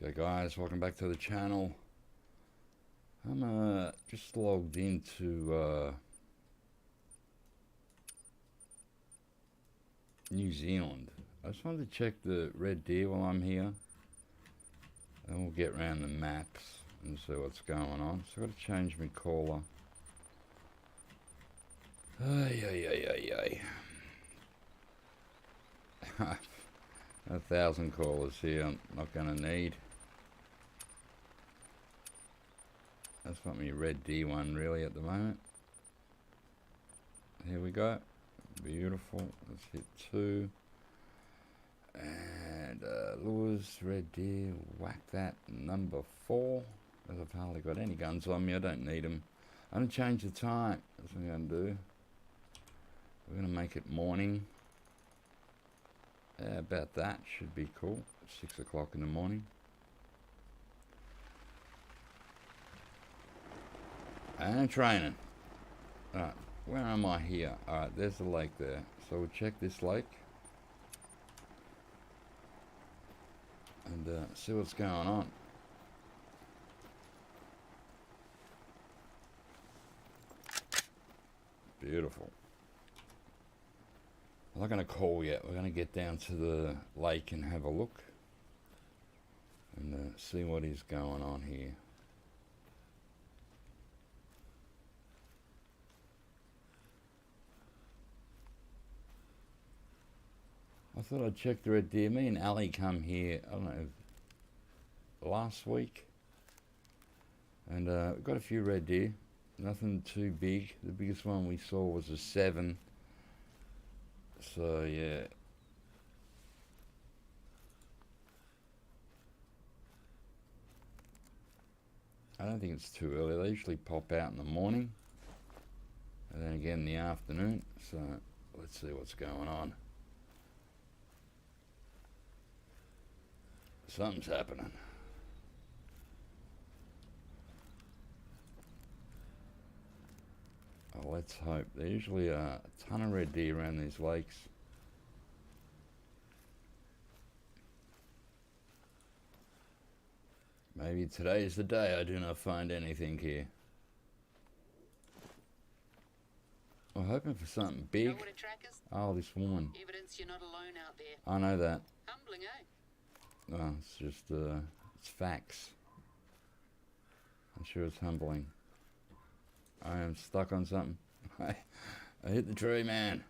Okay guys, welcome back to the channel. I'm just logged into New Zealand. I just wanted to check the red deer while I'm here, and we'll get around the maps and see what's going on. So I've got to change my caller. Ay, ay, ay, ay, ay. 1,000 callers here I'm not going to need. That's not my red D1 really at the moment. Here we go. Beautiful. Let's hit 2. And lures, red deer, whack that. Number 4. As I've hardly got any guns on me, I don't need them. I'm going to change the time. That's what I'm going to do. We're going to make it morning. Yeah, about that should be cool. 6 o'clock in the morning. And training. Alright, where am I here? Alright, there's the lake there. So we'll check this lake. And see what's going on. Beautiful. I'm not going to call yet. We're going to get down to the lake and have a look. And see what is going on here. I thought I'd check the red deer. Me and Ali come here, I don't know, last week. And we've got a few red deer. Nothing too big. The biggest one we saw was a 7. So, yeah. I don't think it's too early. They usually pop out in the morning. And then again in the afternoon. So, let's see what's going on. Something's happening. Oh, let's hope. There's usually a ton of red deer around these lakes. Maybe today is the day I do not find anything here. I'm hoping for something big. Know what a track is? Oh, this woman. Evidence you're not alone out there. I know that. Humbling, eh? Oh, it's just, it's facts. I'm sure it's humbling. I am stuck on something. I hit the tree, man.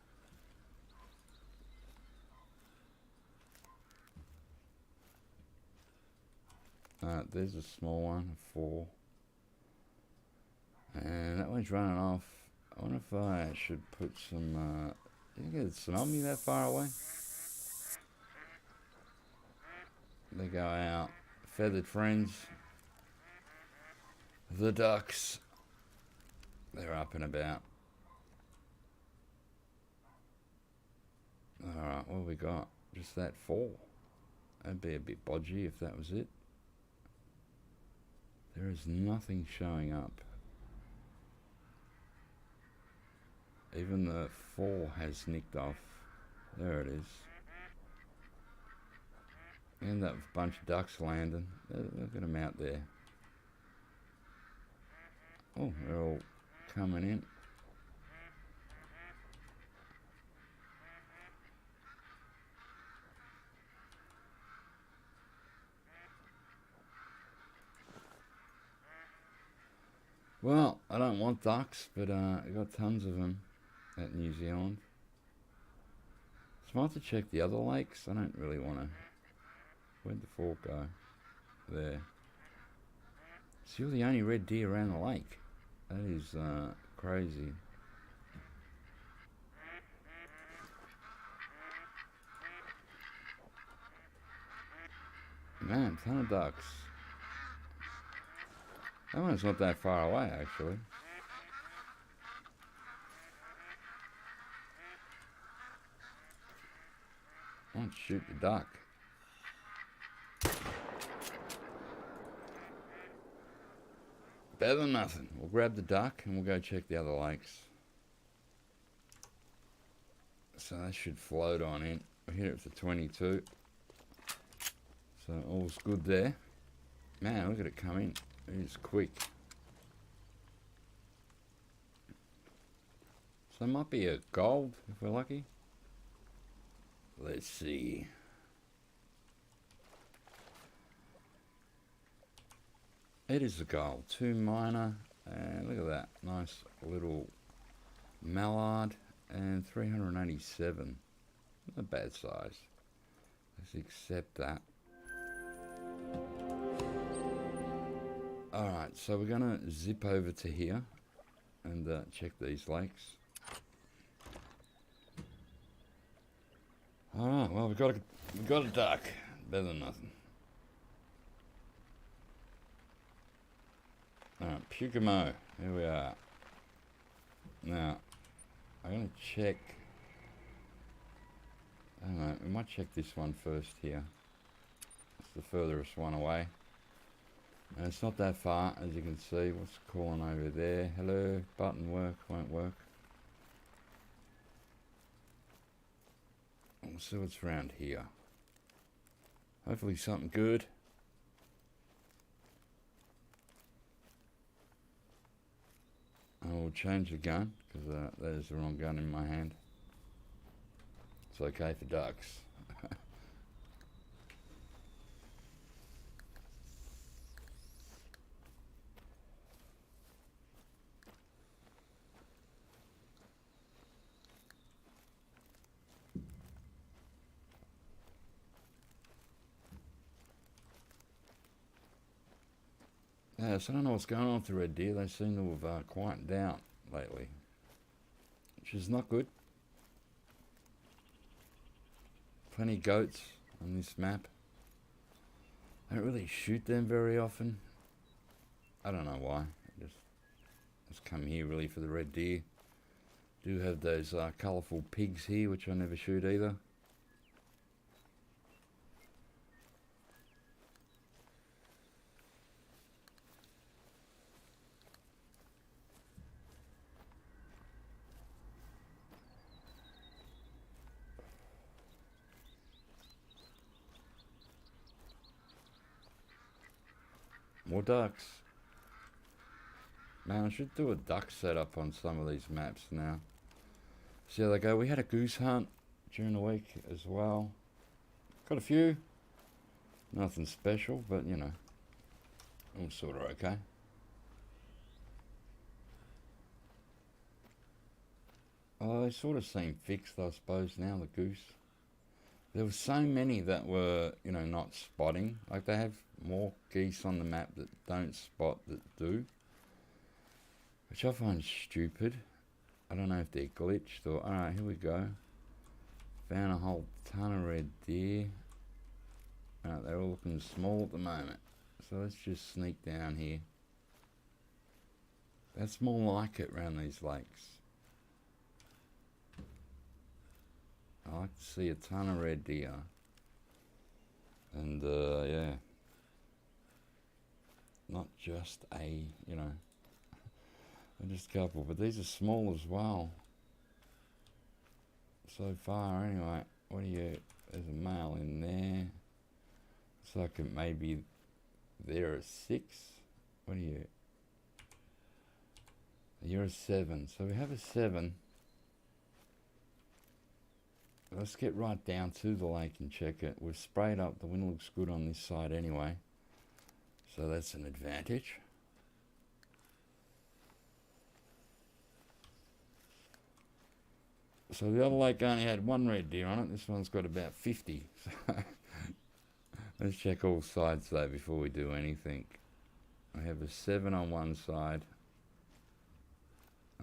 There's a small one, a 4. And that one's running off. I wonder if I should put some, you think it's smell me that far away? They go out. Feathered friends. The ducks. They're up and about. Alright, what have we got? Just that 4. That'd be a bit bodgy if that was it. There is nothing showing up. Even the 4 has nicked off. There it is. And that bunch of ducks landing. Look at them out there. Oh, they're all coming in. Well, I don't want ducks, but I got tons of them at New Zealand. Smart to check the other lakes. I don't really want to. Where'd the 4 go? There. So you're the only red deer around the lake. That is crazy. Man, ton of ducks. That one's not that far away, actually. I want to shoot the duck. Better than nothing. We'll grab the duck and we'll go check the other lakes. So that should float on in. We hit it for 22. So all's good there. Man, look at it come in. It's quick. So it might be a gold if we're lucky. Let's see. It is a gold. 2 minor. And look at that. Nice little mallard. And 387. Not a bad size. Let's accept that. Alright, so we're going to zip over to here and check these lakes. Alright, well, we've got a duck. Better than nothing. Alright, Pukamo. Here we are. Now, I'm going to check. I don't know, we might check this one first here. It's the furthest one away. And it's not that far, as you can see. What's calling over there? Hello, button work, won't work. We'll see what's around here. Hopefully something good. I will change the gun, because that is the wrong gun in my hand. It's okay for ducks. Yeah, so I don't know what's going on with the red deer. They seem to have quieted down lately, which is not good. Plenty of goats on this map. I don't really shoot them very often. I don't know why. I just come here really for the red deer. Do have those colourful pigs here, which I never shoot either. More ducks. Man, I should do a duck setup on some of these maps now. See how they go. We had a goose hunt during the week as well. Got a few. Nothing special, but you know, all sort of okay. Oh, they sort of seem fixed, I suppose, now, the goose. There were so many that were, you know, not spotting. Like, they have more geese on the map that don't spot that do. Which I find stupid. I don't know if they're glitched or... Alright, here we go. Found a whole ton of red deer. Alright, they're all looking small at the moment. So let's just sneak down here. That's more like it around these lakes. I like to see a ton of red deer. And, yeah. Not just a, you know, just a couple. But these are small as well. So far, anyway. What do you... There's a male in there. Looks like it may be there a 6. What are you... You're a 7. So we have a 7. Let's get right down to the lake and check it. We've sprayed up. The wind looks good on this side anyway. So that's an advantage. So the other lake only had 1 red deer on it. This one's got about 50. So let's check all sides though before we do anything. I have a 7 on one side.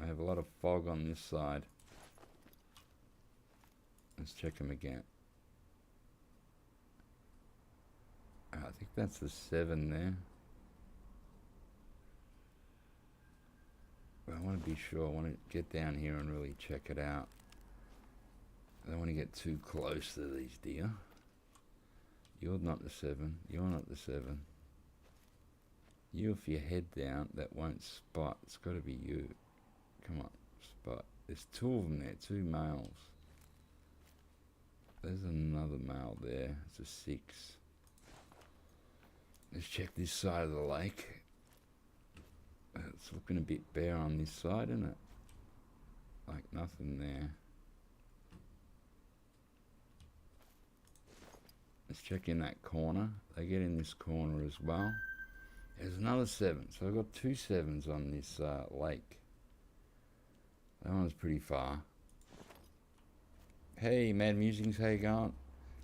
I have a lot of fog on this side. Let's check them again. I think that's the 7 there. But I want to be sure. I want to get down here and really check it out. I don't want to get too close to these deer. You're not the 7. You're not the 7. You, if you head down, that won't spot. It's got to be you. Come on, spot. There's 2 of them there, 2 males. There's another male there. It's a 6. Let's check this side of the lake. It's looking a bit bare on this side, isn't it? Like nothing there. Let's check in that corner. They get in this corner as well. There's another 7. So I've got 2 7s on this lake. That one's pretty far. Hey, Mad Musings, how you going?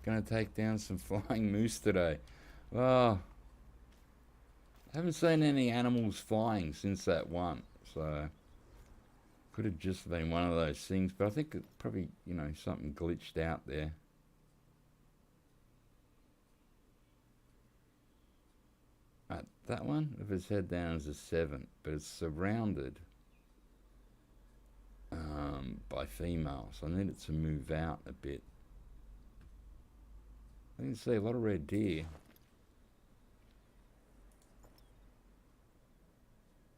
Gonna take down some flying moose today. Well, haven't seen any animals flying since that one. So, could have just been one of those things. But I think it probably, you know, something glitched out there. That one, with its head down, is a 7, but it's surrounded by females. I need it to move out a bit. I can see a lot of red deer.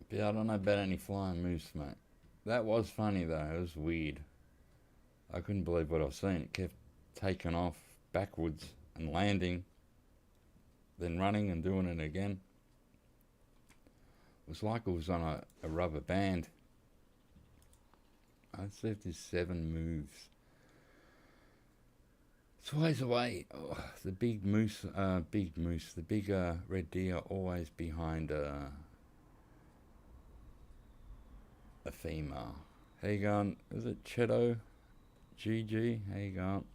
But yeah, I don't know about any flying moose, mate. That was funny though, it was weird. I couldn't believe what I was seeing. It kept taking off backwards and landing, then running and doing it again. It was like it was on a rubber band. Let's see if this 7 moves. It's always away. Oh, the big moose, the big red deer are always behind a female. How you going? Is it Cheto? GG? How you going?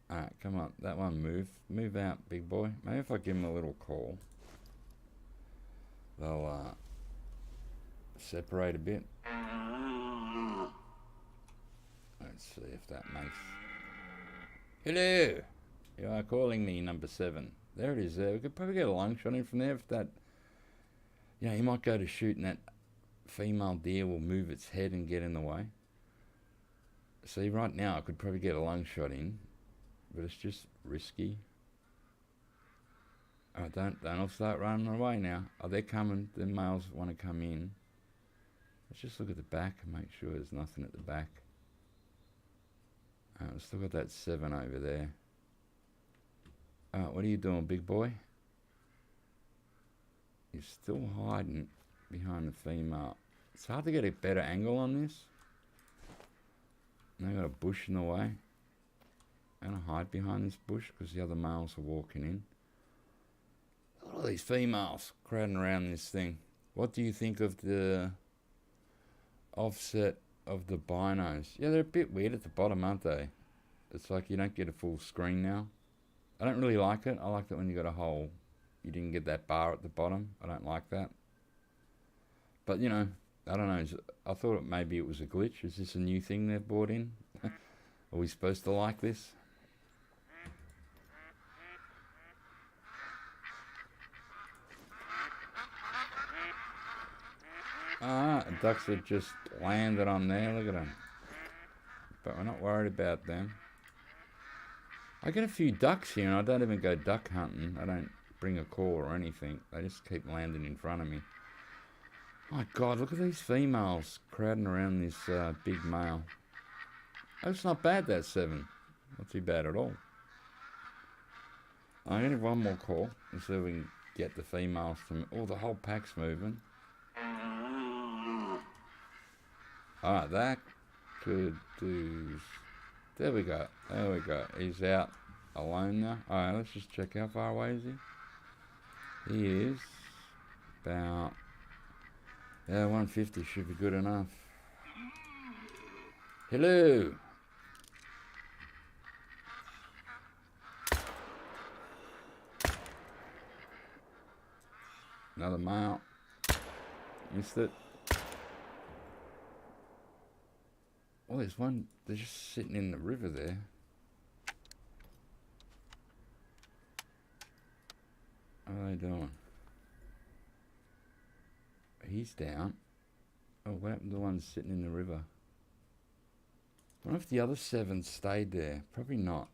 Alright, come on. That one move. Move out, big boy. Maybe if I give him a little call, they'll separate a bit. Let's see if that makes... Hello! You are calling me number 7. There it is there. We could probably get a long shot in from there if that... You know, you might go to shoot and that female deer will move its head and get in the way. See, right now I could probably get a long shot in, but it's just risky. Oh, don't all start running away now. Oh, they're coming. The males want to come in. Let's just look at the back and make sure there's nothing at the back. We've still got that 7 over there. What are you doing, big boy? You're still hiding behind the female. It's hard to get a better angle on this. And they got a bush in the way. I'm gonna hide behind this bush because the other males are walking in. Look at these females crowding around this thing. What do you think of the offset of the binos? Yeah, they're a bit weird at the bottom, aren't they? It's like you don't get a full screen now. I don't really like it. I like it when you got a hole. You didn't get that bar at the bottom. I don't like that. But, you know, I don't know. I thought maybe it was a glitch. Is this a new thing they've brought in? Are we supposed to like this? Ducks have just landed on there. Look at them. But we're not worried about them. I get a few ducks here and I don't even go duck hunting. I don't bring a call or anything. They just keep landing in front of me. My God, look at these females crowding around this big male. That's not bad, that 7. Not too bad at all. I'm going to have one more call and see if we can get the females to... Oh, the whole pack's moving. Alright, that could do... There we go. There we go. He's out alone now. Alright, let's just check how far away is he. He is about... Yeah, 150 should be good enough. Hello! Another male. Missed it. Oh, there's one. They're just sitting in the river there. What are they doing? He's down. Oh, what happened to the one sitting in the river? I wonder if the other 7 stayed there. Probably not.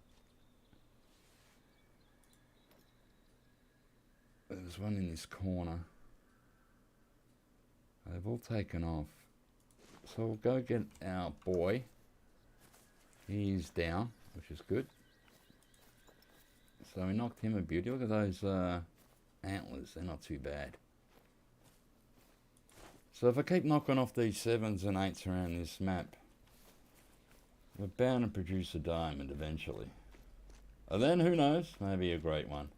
There's one in this corner. They've all taken off. So we'll go get our boy. He's down. which is good. So we knocked him a beauty. Look at those antlers, they're not too bad. So if I keep knocking off these 7s and 8s around this map, we're bound to produce a diamond eventually. And then, who knows, maybe a great one.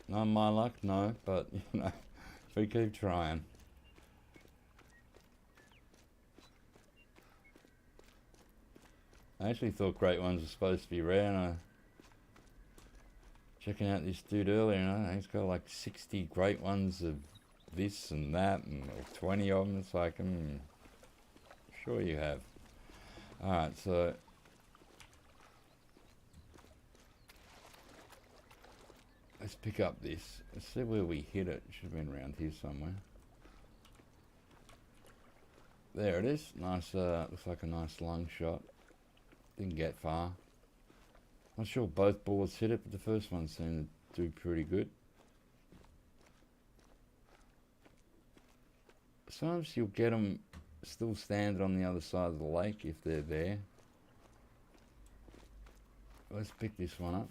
Not my luck, no, but, you know, if we keep trying. I actually thought great ones were supposed to be rare, and I checking out this dude earlier, and he's got like 60 great ones of this and that, and like 20 of them. It's like, sure you have. Alright, so let's pick up this. Let's see where we hit it. It should have been around here somewhere. There it is. Nice, looks like a nice lung shot. Didn't get far. Not sure both bullets hit it, but the first one seemed to do pretty good. Sometimes you'll get them still standing on the other side of the lake if they're there. Let's pick this one up.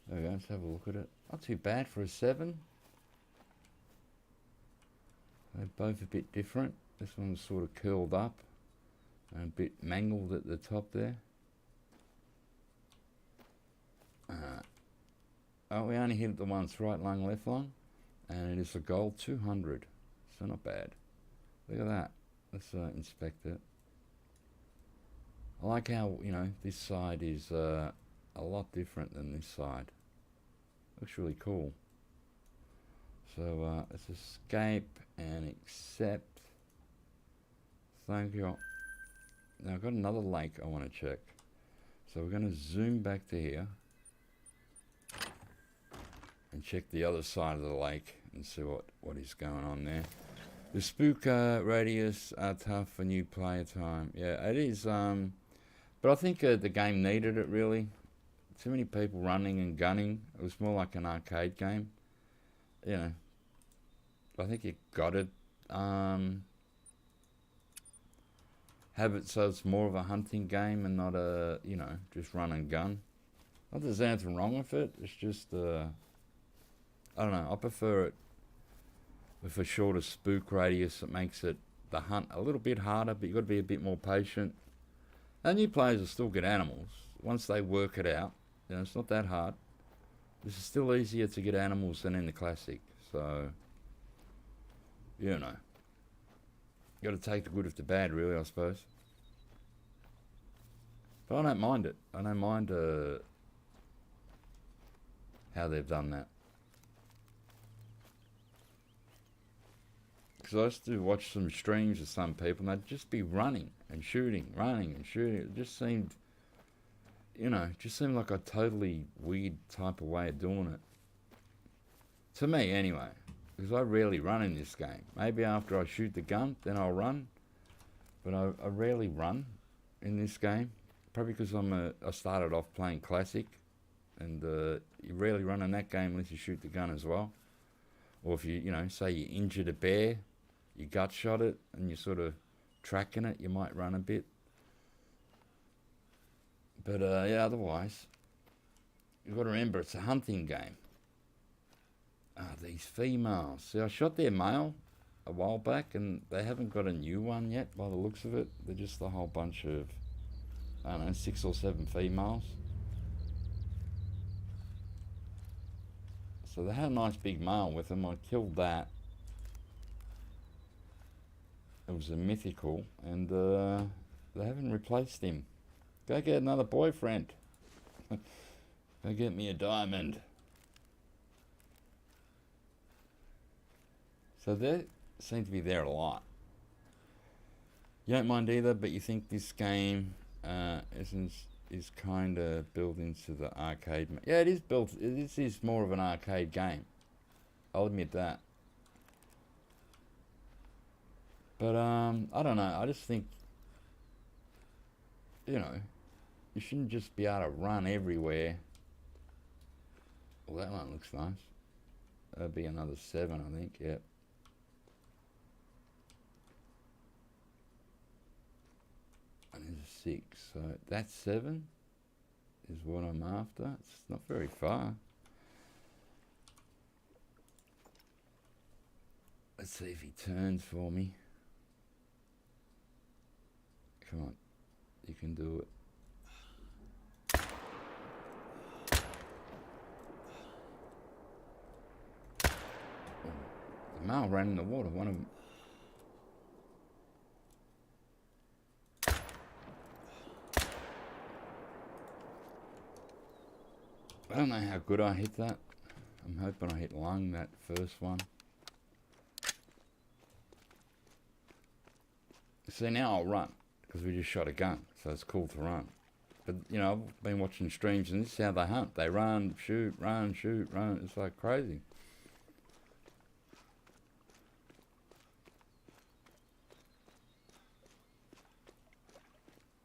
There we go, let's have a look at it. Not too bad for a 7. They're both a bit different. This one's sort of curled up and a bit mangled at the top there. Oh, we only hit it the once, right lung, left lung. And it is a gold 200. So not bad. Look at that. Let's inspect it. I like how, you know, this side is a lot different than this side. Looks really cool. So let's escape and accept. Thank you. Now I've got another lake I want to check. So we're going to zoom back to here and check the other side of the lake and see what is going on there. The spook radius are tough for new player time. Yeah, it is. But I think the game needed it, really. Too many people running and gunning. It was more like an arcade game. You know, I think you got to have it so it's more of a hunting game and not a, you know, just run and gun. Not that there's anything wrong with it. It's just, I don't know. I prefer it with a shorter spook radius. It makes it the hunt a little bit harder, but you've got to be a bit more patient. And new players will still get animals once they work it out. You know, it's not that hard. This is still easier to get animals than in the classic. So, you know, you got to take the good with the bad, really, I suppose. But I don't mind it. I don't mind how they've done that. Because I used to watch some streams of some people, and they'd just be running and shooting, running and shooting. It just seemed, you know, just seemed like a totally weird type of way of doing it. To me, anyway. Because I rarely run in this game. Maybe after I shoot the gun, then I'll run. But I rarely run in this game. Probably because I started off playing classic. And you rarely run in that game unless you shoot the gun as well. Or if you know, say you injured a bear, you gut shot it, and you're sort of tracking it, you might run a bit. But yeah, otherwise, you've got to remember it's a hunting game. These females. See, I shot their male a while back, and they haven't got a new one yet by the looks of it. They're just a whole bunch of, I don't know, 6 or 7 females. So they had a nice big male with them. I killed that. It was a mythical, and they haven't replaced him. Go get another boyfriend. Go get me a diamond. So they seem to be there a lot. You don't mind either, but you think this game is kind of built into the arcade. Yeah, it is built. This is more of an arcade game. I'll admit that. But I don't know. I just think, you know, you shouldn't just be able to run everywhere. Well, that one looks nice. That'll be another 7, I think. Yep. 6. So that 7 is what I'm after. It's not very far. Let's see if he turns for me. Come on, you can do it. The male ran in the water. One of them. I don't know how good I hit that. I'm hoping I hit lung that first one. See, now I'll run because we just shot a gun, so it's cool to run. But you know, I've been watching streams and this is how they hunt. They run, shoot, run, shoot, run. It's like crazy.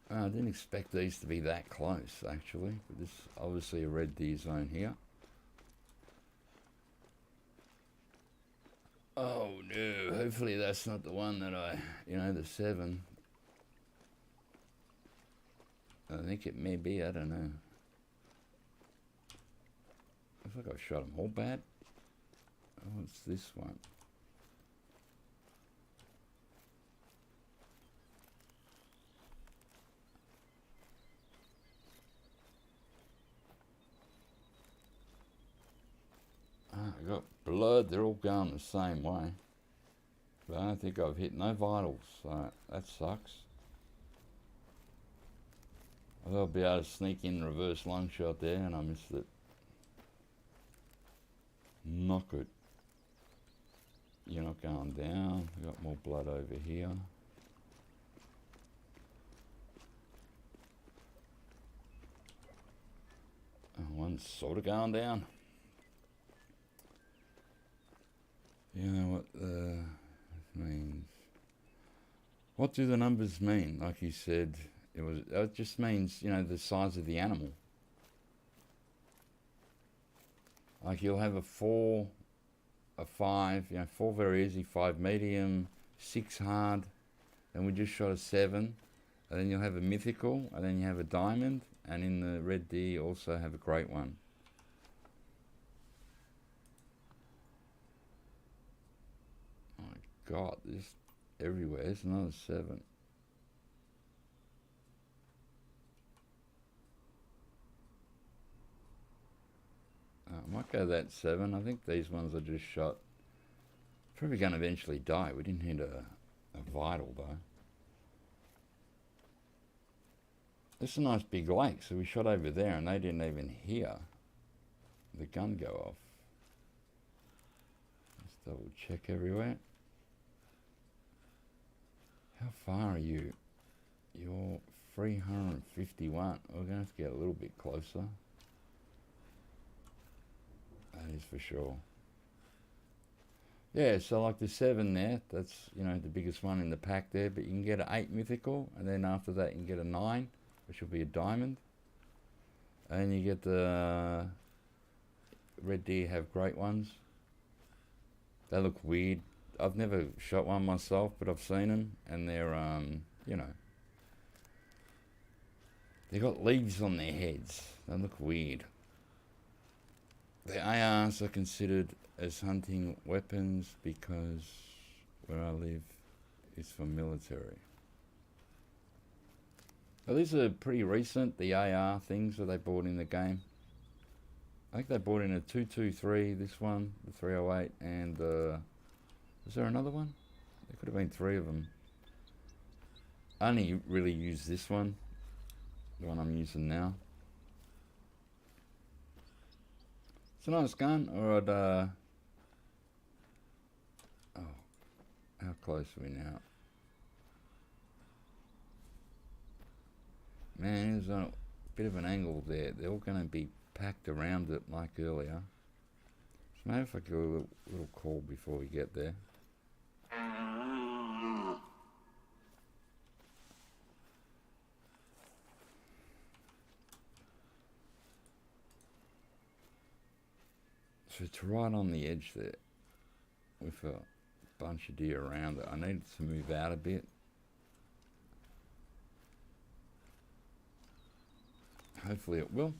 I didn't expect these to be that close, actually. But this is obviously a red deer zone here. Oh no, hopefully that's not the one that the 7. I think it may be, I don't know. Looks like I shot them all bad. Oh, it's this one. I got blood, they're all going the same way. But I don't think I've hit no vitals, so that sucks. I thought I'd be able to sneak in reverse lung shot there and I missed it. Not good. You're not going down. We got more blood over here. One's sort of going down. You know what this means? What do the numbers mean? Like you said, it just means, you know, the size of the animal. Like you'll have a 4, a 5, you know, 4 very easy, 5 medium, 6 hard, and we just shot a 7, and then you'll have a mythical, and then you have a diamond, and in the red deer you also have a great one. God, there's everywhere. There's another 7. I might go that 7. I think these ones I just shot. Probably going to eventually die. We didn't hit a vital though. This is a nice big lake, so we shot over there and they didn't even hear the gun go off. Let's double check everywhere. How far are you? You're 351. We're going to have to get a little bit closer. That is for sure. Yeah, so like the 7 there, that's, you know, the biggest one in the pack there, but you can get an 8 mythical, and then after that you can get a 9, which will be a diamond. And you get the red deer have great ones. They look weird. I've never shot one myself, but I've seen them, and they're, you know, they've got leaves on their heads. They look weird. The ARs are considered as hunting weapons because where I live is for military. Well, these are pretty recent, the AR things that they bought in the game. I think they bought in a 223, this one, the 308, and was there another one? There could have been 3 of them. I only really use this one, the one I'm using now. It's a nice gun, or I'd, oh, how close are we now? Man, there's a bit of an angle there. They're all going to be packed around it like earlier. So maybe if I give a little call before we get there. So it's right on the edge there with a bunch of deer around it. I needed to move out a bit. Hopefully it will.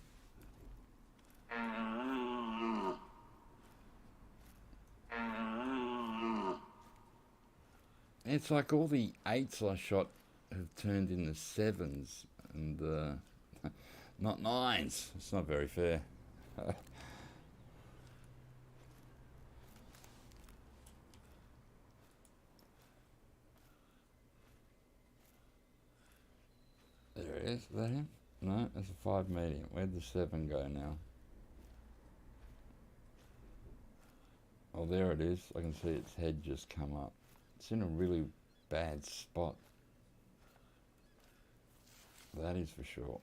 It's like all the 8s I shot have turned into 7s and not 9s. It's not very fair. There it is. Is that him? No, that's a 5 medium. Where'd the 7 go now? Oh, there it is. I can see its head just come up. It's in a really bad spot. That is for sure.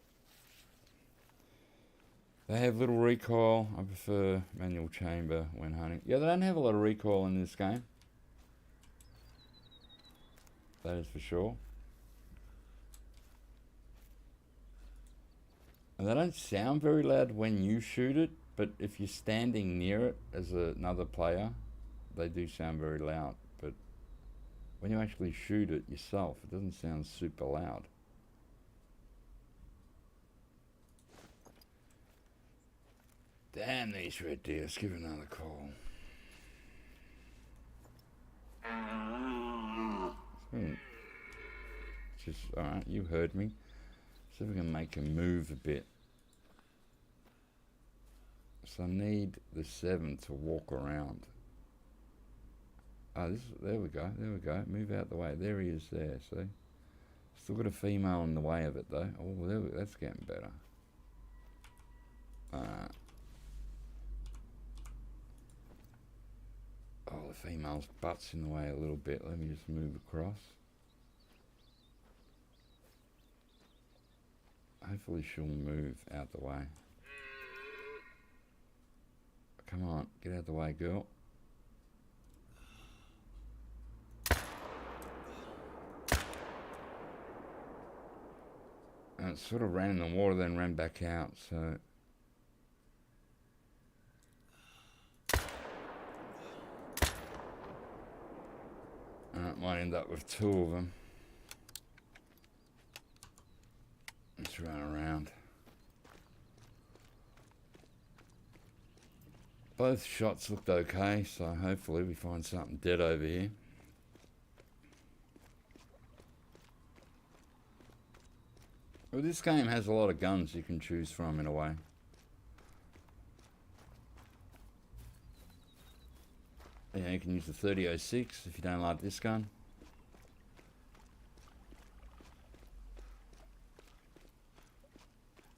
They have little recoil. I prefer manual chamber when hunting. Yeah, they don't have a lot of recoil in this game. That is for sure. And they don't sound very loud when you shoot it, but if you're standing near it as another player, they do sound very loud. But when you actually shoot it yourself, it doesn't sound super loud. Damn these red deer. Let's give it another call. Just, alright, you heard me. See if we can make him move a bit. So I need the 7 to walk around. Oh, there we go, there we go. Move out the way. There he is there, see? Still got a female in the way of it though. Oh, that's getting better. Oh, the female's butt's in the way a little bit. Let me just move across. Hopefully she'll move out the way. Come on, get out the way, girl. And it sort of ran in the water, then ran back out, so... it might end up with 2 of them. Let's run around. Both shots looked okay, so hopefully we find something dead over here. Well, this game has a lot of guns you can choose from in a way. Yeah, you can use the 30-06 if you don't like this gun.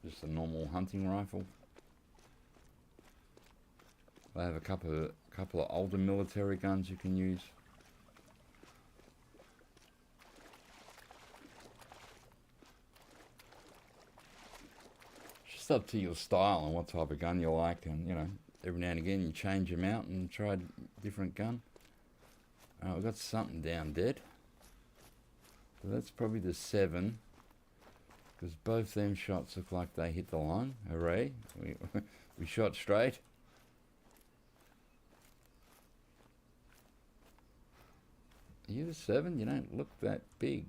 Just a normal hunting rifle. They have a couple of older military guns you can use. It's just up to your style and what type of gun you like, and you know, every now and again you change them out and try a different gun. We've got something down dead. So that's probably the 7. Because both them shots look like they hit the line. Hooray. We shot straight. Are you the 7? You don't look that big.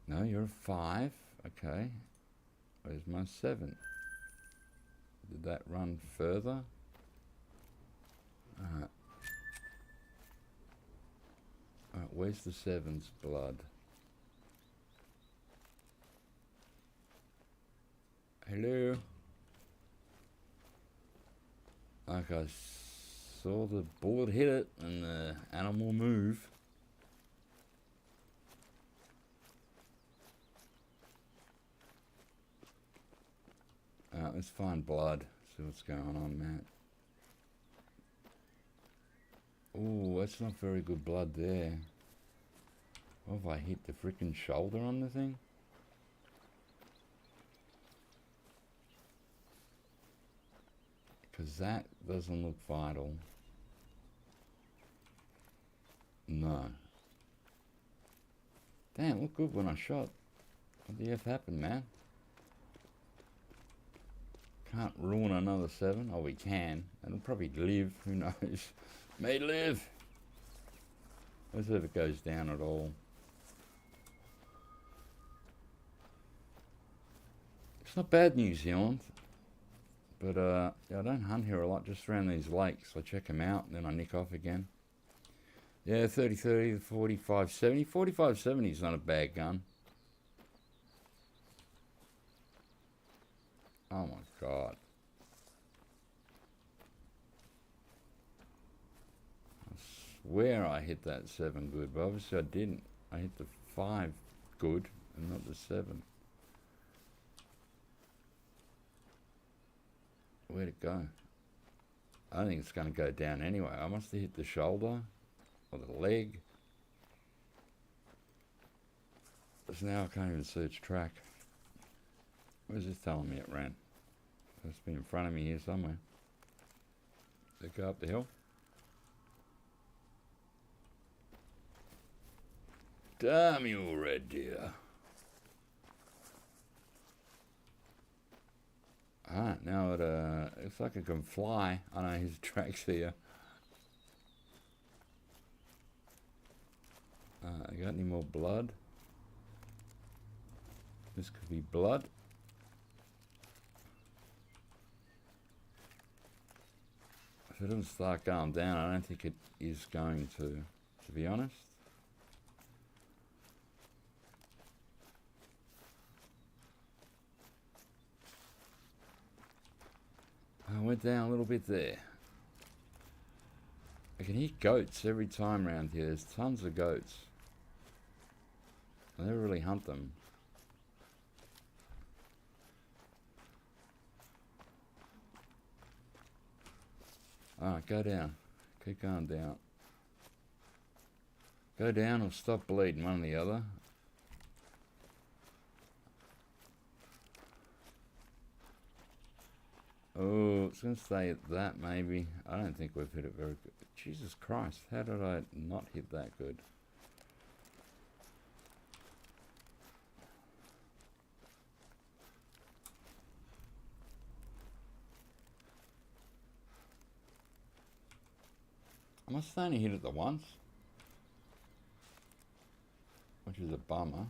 No, you're a 5. Okay. Where's my 7? Did that run further? Alright, where's the 7's blood? Hello? Like I saw the bullet hit it and the animal move. Let's find blood. See what's going on, Matt. Oh, that's not very good blood there. What if I hit the freaking shoulder on the thing? Because that doesn't look vital. No. Damn, looked good when I shot. What the F happened, man? Can't ruin another 7. Oh, we can. It'll probably live. Who knows? May live. Let's see if it goes down at all. It's not bad, New Zealand. But yeah, I don't hunt here a lot, just around these lakes. I check them out and then I nick off again. Yeah, 30-30, 45-70. 45-70 is not a bad gun. Oh my god. I swear I hit that 7 good, but obviously I didn't. I hit the 5 good and not the 7. Where'd it go? I don't think it's going to go down anyway. I must have hit the shoulder or the leg. Because now I can't even search track. Where's this telling me it ran? It's been in front of me here somewhere. Did it go up the hill? Damn you, red deer. Ah, now it looks like it can fly. I know his tracks here. You got any more blood? This could be blood. If it doesn't start going down, I don't think it is going to be honest. I went down a little bit there. I can hear goats every time around here. There's tons of goats. I never really hunt them. Alright, go down. Keep going down. Go down or stop bleeding, one or the other. Oh, it's going to stay at that maybe. I don't think we've hit it very good. Jesus Christ, how did I not hit that good? I must have only hit it the once. Which is a bummer.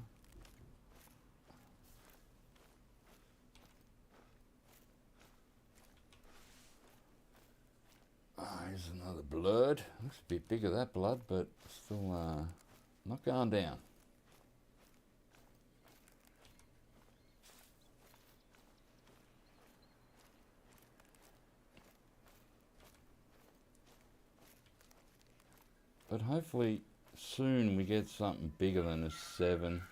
Here's another blood. Looks a bit bigger, that blood, but still not going down. But hopefully soon we get something bigger than a 7.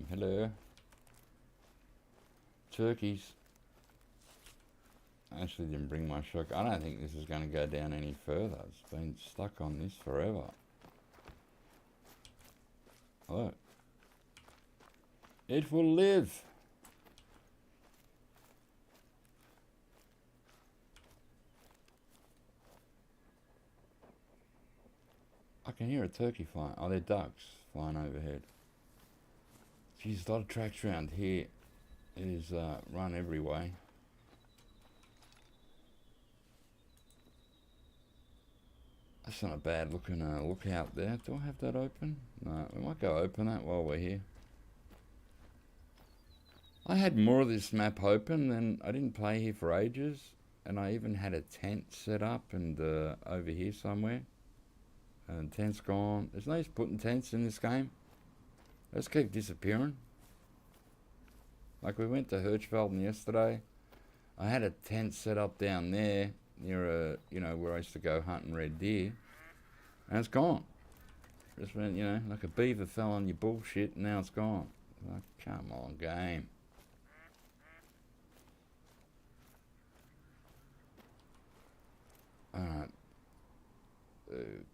Hello. Turkeys. I actually didn't bring my shotgun. I don't think this is going to go down any further. It's been stuck on this forever. Look. It will live. I can hear a turkey flying. Oh, they're ducks flying overhead. Geez, a lot of tracks around here. It is run every way. That's not a bad looking lookout there. Do I have that open? No, we might go open that while we're here. I had more of this map open, and I didn't play here for ages. And I even had a tent set up and over here somewhere. And tent's gone. There's no use putting tents in this game. They just keep disappearing. Like we went to Hirschfelden yesterday. I had a tent set up down there near where I used to go hunting red deer, and it's gone. Just went, like a beaver fell on your bullshit, and now it's gone. Like, come on, game. Alright.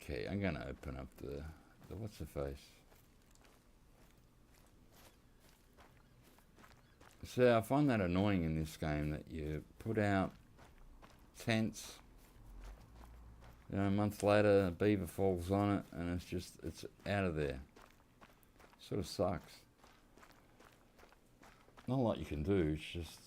Okay, I'm gonna open up the what's the face? So I find that annoying in this game that you put out tents, a month later a beaver falls on it and it's out of there. Sort of sucks. Not a lot you can do, it's just,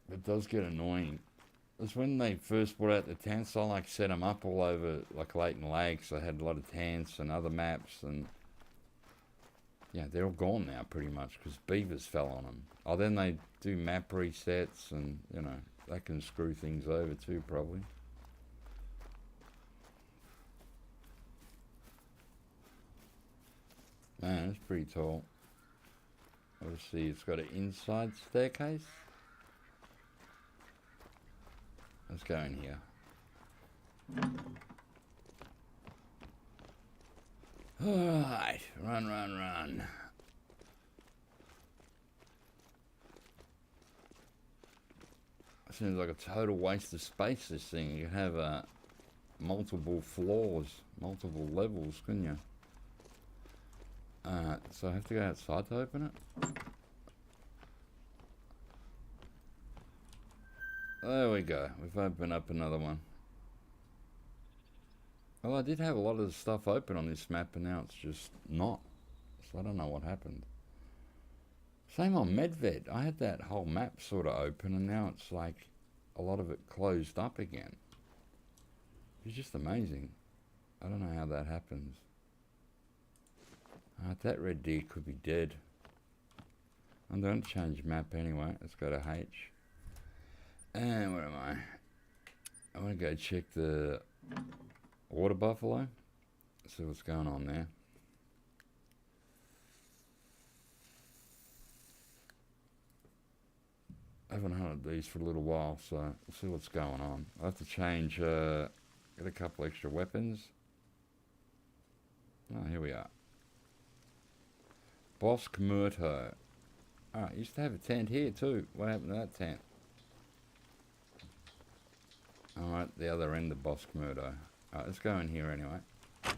It does get annoying was when they first brought out the tents, I like set them up all over like Leighton Lakes. I had a lot of tents and other maps, and yeah, they're all gone now pretty much because beavers fell on them. Oh, then they do map resets, and you know that can screw things over too, probably. Man, it's pretty tall. Obviously, it's got an inside staircase. Let's go in here. Alright, run. Seems like a total waste of space, this thing. You could have multiple floors, multiple levels, couldn't you? So I have to go outside to open it. There we go. We've opened up another one. Well, I did have a lot of the stuff open on this map, and now it's just not. So I don't know what happened. Same on Medved. I had that whole map sort of open, and now it's like a lot of it closed up again. It's just amazing. I don't know how that happens. That red deer could be dead. I'm going to change map anyway. Let's go to H. And where am I? I want to go check the water buffalo. See what's going on there. I haven't hunted these for a little while, so we'll see what's going on. I'll have to change, get a couple extra weapons. Oh, here we are. Bosk Murto. Oh, I used to have a tent here too. What happened to that tent? Alright, the other end of Bosk Murto. Alright, let's go in here anyway. I'll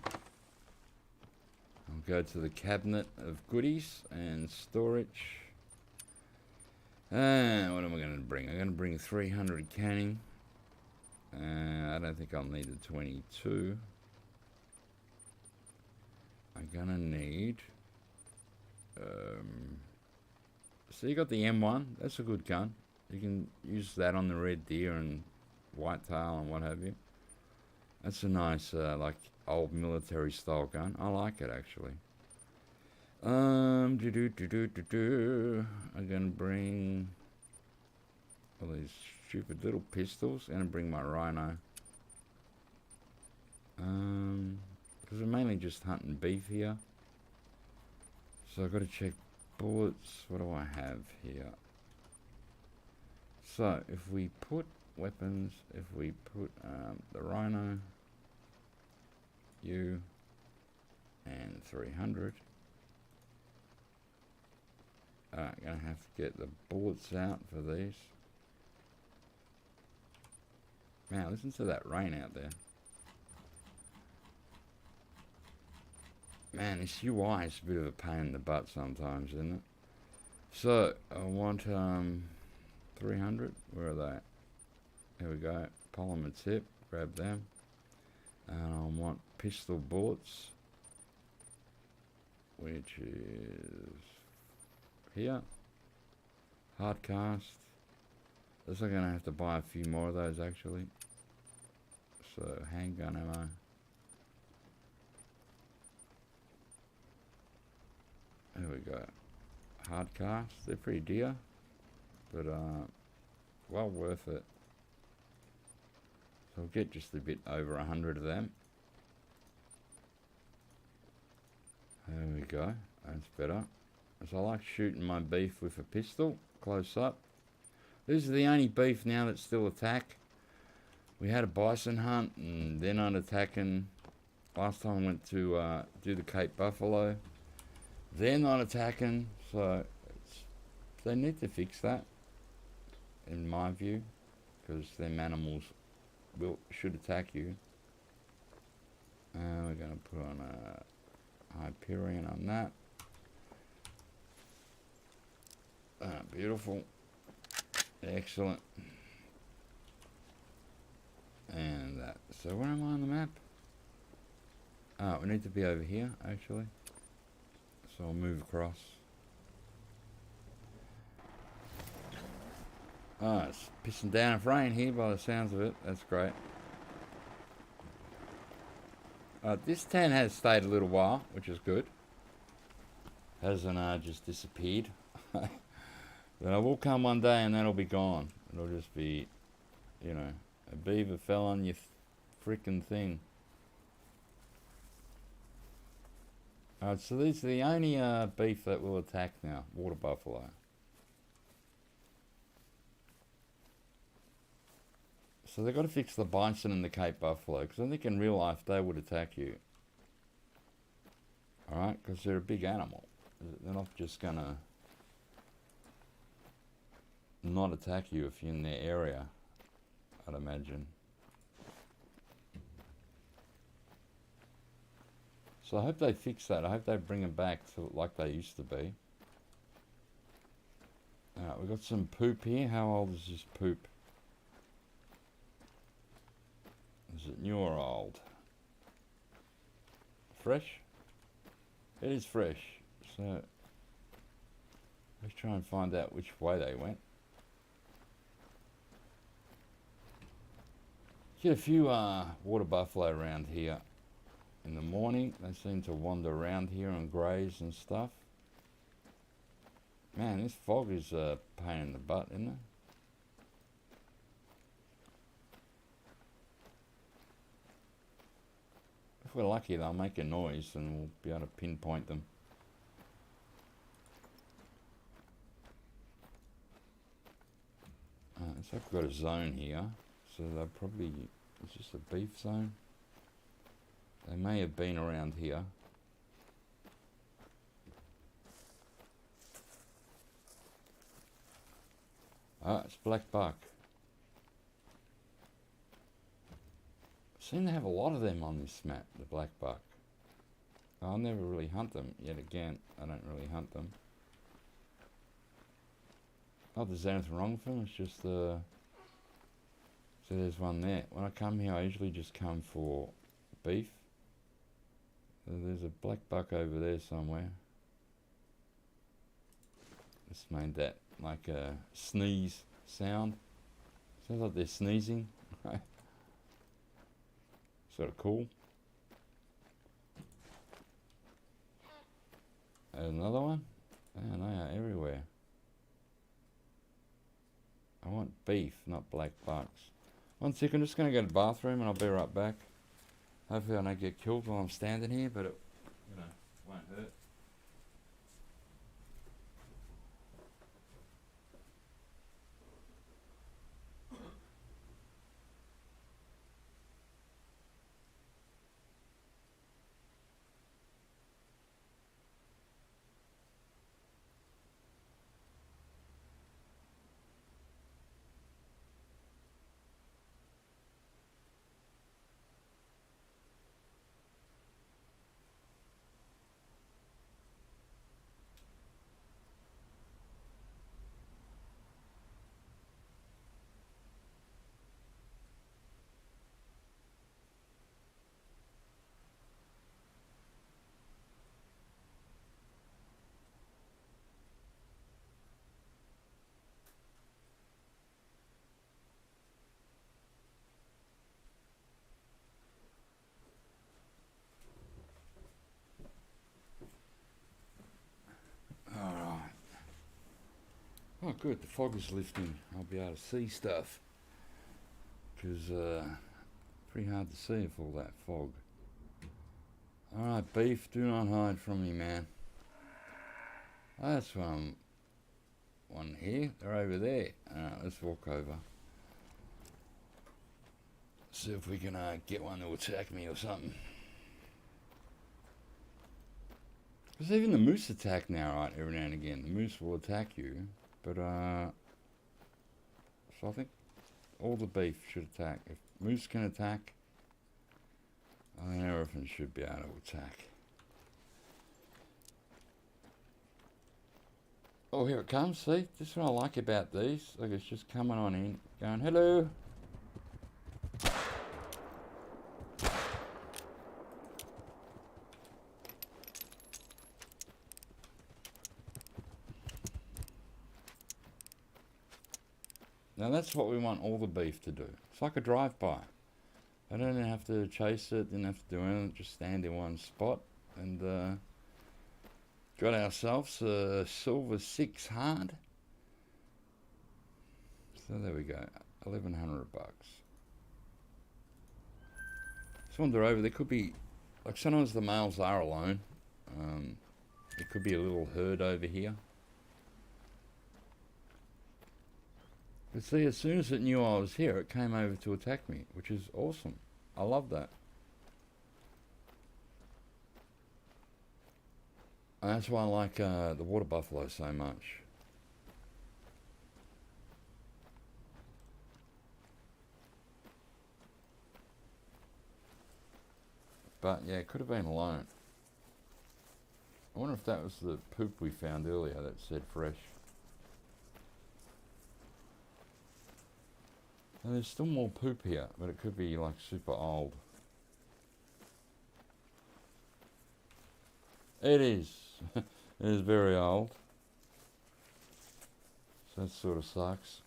go to the cabinet of goodies and storage. And what am I going to bring? I'm going to bring 300 canning. I don't think I'll need the 22. I'm going to need... so you got the M1. That's a good gun. You can use that on the red deer and whitetail and what have you. That's a nice, like, old military style gun. I like it actually. I'm gonna bring all these stupid little pistols. I'm gonna bring my rhino. Because I'm mainly just hunting beef here. So I've got to check bullets. What do I have here? So if we put weapons, if we put the rhino, you, and 300. Alright, gonna have to get the bullets out for these. Man, listen to that rain out there. Man, this UI is a bit of a pain in the butt sometimes, isn't it? So, I want 300. Where are they? There we go. Polymer tip. Grab them. And I want pistol bullets, which is here. Hard cast. Looks like I'm going to have to buy a few more of those actually. So, handgun ammo. There we go. Hard cast. They're pretty dear, but well worth it. So I'll get just a bit over 100 of them. There we go. That's better. So I like shooting my beef with a pistol, close up. This is the only beef now that still attack. We had a bison hunt and they're not attacking. Last time I went to do the Cape Buffalo. They're not attacking, so they need to fix that, in my view, because them animals should attack you. We're going to put on a Hyperion on that. Beautiful. Excellent. And that. So where am I on the map? We need to be over here, actually. So I'll move across. Oh, it's pissing down with rain here by the sounds of it. That's great. This tan has stayed a little while, which is good. Hasn't just disappeared. Then it will come one day and that'll be gone. It'll just be, you know, a beaver fell on your freaking thing. Alright, so these are the only beef that will attack now. Water buffalo. So they've got to fix the bison and the Cape buffalo, because I think in real life they would attack you. Alright, because they're a big animal. They're not just gonna not attack you if you're in their area, I'd imagine. So I hope they fix that. I hope they bring them back to like they used to be. Alright, we've got some poop here. How old is this poop? Is it new or old? Fresh? It is fresh. So let's try and find out which way they went. Get a few water buffalo around here in the morning. They seem to wander around here and graze and stuff. Man, this fog is a pain in the butt, isn't it? If we're lucky, they'll make a noise and we'll be able to pinpoint them. So I've got a zone here. So they're probably, it's just a beef zone. They may have been around here. Ah, it's black buck. Seem to have a lot of them on this map, the black buck. I'll never really hunt them. Yet again, I don't really hunt them. Not that there's anything wrong with them, it's just so there's one there. When I come here, I usually just come for beef. There's a black buck over there somewhere. It's made that like a sneeze sound. Sounds like they're sneezing. Sort of cool. There's another one. Man, they are everywhere. I want beef, not black bucks. 1 second, I'm just going to go to the bathroom and I'll be right back. Hopefully I don't get killed while I'm standing here, but it, won't hurt. Oh good, the fog is lifting. I'll be able to see stuff. Because pretty hard to see with all that fog. Alright, beef, do not hide from me, man. Oh, that's one here. They're over there. Alright, let's walk over. See if we can get one to attack me or something. Because even the moose attack now, right, every now and again. The moose will attack you. But, so I think all the beef should attack. If moose can attack, I think everything should be able to attack. Oh, here it comes, see? This is what I like about these. Look, it's just coming on in, going, hello. Now that's what we want all the beef to do. It's like a drive-by. I don't have to chase it, didn't have to do anything, just stand in one spot, and got ourselves a silver 6 hard. So there we go, 1,100 bucks. Just wander over, there could be, like sometimes the males are alone. There could be a little herd over here. But see, as soon as it knew I was here, it came over to attack me, which is awesome. I love that. And that's why I like the water buffalo so much. But yeah, it could have been alone. I wonder if that was the poop we found earlier that said fresh. And there's still more poop here, but it could be like super old. It is. It is very old. So that sort of sucks.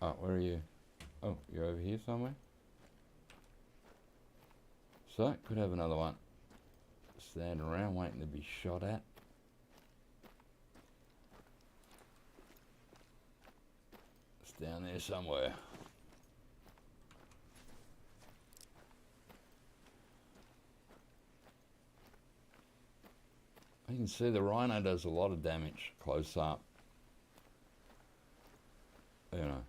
Oh, where are you? Oh, you're over here somewhere? So, could have another one. Standing around waiting to be shot at. It's down there somewhere. You can see the rhino does a lot of damage close up. You know,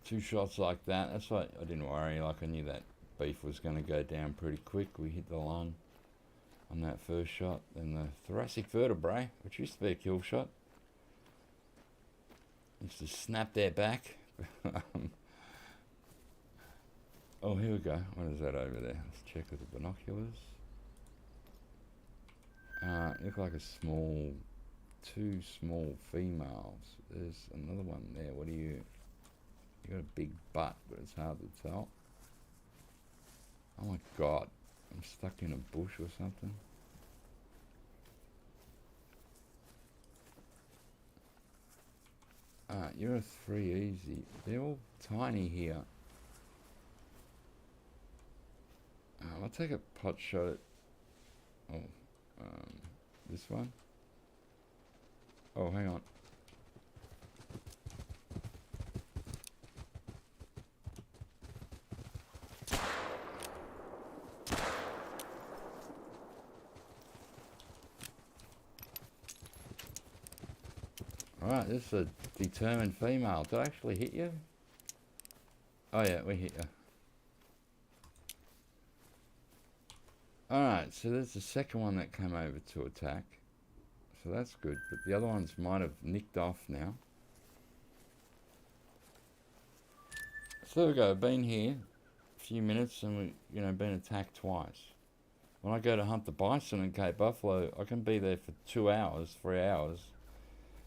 2 shots like that, that's why I didn't worry. Like I knew that beef was going to go down pretty quick. We hit the lung on that first shot. Then the thoracic vertebrae, which used to be a kill shot, used to snap their back. Oh, here we go. What is that over there? Let's check with the binoculars. Look like a small, 2 small females. There's another one there. What do you got a big butt, but it's hard to tell. Oh my god, I'm stuck in a bush or something. You're a 3 easy. They're all tiny here. I'll take a pot shot at... Oh, this one? Oh, hang on. Alright, this is a determined female. Did I actually hit you? Oh yeah, we hit you. Alright, so there's the second one that came over to attack. So that's good, but the other ones might have nicked off now. So there we go, been here a few minutes and we, you know, been attacked twice. When I go to hunt the bison in Cape Buffalo, I can be there for 2 hours, 3 hours,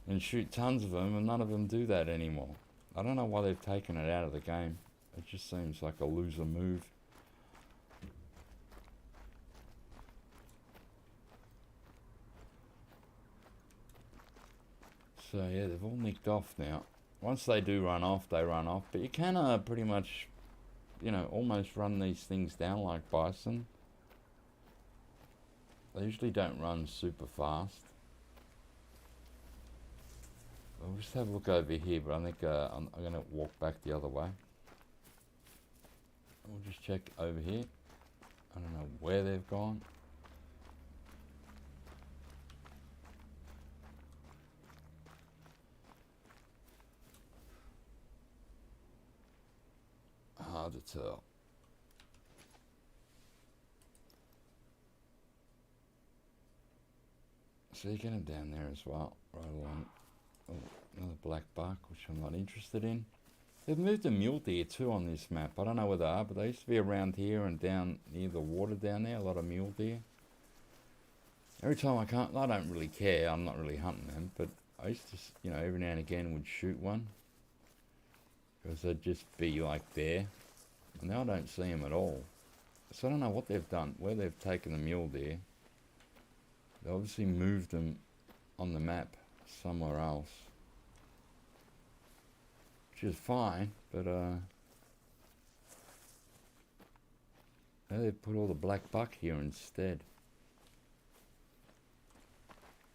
and shoot tons of them, and none of them do that anymore. I don't know why they've taken it out of the game. It just seems like a loser move. So yeah, they've all nicked off now. Once they do run off, they run off. But you can pretty much, you know, almost run these things down like bison. They usually don't run super fast. We'll just have a look over here, but I think I'm going to walk back the other way. We'll just check over here. I don't know where they've gone. Hard to tell. So you get them down there as well, right along. Oh, another black buck, which I'm not interested in. They've moved a mule deer too on this map. I don't know where they are, but they used to be around here and down near the water down there. A lot of mule deer. Every time I don't really care. I'm not really hunting them, but I used to, you know, every now and again would shoot one because they'd just be like there. Now I don't see them at all. So I don't know what they've done, where they've taken the mule deer. They obviously moved them on the map somewhere else, which is fine, but now they've put all the black buck here instead.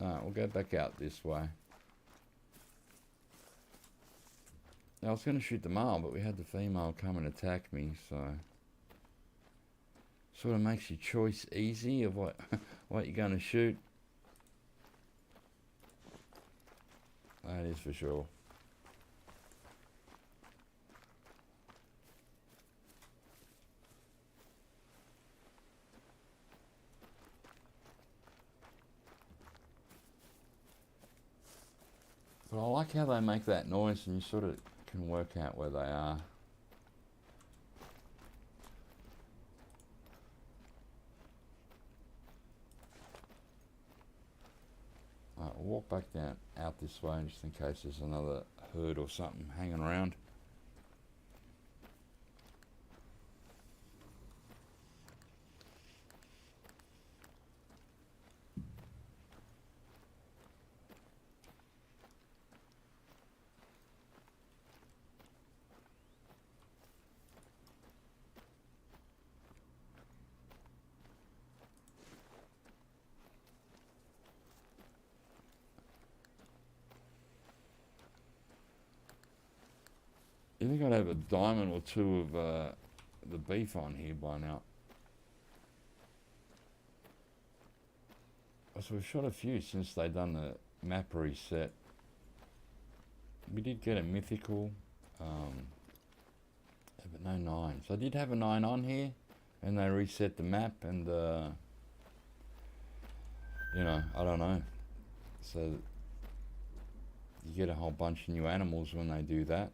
Alright, we'll go back out this way. Now, I was going to shoot the male, but we had the female come and attack me, so sort of makes your choice easy of what what you're going to shoot. That is for sure. But I like how they make that noise and you sort of can work out where they are. Alright, we'll walk back down out this way just in case there's another herd or something hanging around. You think I'd have a diamond or two of the beef on here by now? So we've shot a few since they done the map reset. We did get a mythical, but no 9. So I did have a 9 on here, and they reset the map, and you know, I don't know. So you get a whole bunch of new animals when they do that.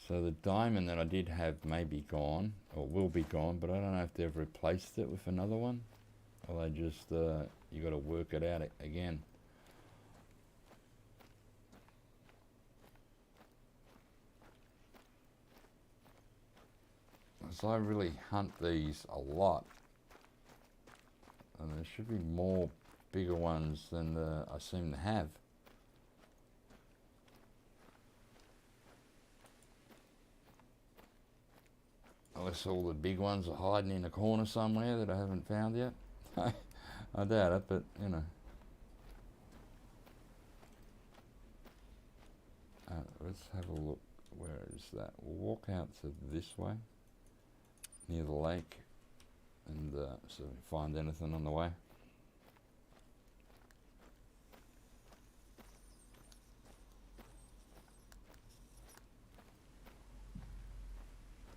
So the diamond that I did have may be gone, or will be gone, but I don't know if they've replaced it with another one, or they just, you got to work it out again. So I really hunt these a lot, and there should be more bigger ones than I seem to have. Unless all the big ones are hiding in a corner somewhere that I haven't found yet. I doubt it, but you know. Let's have a look. Where is that? We'll walk out to this way, near the lake, and see if we find anything on the way.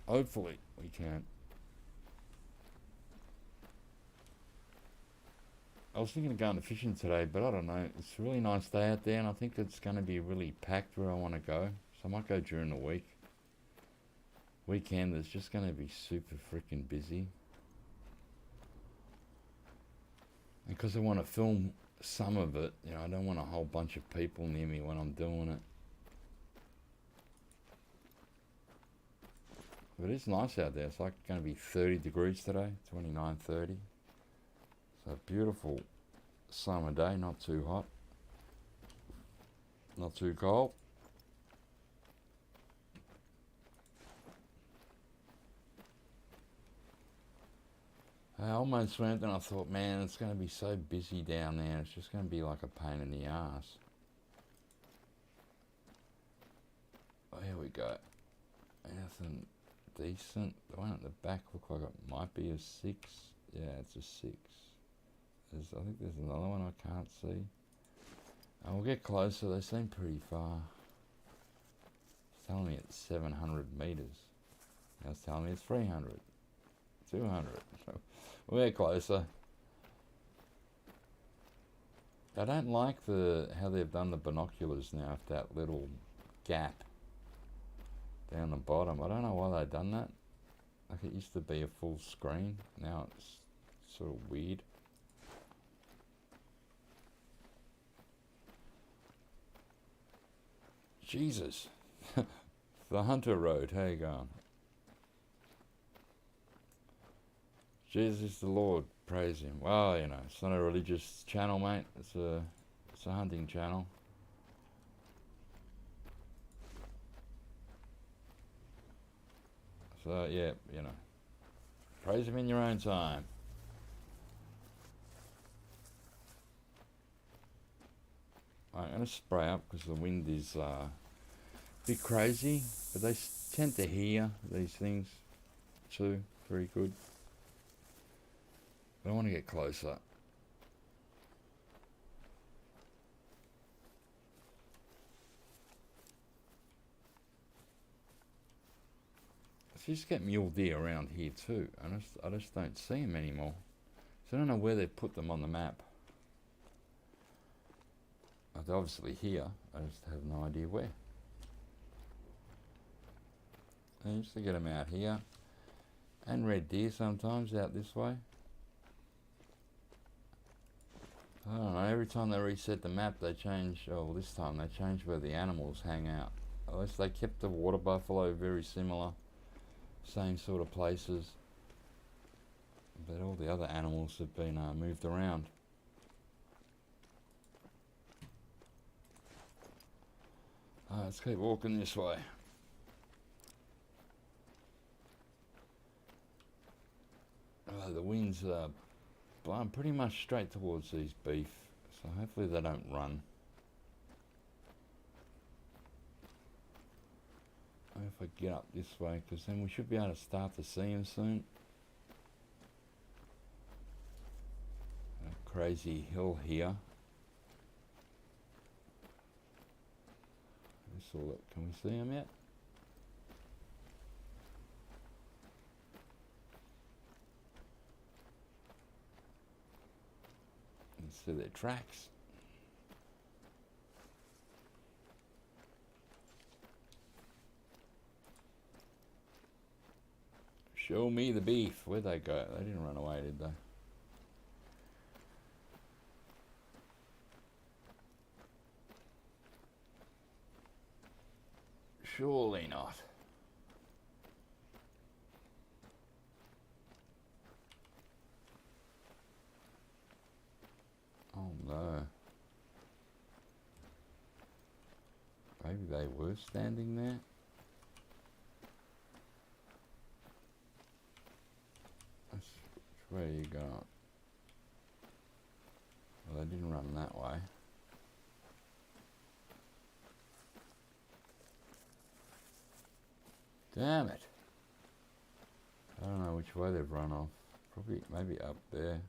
Hopefully we can. I was thinking of going to fishing today, but I don't know. It's a really nice day out there, and I think it's going to be really packed where I want to go. So I might go during the week. Weekend, it's just going to be super freaking busy. And because I want to film some of it, you know, I don't want a whole bunch of people near me when I'm doing it. But it's nice out there. It's like going to be 30 degrees today, 29, 30. So a beautiful summer day, not too hot, not too cold. I almost went and I thought, man, it's going to be so busy down there. It's just going to be like a pain in the ass. Oh, here we go. Anything decent? The one at the back looked like it might be a 6. Yeah, it's a 6. I think there's another one I can't see. And we'll get closer. They seem pretty far. It's telling me it's 700 meters. Now it's telling me it's 300, 200. So we'll get closer. I don't like how they've done the binoculars now with that little gap down the bottom. I don't know why they've done that. Like it used to be a full screen. Now it's sort of weird. Jesus. The Hunter Road, how you going? Jesus is the Lord, praise him. Well, you know, it's not a religious channel, mate. It's a hunting channel. So yeah, you know, praise him in your own time. I'm going to spray up because the wind is a bit crazy, but they tend to hear these things too very good. But I want to get closer. I just get mule deer around here too. I just don't see them anymore. So I don't know where they've put them on the map. They're obviously here. I just have no idea where. I used to get them out here. And red deer sometimes out this way. I don't know, every time they reset the map they change, oh well, this time they change where the animals hang out. At least they kept the water buffalo very similar. Same sort of places. But all the other animals have been moved around. Let's keep walking this way. The wind's blowing pretty much straight towards these beef, so hopefully they don't run. If I get up this way, because then we should be able to start to see them soon. A crazy hill here. Can we see them yet? You can see their tracks. Show me the beef. Where'd they go? They didn't run away, did they? Surely not. Oh no. Maybe they were standing there. Which way are you going? Well, they didn't run that way. Damn it. I don't know which way they've run off. Probably, maybe up there.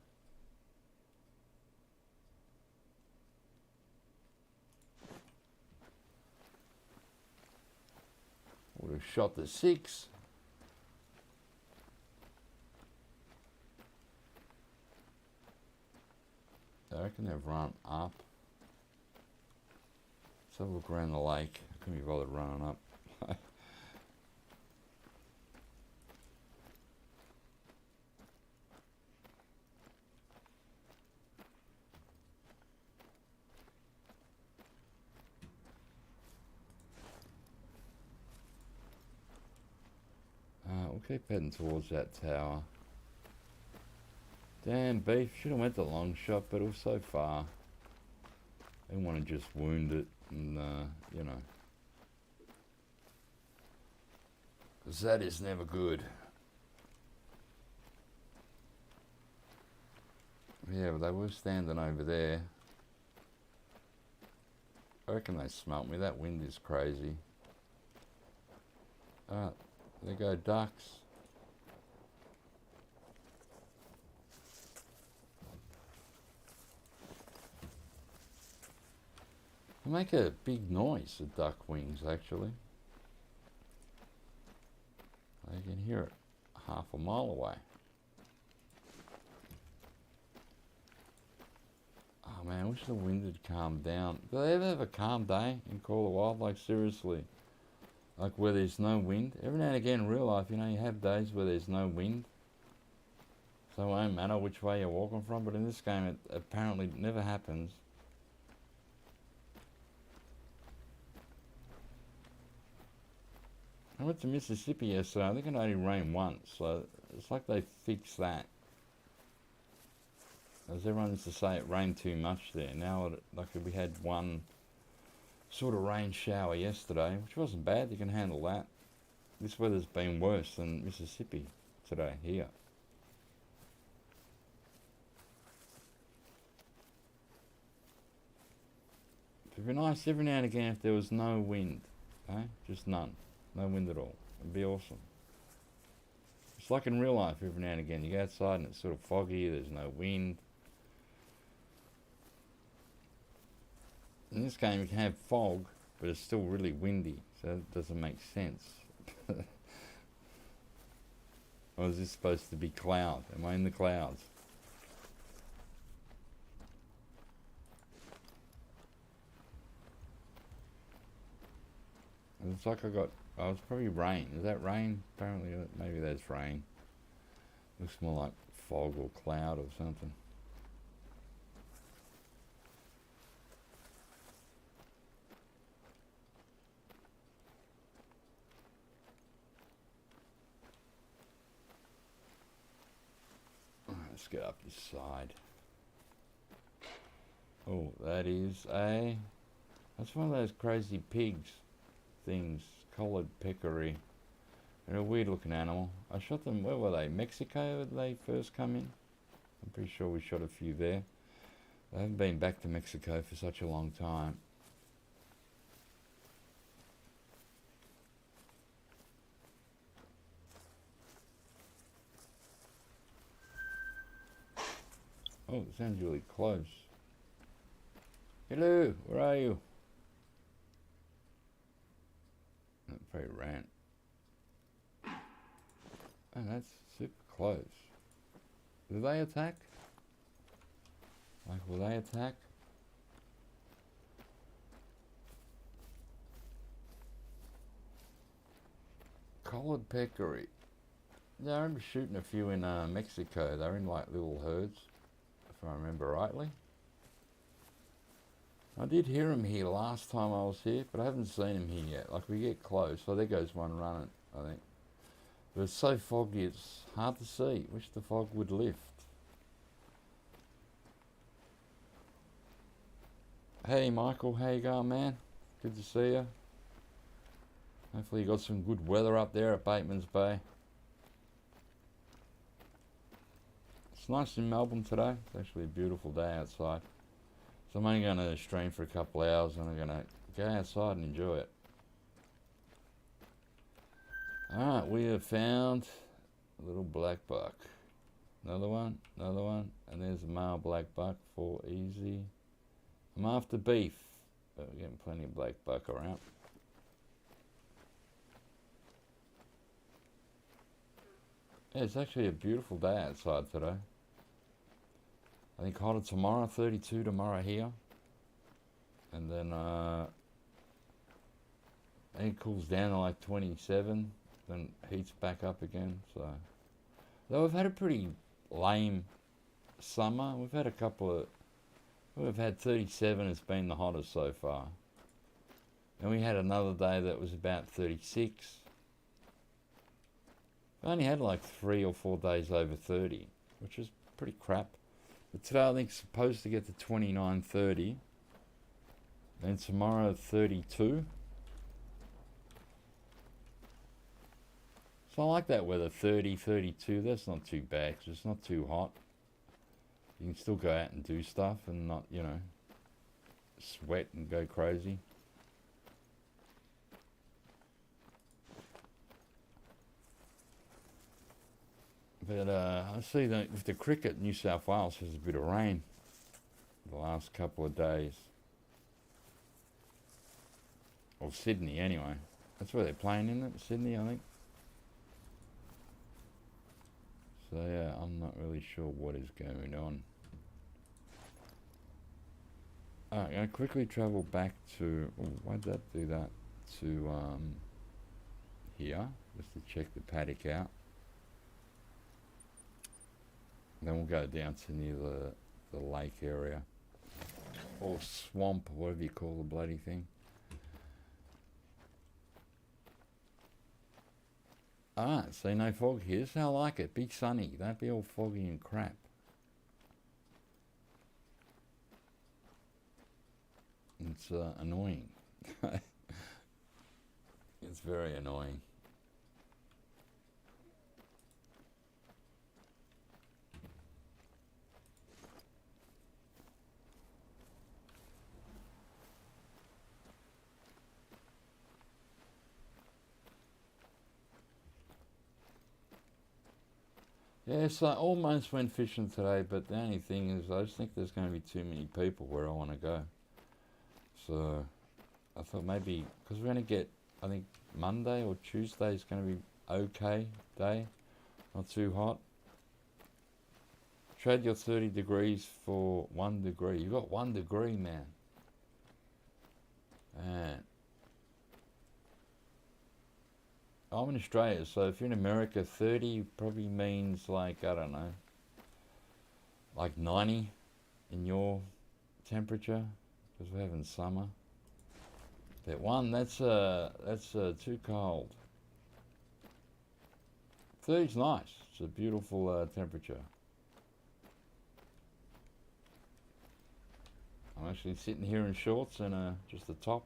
Would have shot the 6. I reckon they've run up. Let's have a look around the lake. I couldn't be bothered running up. We'll keep heading towards that tower. Damn beef, should have went the long shot, but it was so far. I didn't want to just wound it and, you know. Because that is never good. Yeah, but they were standing over there. I reckon they smelt me. That wind is crazy. There go ducks. They make a big noise, the duck wings, actually. I can hear it half a mile away. Oh man, I wish the wind had calmed down. Do they ever have a calm day in Call of Wild? Like seriously. Like where there's no wind. Every now and again in real life, you know, you have days where there's no wind. So it won't matter which way you're walking from, but in this game it apparently never happens. I went to Mississippi yesterday. I think it only rained once, so it's like they fixed that. As everyone used to say, it rained too much there. Now, like we had one sort of rain shower yesterday, which wasn't bad. You can handle that. This weather's been worse than Mississippi today here. It'd be nice every now and again if there was no wind, eh? Just none. No wind at all. It'd be awesome. It's like in real life every now and again. You go outside and it's sort of foggy, there's no wind. In this game you can have fog, but it's still really windy, so it doesn't make sense. Or is this supposed to be cloud? Am I in the clouds? It's like oh, it's probably rain. Is that rain? Apparently, maybe that's rain. Looks more like fog or cloud or something. Let's get up this side. Oh, that's one of those crazy pigs things, collared peccary. They're a weird looking animal. I shot them, where were they? Mexico did they first come in? I'm pretty sure we shot a few there. I haven't been back to Mexico for such a long time. Oh, it sounds really close. Hello, where are you? That probably ran. Oh, that's super close. Do they attack? Like, will they attack? Collared peccary. Yeah, I remember shooting a few in Mexico. They were in like little herds, if I remember rightly. I did hear him here last time I was here, but I haven't seen him here yet. Like, we get close. So there goes one running, I think. But it's so foggy, it's hard to see. Wish the fog would lift. Hey Michael, how you going, man? Good to see you. Hopefully you got some good weather up there at Bateman's Bay. It's nice in Melbourne today. It's actually a beautiful day outside. So I'm only going to stream for a couple of hours and I'm going to go outside and enjoy it. Alright, we have found a little black buck. Another one, and there's a male black buck for easy. I'm after beef, but we're getting plenty of black buck around. Yeah, it's actually a beautiful day outside today. I think hotter tomorrow, 32 tomorrow here. And then I think it cools down to like 27, then heats back up again. So, though we've had a pretty lame summer. We've had we've had 37, it's been the hottest so far. And we had another day that was about 36. We only had like 3 or 4 days over 30, which is pretty crap. But today I think it's supposed to get to 29, 30. Then tomorrow 32. So I like that weather, 30, 32. That's not too bad 'cause it's not too hot. You can still go out and do stuff and not, you know, sweat and go crazy. But I see that with the cricket, New South Wales has a bit of rain the last couple of days. Or Sydney anyway. That's where they're playing, isn't it? Sydney, I think. So yeah, I'm not really sure what is going on. Alright, I'm going to quickly travel back to, why'd that do that? To here, just to check the paddock out. Then we'll go down to near the lake area. Or swamp, whatever you call the bloody thing. Ah, see, no fog here. This is how I like it. Big sunny. Don't be all foggy and crap. It's annoying. It's very annoying. Yes, I almost went fishing today, but the only thing is I just think there's going to be too many people where I want to go. So I thought maybe, because we're going to get, I think Monday or Tuesday is going to be okay day, not too hot. Trade your 30 degrees for 1 degree. You got 1 degree, man. And I'm in Australia, so if you're in America, 30 probably means like, I don't know, like 90 in your temperature, because we're having summer. But that's too cold. 30's nice. It's a beautiful temperature. I'm actually sitting here in shorts and just a top.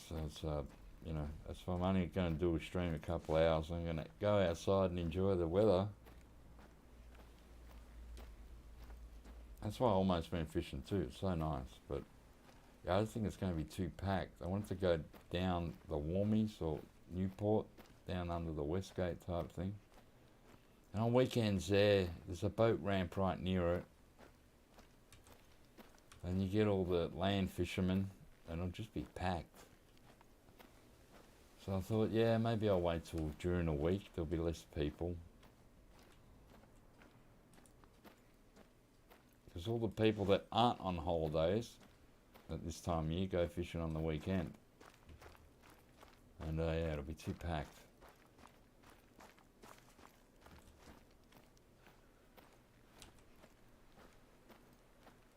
So it's that's why I'm only going to do a stream a couple hours. I'm going to go outside and enjoy the weather. That's why I almost went fishing too. It's so nice, but yeah, I just think it's going to be too packed. I wanted to go down the Warmies or Newport, down under the Westgate type thing. And on weekends there's a boat ramp right near it. And you get all the land fishermen, and it'll just be packed. So I thought, yeah, maybe I'll wait till during the week, there'll be less people. Because all the people that aren't on holidays at this time of year go fishing on the weekend. And yeah, it'll be too packed.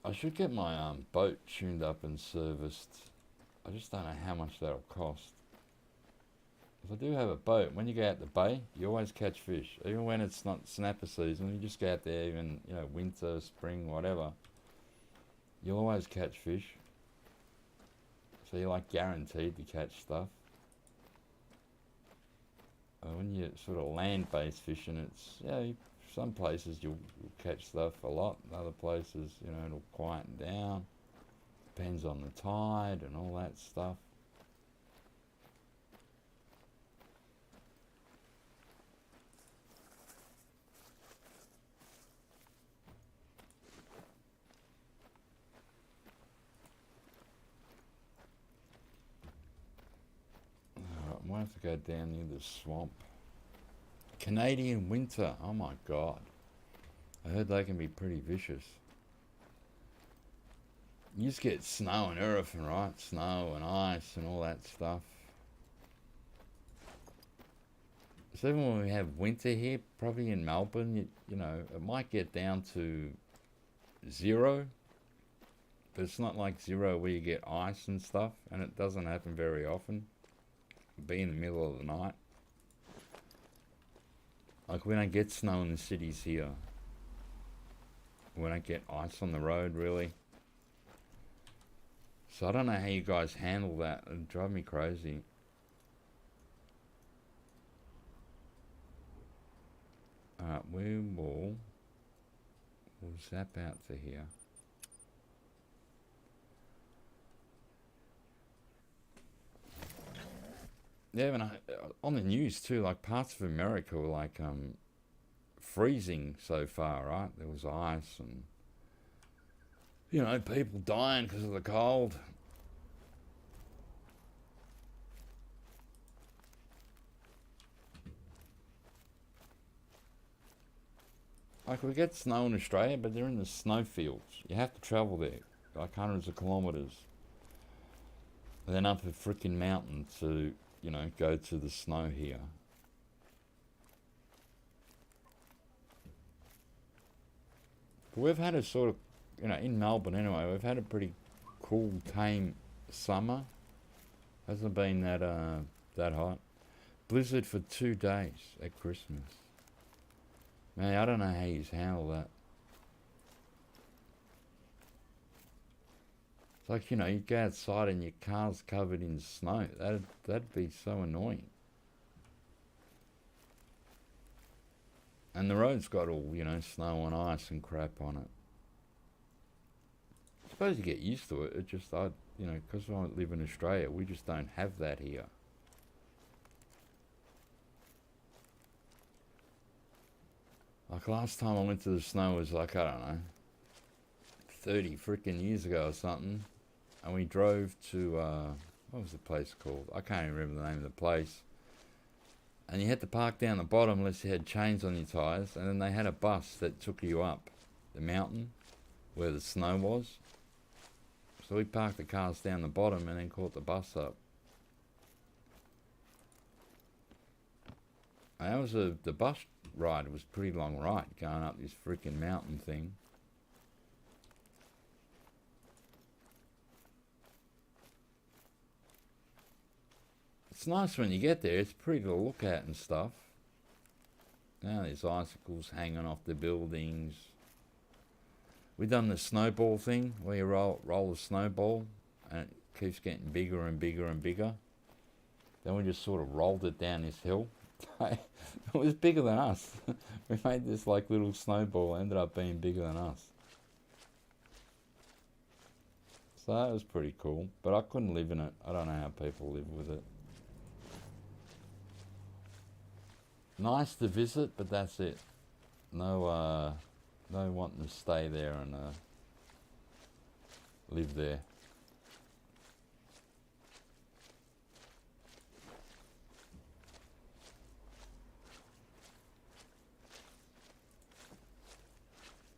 I should get my boat tuned up and serviced. I just don't know how much that'll cost. If I do have a boat, when you go out the bay, you always catch fish. Even when it's not snapper season, you just go out there, even winter, spring, whatever. You'll always catch fish. So you're like guaranteed to catch stuff. When you're sort of land-based fishing, it's some places you'll catch stuff a lot, and other places it'll quieten down. Depends on the tide and all that stuff. I might have to go down near the swamp. Canadian winter, oh my god. I heard they can be pretty vicious. You just get snow and everything, right? Snow and ice and all that stuff. So even when we have winter here, probably in Melbourne, it might get down to 0. But it's not like 0 where you get ice and stuff, and it doesn't happen very often. Be in the middle of the night. Like we don't get snow in the cities here. We don't get ice on the road really. So I don't know how you guys handle that. It'd drive me crazy. Alright, we'll zap out to here. Yeah, and on the news too, like parts of America were like freezing so far, right? There was ice and people dying because of the cold. Like we get snow in Australia, but they're in the snowfields. You have to travel there, like hundreds of kilometres. And then up a freaking mountain to go to the snow here. But we've had a sort of, in Melbourne anyway, we've had a pretty cool, tame summer. Hasn't been that hot. Blizzard for 2 days at Christmas. Man, I don't know how you handle that. It's like, you go outside and your car's covered in snow. That'd be so annoying. And the road's got all, snow and ice and crap on it. I suppose you get used to it. It just, because I live in Australia, we just don't have that here. Like last time I went to the snow was like, I don't know, 30 freaking years ago or something. And we drove to, what was the place called? I can't even remember the name of the place. And you had to park down the bottom unless you had chains on your tyres. And then they had a bus that took you up the mountain where the snow was. So we parked the cars down the bottom and then caught the bus up. And that was the bus ride was a pretty long ride going up this freaking mountain thing. It's nice when you get there. It's pretty to look at and stuff. Now there's icicles hanging off the buildings. We done the snowball thing where you roll a snowball and it keeps getting bigger and bigger and bigger. Then we just sort of rolled it down this hill. It was bigger than us. We made this like little snowball, ended up being bigger than us. So that was pretty cool, but I couldn't live in it. I don't know how people live with it. Nice to visit, but that's it. No wanting to stay there and live there.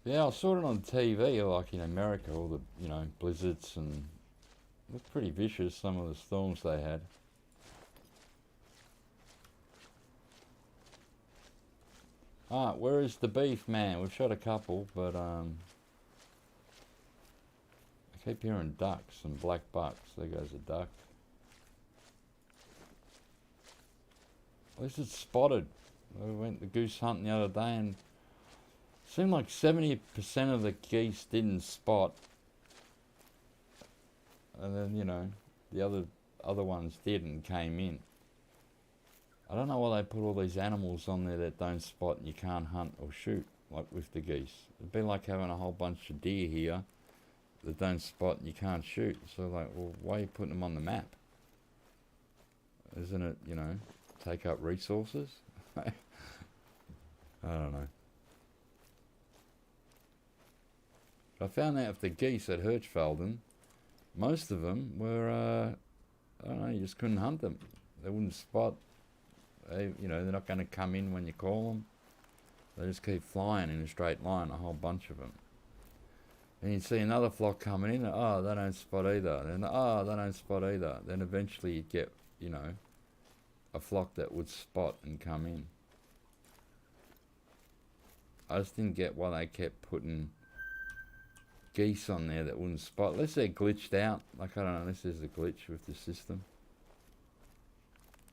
Yeah, I saw it on TV, like in America, all the, blizzards, and it looked pretty vicious, some of the storms they had. Where is the beef, man? We've shot a couple, but I keep hearing ducks and black bucks. There goes a duck. At least it's spotted. We went the goose hunting the other day and it seemed like 70% of the geese didn't spot. And then, the other ones did and came in. I don't know why they put all these animals on there that don't spot and you can't hunt or shoot, like with the geese. It'd be like having a whole bunch of deer here that don't spot and you can't shoot. So well, why are you putting them on the map? Isn't it, take up resources? I don't know. But I found out if the geese at Hirschfelden, most of them were, I don't know, you just couldn't hunt them. They wouldn't spot. They're not going to come in when you call them. They just keep flying in a straight line, a whole bunch of them. And you'd see another flock coming in, they don't spot either. Then, they don't spot either. Then eventually you'd get, a flock that would spot and come in. I just didn't get why they kept putting geese on there that wouldn't spot. Unless they're glitched out. Like, I don't know, unless there's a glitch with the system.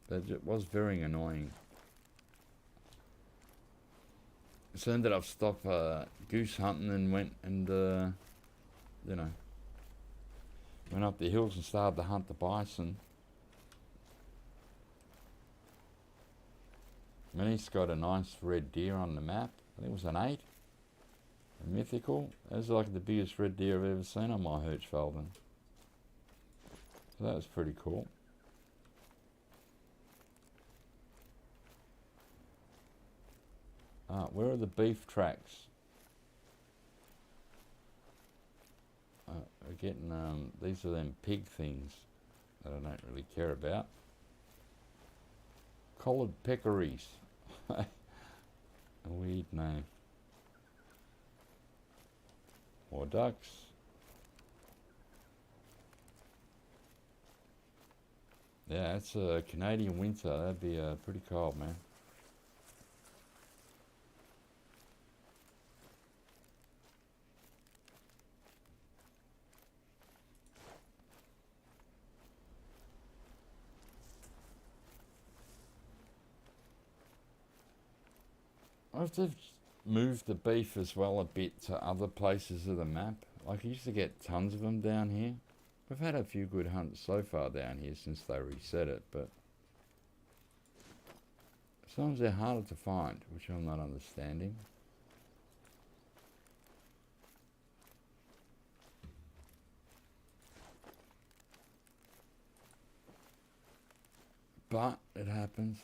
But it was very annoying. So I ended up stop goose hunting and went and, went up the hills and started to hunt the bison. Minnie's got a nice red deer on the map. I think it was an 8. A mythical. That was like the biggest red deer I've ever seen on my Hirschfelden. So that was pretty cool. Where are the beef tracks? We're getting, these are them pig things that I don't really care about. Collared peccaries. A weird name. More ducks. Yeah, it's a Canadian winter. That'd be pretty cold, man. I have to move the beef as well a bit to other places of the map. Like, I used to get tons of them down here. We've had a few good hunts so far down here since they reset it, but sometimes they're harder to find, which I'm not understanding. But it happens.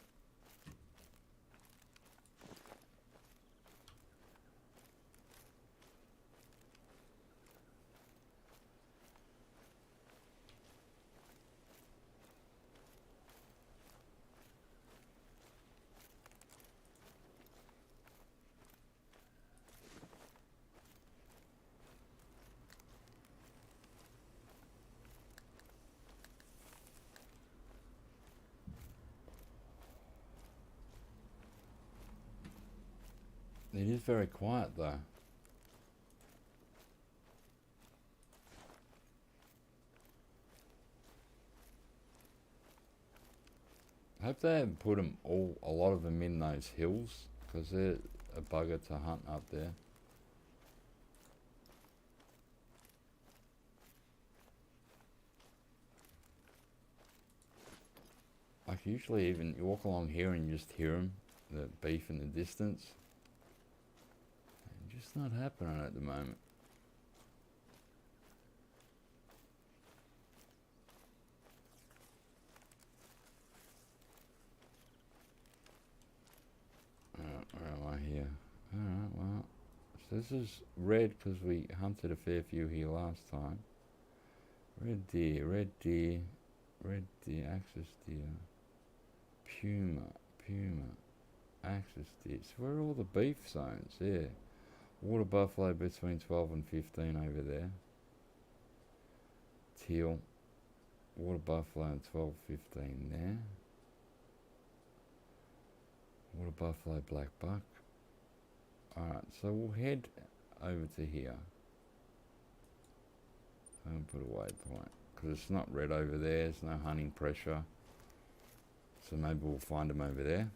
It is very quiet though. I hope they haven't put a lot of them in those hills, because they're a bugger to hunt up there. Like, usually even you walk along here and you just hear them, the beef in the distance. Just not happening at the moment. Where am I here? Alright, well, so this is red because we hunted a fair few here last time. Red deer, red deer, red deer, axis deer, puma, axis deer. So where are all the beef zones? There. Water buffalo between 12 and 15 over there. Teal. Water buffalo and 12, 15 there. Water buffalo, black buck. Alright, so we'll head over to here. And put a waypoint, because it's not red over there, there's no hunting pressure. So maybe we'll find them over there.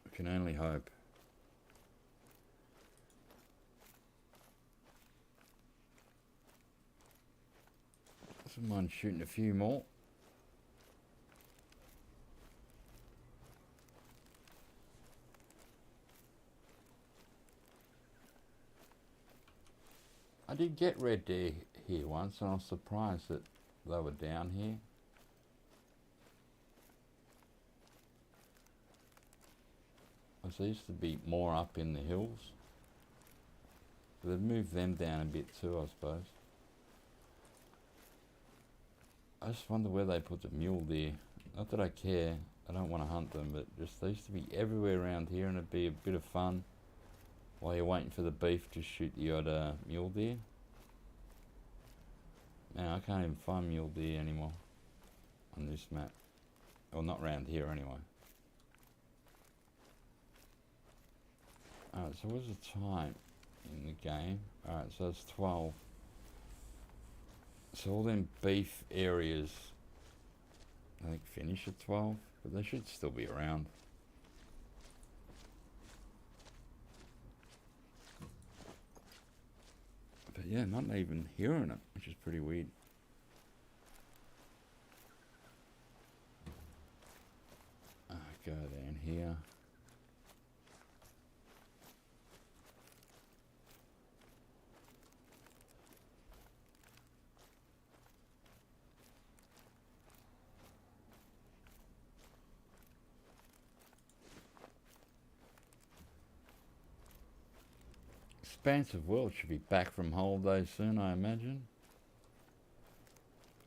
I can only hope. Doesn't mind shooting a few more. I did get red deer here once, and I was surprised that they were down here. There used to be more up in the hills. But they've moved them down a bit too, I suppose. I just wonder where they put the mule deer. Not that I care, I don't want to hunt them, but just they used to be everywhere around here, and it'd be a bit of fun while you're waiting for the beef to shoot the odd mule deer. Now I can't even find mule deer anymore on this map. Well, not around here anyway. Alright, so what's the time in the game? Alright, so it's 12. So all them beef areas, I think, finish at 12, but they should still be around. But yeah, not even hearing it, which is pretty weird. Go down here. Expansive World should be back from holidays soon, I imagine.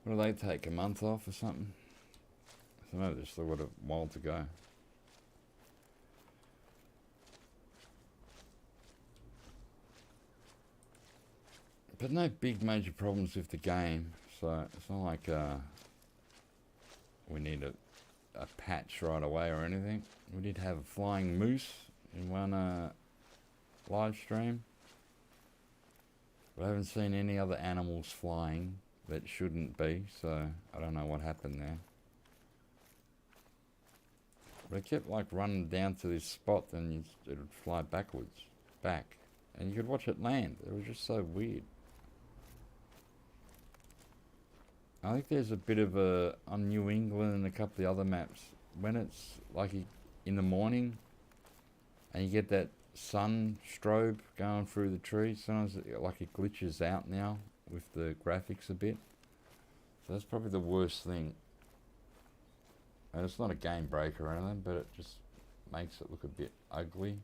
What do they take, a month off or something? So maybe they've still got a while to go. But no big major problems with the game, so it's not like we need a patch right away or anything. We did have a flying moose in one live stream. But I haven't seen any other animals flying that shouldn't be, so I don't know what happened there. But it kept like running down to this spot, then it would fly backwards, back, and you could watch it land. It was just so weird. I think there's a bit of a on New England and a couple of the other maps when it's like in the morning, and you get that sun strobe going through the trees. Sometimes it glitches out now with the graphics a bit. So that's probably the worst thing. And it's not a game breaker or anything, but it just makes it look a bit ugly.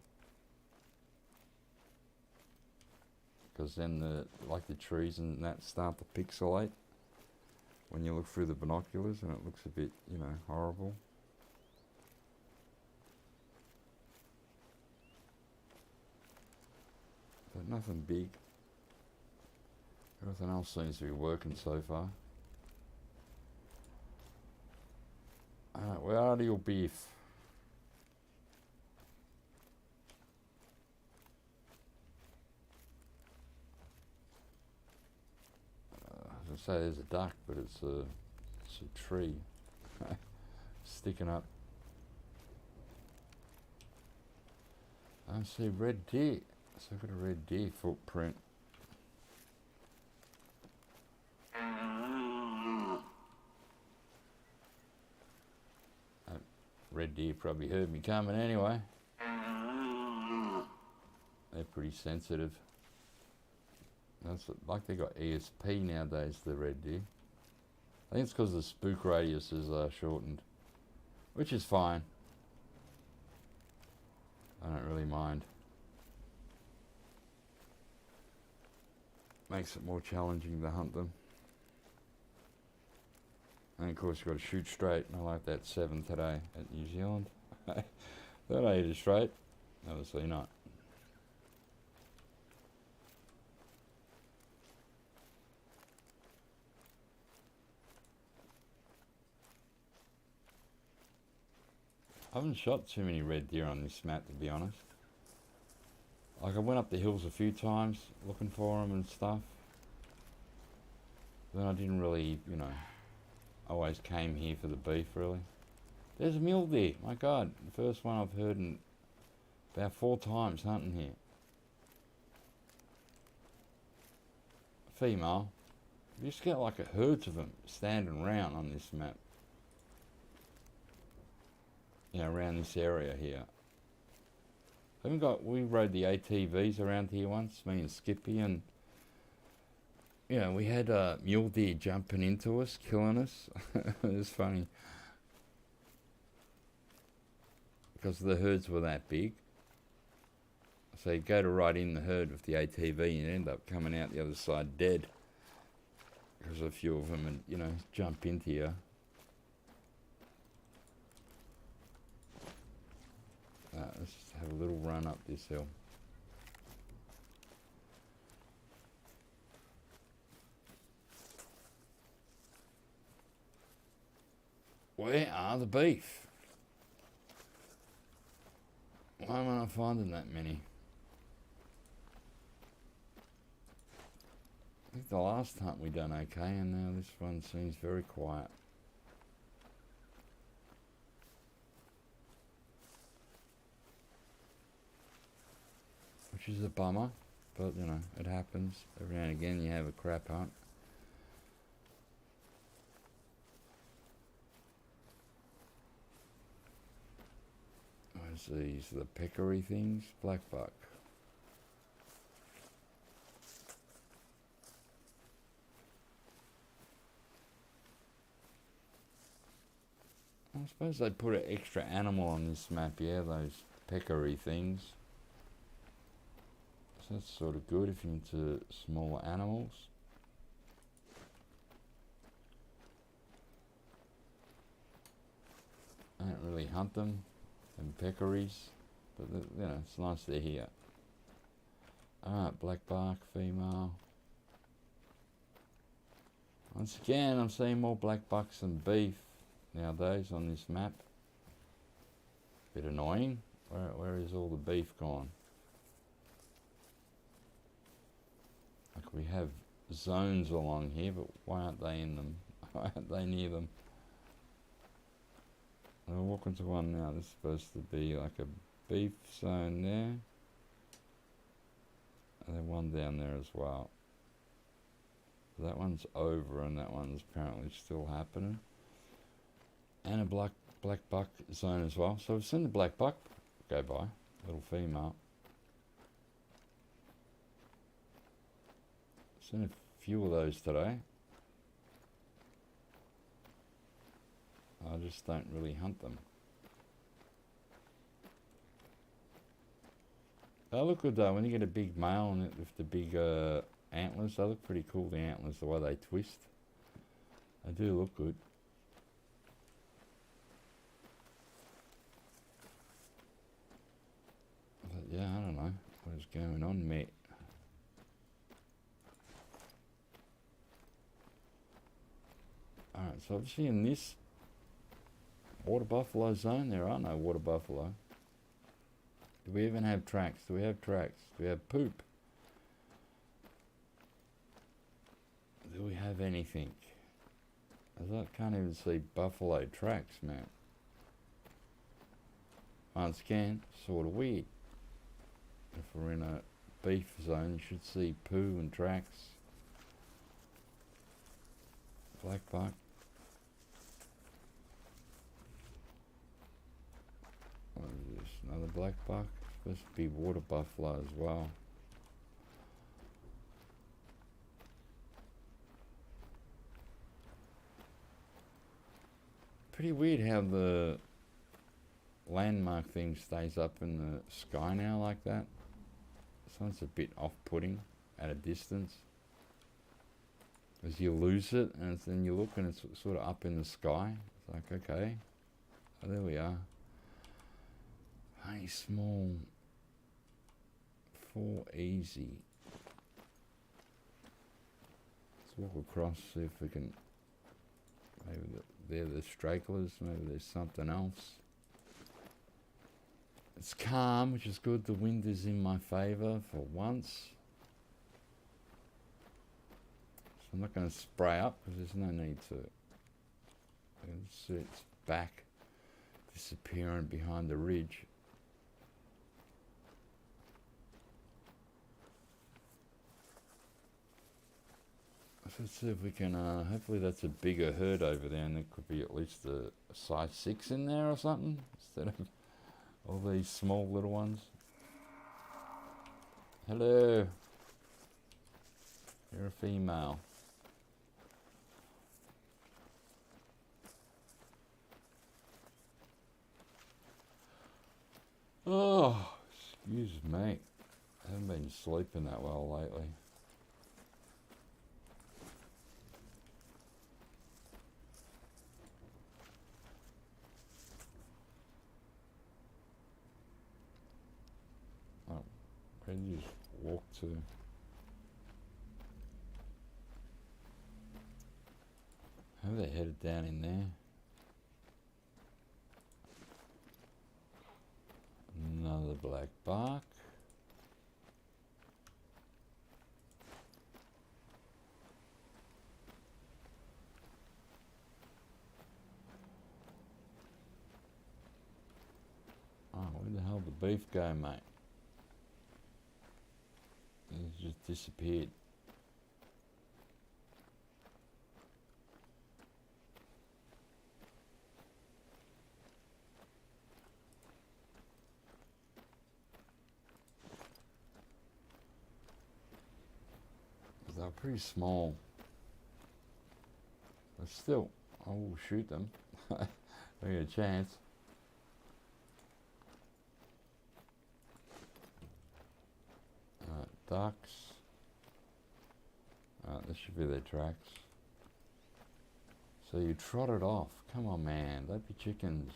Because then the trees and that start to pixelate when you look through the binoculars, and it looks a bit, horrible. But nothing big. Everything else seems to be working so far. Where are your beef? As I say, there's a duck, but it's a tree sticking up. I see red deer. So I've got a red deer footprint. Red deer probably heard me coming anyway. They're pretty sensitive. Like they got ESP nowadays, the red deer. I think it's because the spook radius is shortened, which is fine. I don't really mind. Makes it more challenging to hunt them. And of course you've got to shoot straight, and I like that 7 today at New Zealand. That I hit it straight, obviously not. I haven't shot too many red deer on this map, to be honest. Like, I went up the hills a few times looking for them and stuff. Then I didn't really, always came here for the beef, really. There's a mule deer, my God. The first one I've heard in about 4 times hunting here. Female. You just get like a herds of them standing around on this map. Around this area here. We rode the ATVs around here once, me and Skippy, and we had mule deer jumping into us, killing us. It was funny. Because the herds were that big. So you go to ride in the herd with the ATV and you end up coming out the other side dead. Because a few of them would, jump into you. Let's just have a little run up this hill. Where are the beef? Why am I not finding that many? I think the last hunt we done okay, and now this one seems very quiet. Which is a bummer, but it happens. Every now and again you have a crap hunt. What's these? The peccary things? Black buck. I suppose they put an extra animal on this map, yeah, those peccary things. That's sort of good if you're into smaller animals. I don't really hunt them, and peccaries, but it's nice they're here. Alright, black bark, female. Once again, I'm seeing more black bucks than beef nowadays on this map. Bit annoying. Where is all the beef gone? Like, we have zones along here, but why aren't they in them? Why aren't they near them? I'm walking to one now. This is supposed to be like a beef zone there. And then one down there as well. That one's over and that one's apparently still happening. And a black buck zone as well. So we've seen the black buck go by, little female. Seen a few of those today. I just don't really hunt them. They look good though, when you get a big male and with the big antlers, they look pretty cool, the antlers, the way they twist. They do look good. But yeah, I don't know what is going on, mate. Alright, so obviously in this water buffalo zone, there are no water buffalo. Do we even have tracks? Do we have tracks? Do we have poop? Do we have anything? As I can't even see buffalo tracks, man. On scan, sort of weird. If we're in a beef zone, you should see poo and tracks. Black buck. What is this? Another black buck? Supposed to be water buffalo as well. Pretty weird how the landmark thing stays up in the sky now like that. Sounds a bit off-putting at a distance. As you lose it and then you look and it's sort of up in the sky. It's like, okay, oh, there we are. Hey, small 4 easy. Let's walk across, see if we can, maybe they're the stragglers, maybe there's something else. It's calm, which is good. The wind is in my favour for once. So I'm not going to spray up because there's no need to. You can see its back disappearing behind the ridge. Let's see if we can, hopefully that's a bigger herd over there and there could be at least a size 6 in there or something instead of all these small little ones. Hello. You're a female. Oh, excuse me. I haven't been sleeping that well lately. Where did you just walk to? Have they headed down in there? Another black buck. Oh, where the hell did the beef go, mate? He's just disappeared. They're pretty small. But still, I will shoot them. I get a chance. Ducks. This should be their tracks. So you trot it off. Come on, man. Don't be chickens.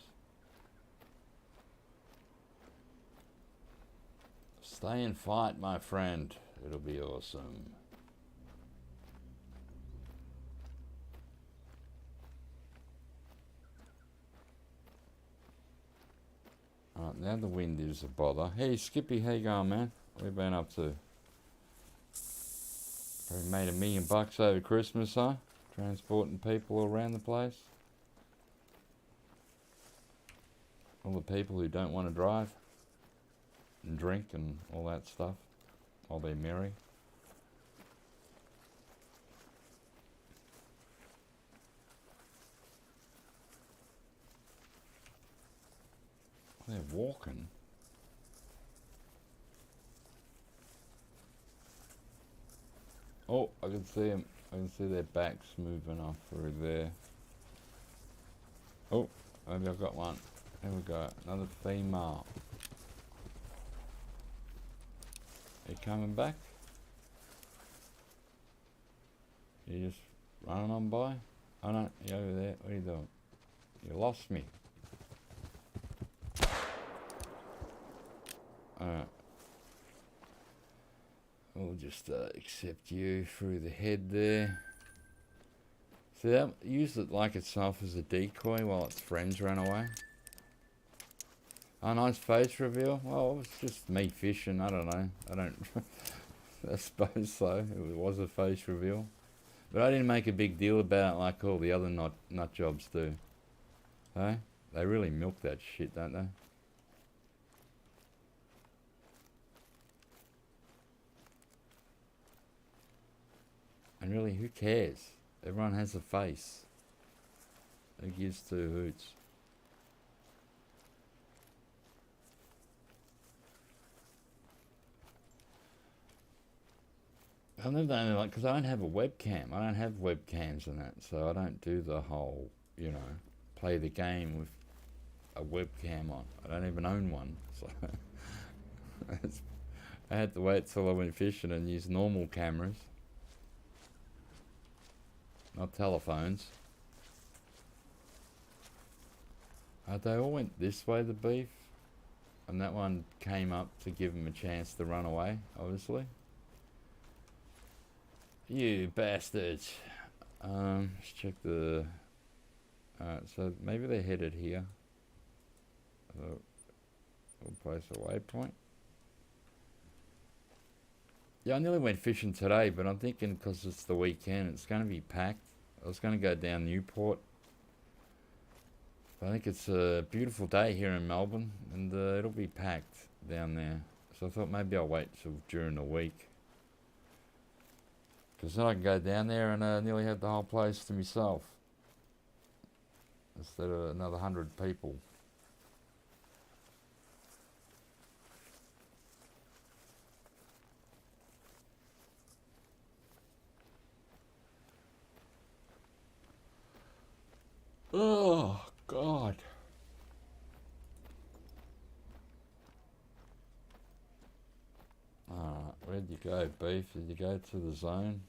Stay and fight, my friend. It'll be awesome. Alright, now the wind is a bother. Hey, Skippy, how you going, man? What have you been up to? Probably made $1 million over Christmas, huh? Transporting people around the place. All the people who don't want to drive and drink and all that stuff while they're merry. They're walking. Oh, I can see them. I can see their backs moving off through there. Oh, maybe I've got one. There we go. Another female. Are you coming back? You just running on by? Oh no, you over there. What are you doing? You lost me. Alright. We'll just accept you through the head there. See that? Use it like itself as a decoy while its friends run away. Oh, nice face reveal. Well, it's just me fishing. I don't know. I don't. I suppose so. It was a face reveal, but I didn't make a big deal about it like all the other nut jobs do. Hey, they really milk that shit, don't they? And really, who cares? Everyone has a face. Who gives two hoots? I never done like, because I don't have a webcam. I don't have webcams and that, so I don't do the whole, you know, play the game with a webcam on. I don't even own one, so I had to wait till I went fishing and use normal cameras, not telephones. They all went this way, the beef, and that one came up to give him a chance to run away, obviously. You bastards. Let's check the... Alright, so maybe they're headed here. So we'll place a waypoint. Yeah, I nearly went fishing today, but I'm thinking because it's the weekend, it's going to be packed. I was going to go down Newport. I think it's a beautiful day here in Melbourne, and it'll be packed down there. So I thought maybe I'll wait till during the week. Because then I can go down there and nearly have the whole place to myself. Instead of another 100 people. Oh, God. Alright, where'd you go, beef? Did you go to the zone?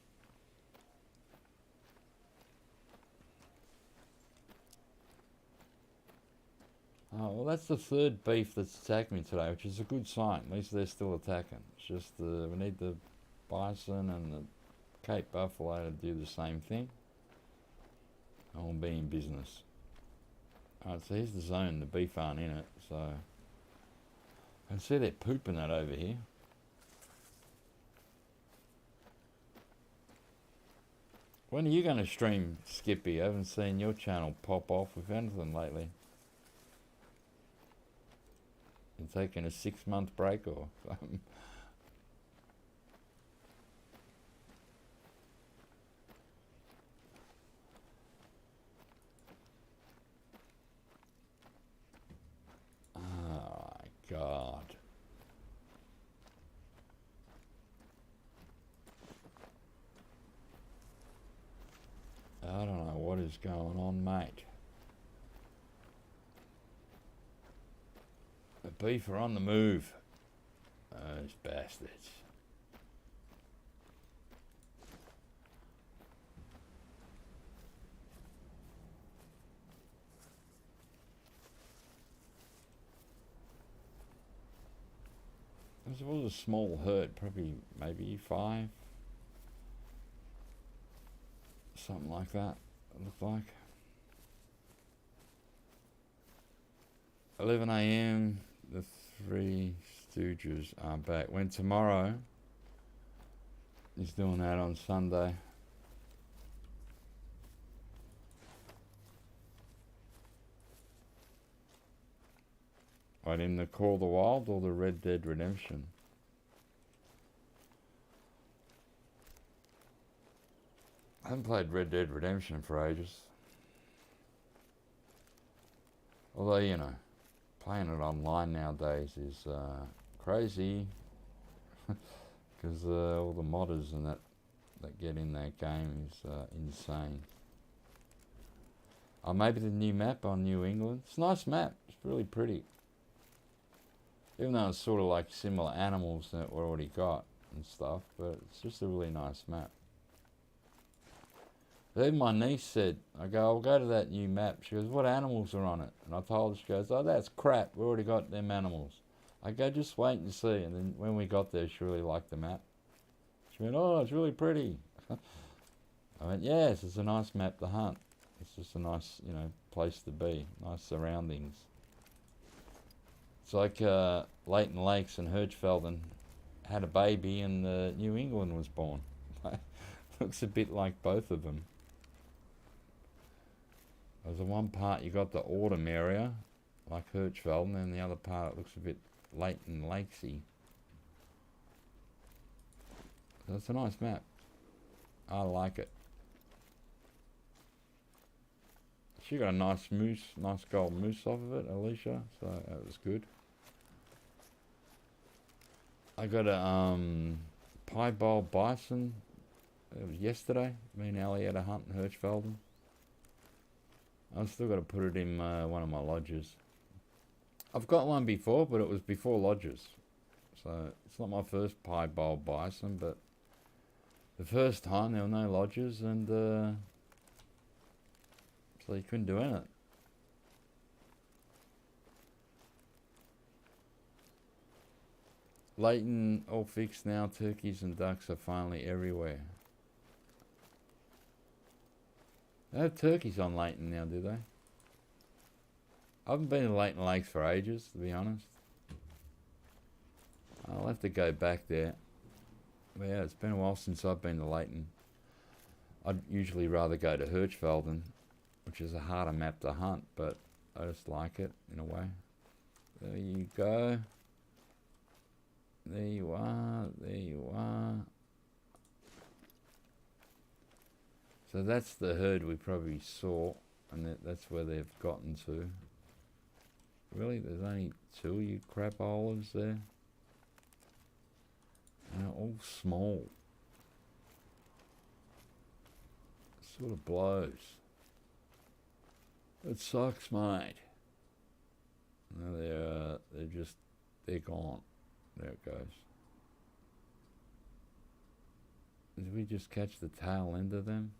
Oh, well, that's the third beef that's attacked me today, which is a good sign. At least they're still attacking. It's just we need the bison and the Cape buffalo to do the same thing. And we'll be in business. Alright, so here's the zone. The beef aren't in it, so... I can see they're pooping that over here. When are you going to stream, Skippy? I haven't seen your channel pop off with anything lately. You taking a 6-month break or something? Oh my God. I don't know what is going on, mate. The beef are on the move. Those bastards. It was a small herd, probably maybe 5. Something like that, it looked like. 11 AM, the Three Stooges are back. When tomorrow, he's doing that on Sunday. Right, in the Call of the Wild or the Red Dead Redemption? I haven't played Red Dead Redemption for ages. Although, you know, playing it online nowadays is crazy. Because all the modders and that get in that game is insane. Oh, maybe the new map on New England. It's a nice map. It's really pretty. Even though it's sort of like similar animals that we already got and stuff, but it's just a really nice map. Even my niece said, I'll go to that new map. She goes, what animals are on it? And I told her, she goes, oh, that's crap. We already got them animals. I go, just wait and see. And then when we got there, she really liked the map. She went, oh, it's really pretty. I went, yes, it's a nice map to hunt. It's just a nice, you know, place to be. Nice surroundings. It's like Leighton Lakes and Hirschfelden had a baby and New England was born. Looks a bit like both of them. There's the one part you got the autumn area, like Hirschfelden, and the other part looks a bit Leighton Lakesy. That's a nice map. I like it. She got a nice moose, nice gold moose off of it, Alicia, so that was good. I got a piebald bison. It was yesterday. Me and Ali had a hunt in Hirschfelden. I've still got to put it in one of my lodges. I've got one before, but it was before lodges. So it's not my first piebald bison, but the first time there were no lodges, and so you couldn't do anything. Leighton all fixed now. Turkeys and ducks are finally everywhere. They have turkeys on Leighton now, do they? I haven't been to Leighton Lakes for ages, to be honest. I'll have to go back there. But yeah, it's been a while since I've been to Leighton. I'd usually rather go to Hirschfelden, which is a harder map to hunt, but I just like it in a way. There you go. There you are. There you are. So that's the herd we probably saw, and that's where they've gotten to. Really, there's only 2 you crap olives there. And they're all small. It sort of blows. It sucks, mate. No, they're gone. There it goes. Did we just catch the tail end of them?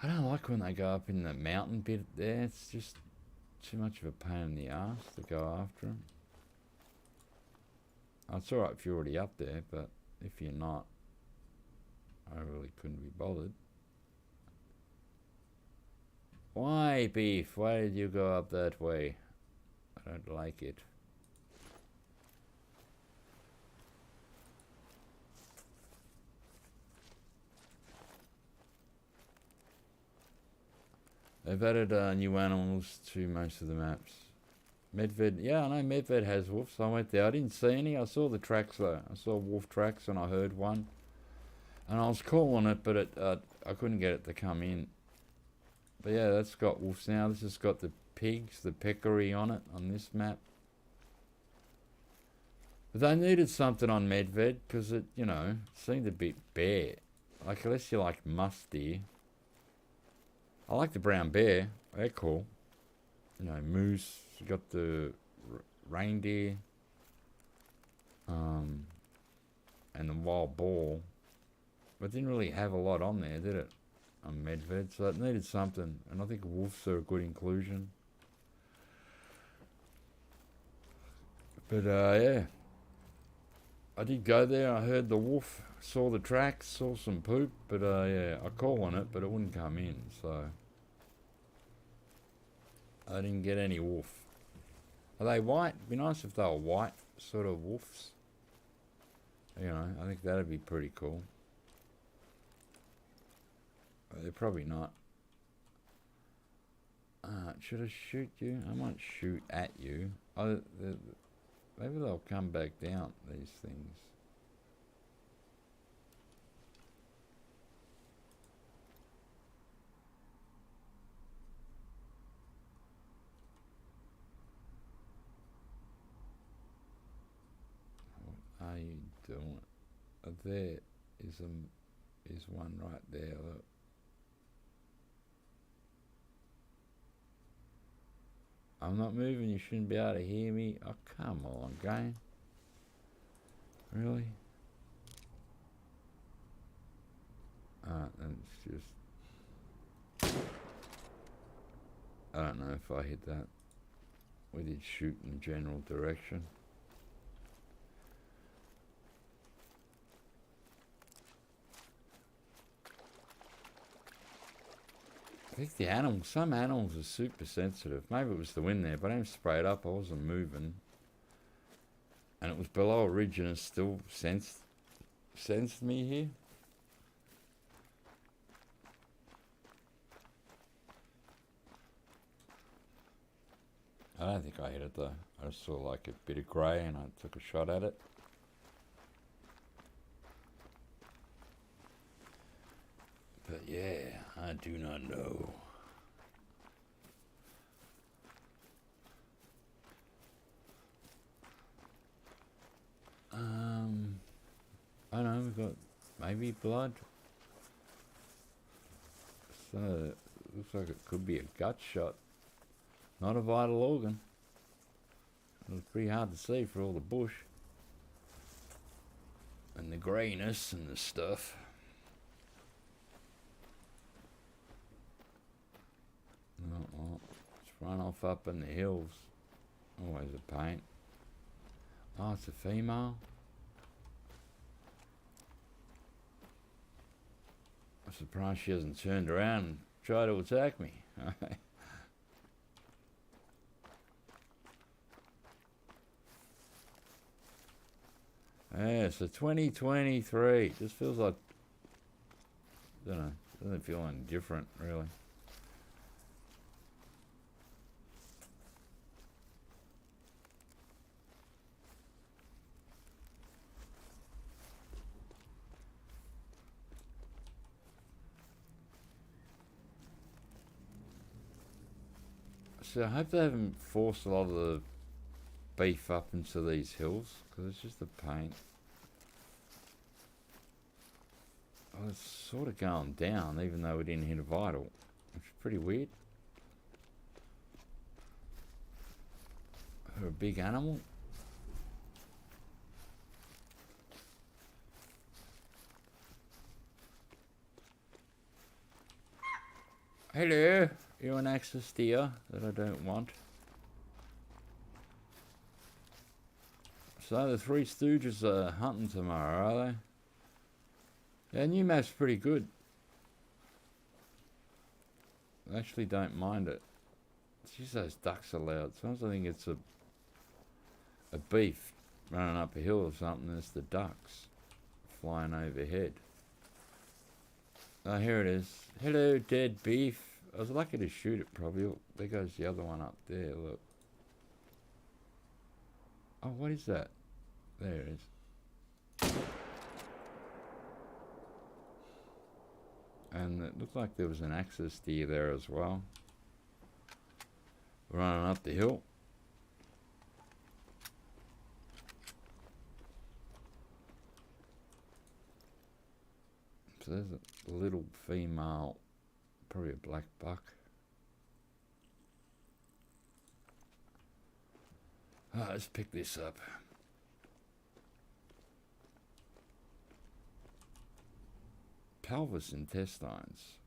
I don't like when they go up in the mountain bit there. It's just too much of a pain in the ass to go after them. Oh, it's alright if you're already up there, but if you're not, I really couldn't be bothered. Why, Beef? Why did you go up that way? I don't like it. They've added new animals to most of the maps. Medved, yeah, I know Medved has wolves. I went there. I didn't see any. I saw the tracks though. I saw wolf tracks and I heard one. And I was calling it, but I couldn't get it to come in. But yeah, that's got wolves now. This has got the pigs, the peccary on it, on this map. But they needed something on Medved because it, you know, seemed a bit bare. Like, unless you like musk deer. I like the brown bear. They're cool. You know, moose. You got the reindeer. And the wild boar. But didn't really have a lot on there, did it? On Medved. So it needed something. And I think wolves are a good inclusion. But yeah. I did go there. I heard the wolf. Saw the tracks. Saw some poop. But yeah, I called on it, but it wouldn't come in. So I didn't get any wolf. Are they white? It'd be nice if they were white sort of wolves. You know, I think that'd be pretty cool. They're probably not. Should I shoot you? I might shoot at you. Oh, maybe they'll come back down, these things. What are you doing? There is one right there. Look. I'm not moving, you shouldn't be able to hear me. Oh, come on, game. Really? And it's just... I don't know if I hit that. We did shoot in general direction. I think the animals, some animals are super sensitive. Maybe it was the wind there, but I didn't spray it up. I wasn't moving. And it was below a ridge and it still sensed me here. I don't think I hit it though. I just saw like a bit of grey and I took a shot at it. But yeah, I do not know. I don't know, we've got maybe blood. So, looks like it could be a gut shot. Not a vital organ. It was pretty hard to see for all the bush. And the greyness and the stuff. Oh, it's run off up in the hills. Always a pain. Oh, it's a female. I'm surprised she hasn't turned around and tried to attack me. Yeah, so 2023. Just feels like, I don't know, doesn't feel any different, really. So I hope they haven't forced a lot of the beef up into these hills, because it's just a pain. Well, it's sort of going down, even though we didn't hit a vital, which is pretty weird. For a big animal. Hello, you're an axis deer that I don't want. So the Three Stooges are hunting tomorrow, are they? Yeah, new map's pretty good. I actually don't mind it. Jeez, those ducks are loud. Sometimes I think it's a beef running up a hill or something. There's the ducks flying overhead. Oh, here it is. Hello, dead beef. I was lucky to shoot it, probably. Oh, there goes the other one up there, look. Oh, what is that? There it is. And it looked like there was an axis deer there as well. Running up the hill. So there's a little female, probably a black buck. Oh, let's pick this up. Pelvis intestines.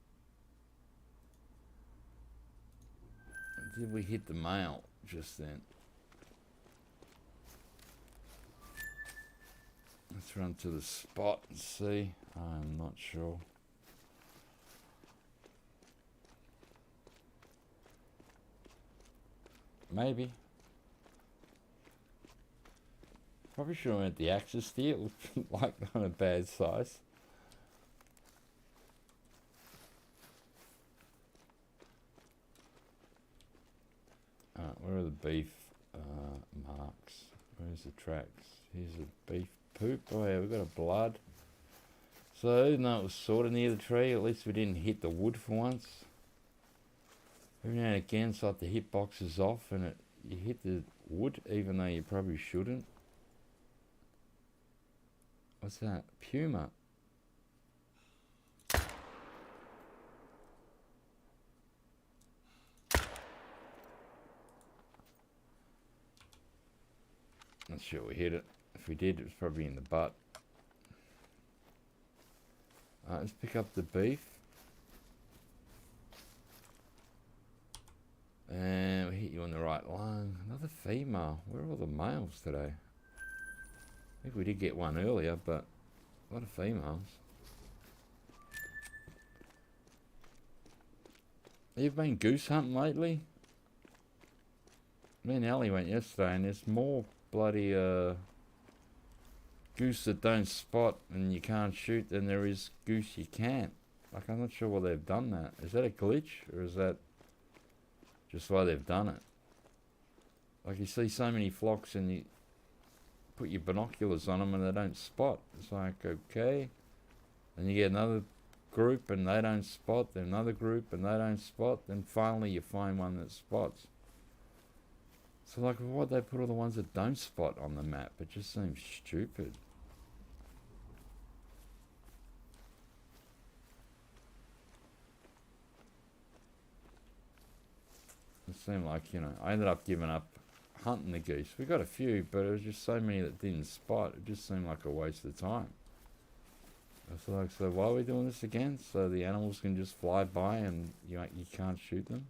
Did we hit the male just then? Let's run to the spot and see. I'm not sure. Maybe. Probably should have went the axis deer. It looked like not a bad size. Where are the beef marks? Where's the tracks? Here's the beef poop. Oh yeah, we've got a blood. So even though it was sort of near the tree, at least we didn't hit the wood for once. Every now and again it's like the hitbox is off and you hit the wood even though you probably shouldn't. What's that? Puma. Not sure we hit it. If we did, it was probably in the butt. Let's pick up the beef. And we hit you on the right lung. Another female. Where are all the males today? I think we did get one earlier, but a lot of females. You've been goose hunting lately? Me and Ali went yesterday and there's more bloody goose that don't spot and you can't shoot than there is goose you can't. Like, I'm not sure why they've done that. Is that a glitch or is that just why they've done it? Like, you see so many flocks and you put your binoculars on them and they don't spot. It's like, okay. And you get another group and they don't spot, then another group and they don't spot, then finally you find one that spots. So like, why'd they put all the ones that don't spot on the map? It just seems stupid. It seemed like, you know, I ended up giving up hunting the geese. We got a few, but it was just so many that didn't spot. It just seemed like a waste of time. I was like, so why are we doing this again? So the animals can just fly by and you can't shoot them?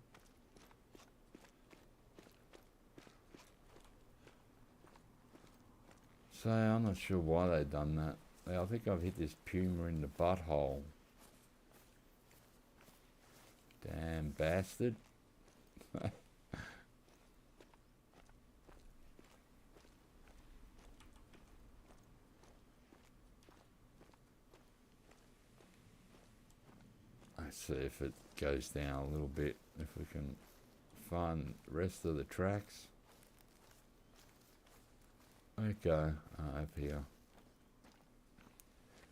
So I'm not sure why they've done that. I think I've hit this puma in the butthole. Damn bastard. Let's see if it goes down a little bit, if we can find the rest of the tracks. Okay, up here.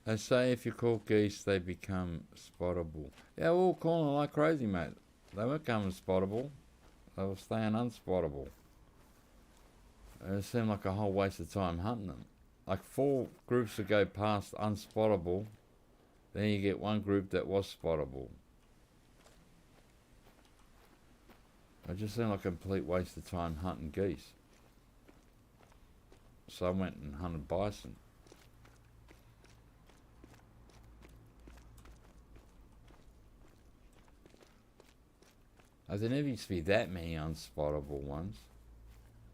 They say if you call geese, they become spottable. Yeah, we're all calling them like crazy, mate. They weren't coming spottable. They were staying unspottable. It seemed like a whole waste of time hunting them. Like 4 groups that go past unspottable, then you get one group that was spottable. It just seemed like a complete waste of time hunting geese. So I went and hunted bison. There never used to be that many unspottable ones.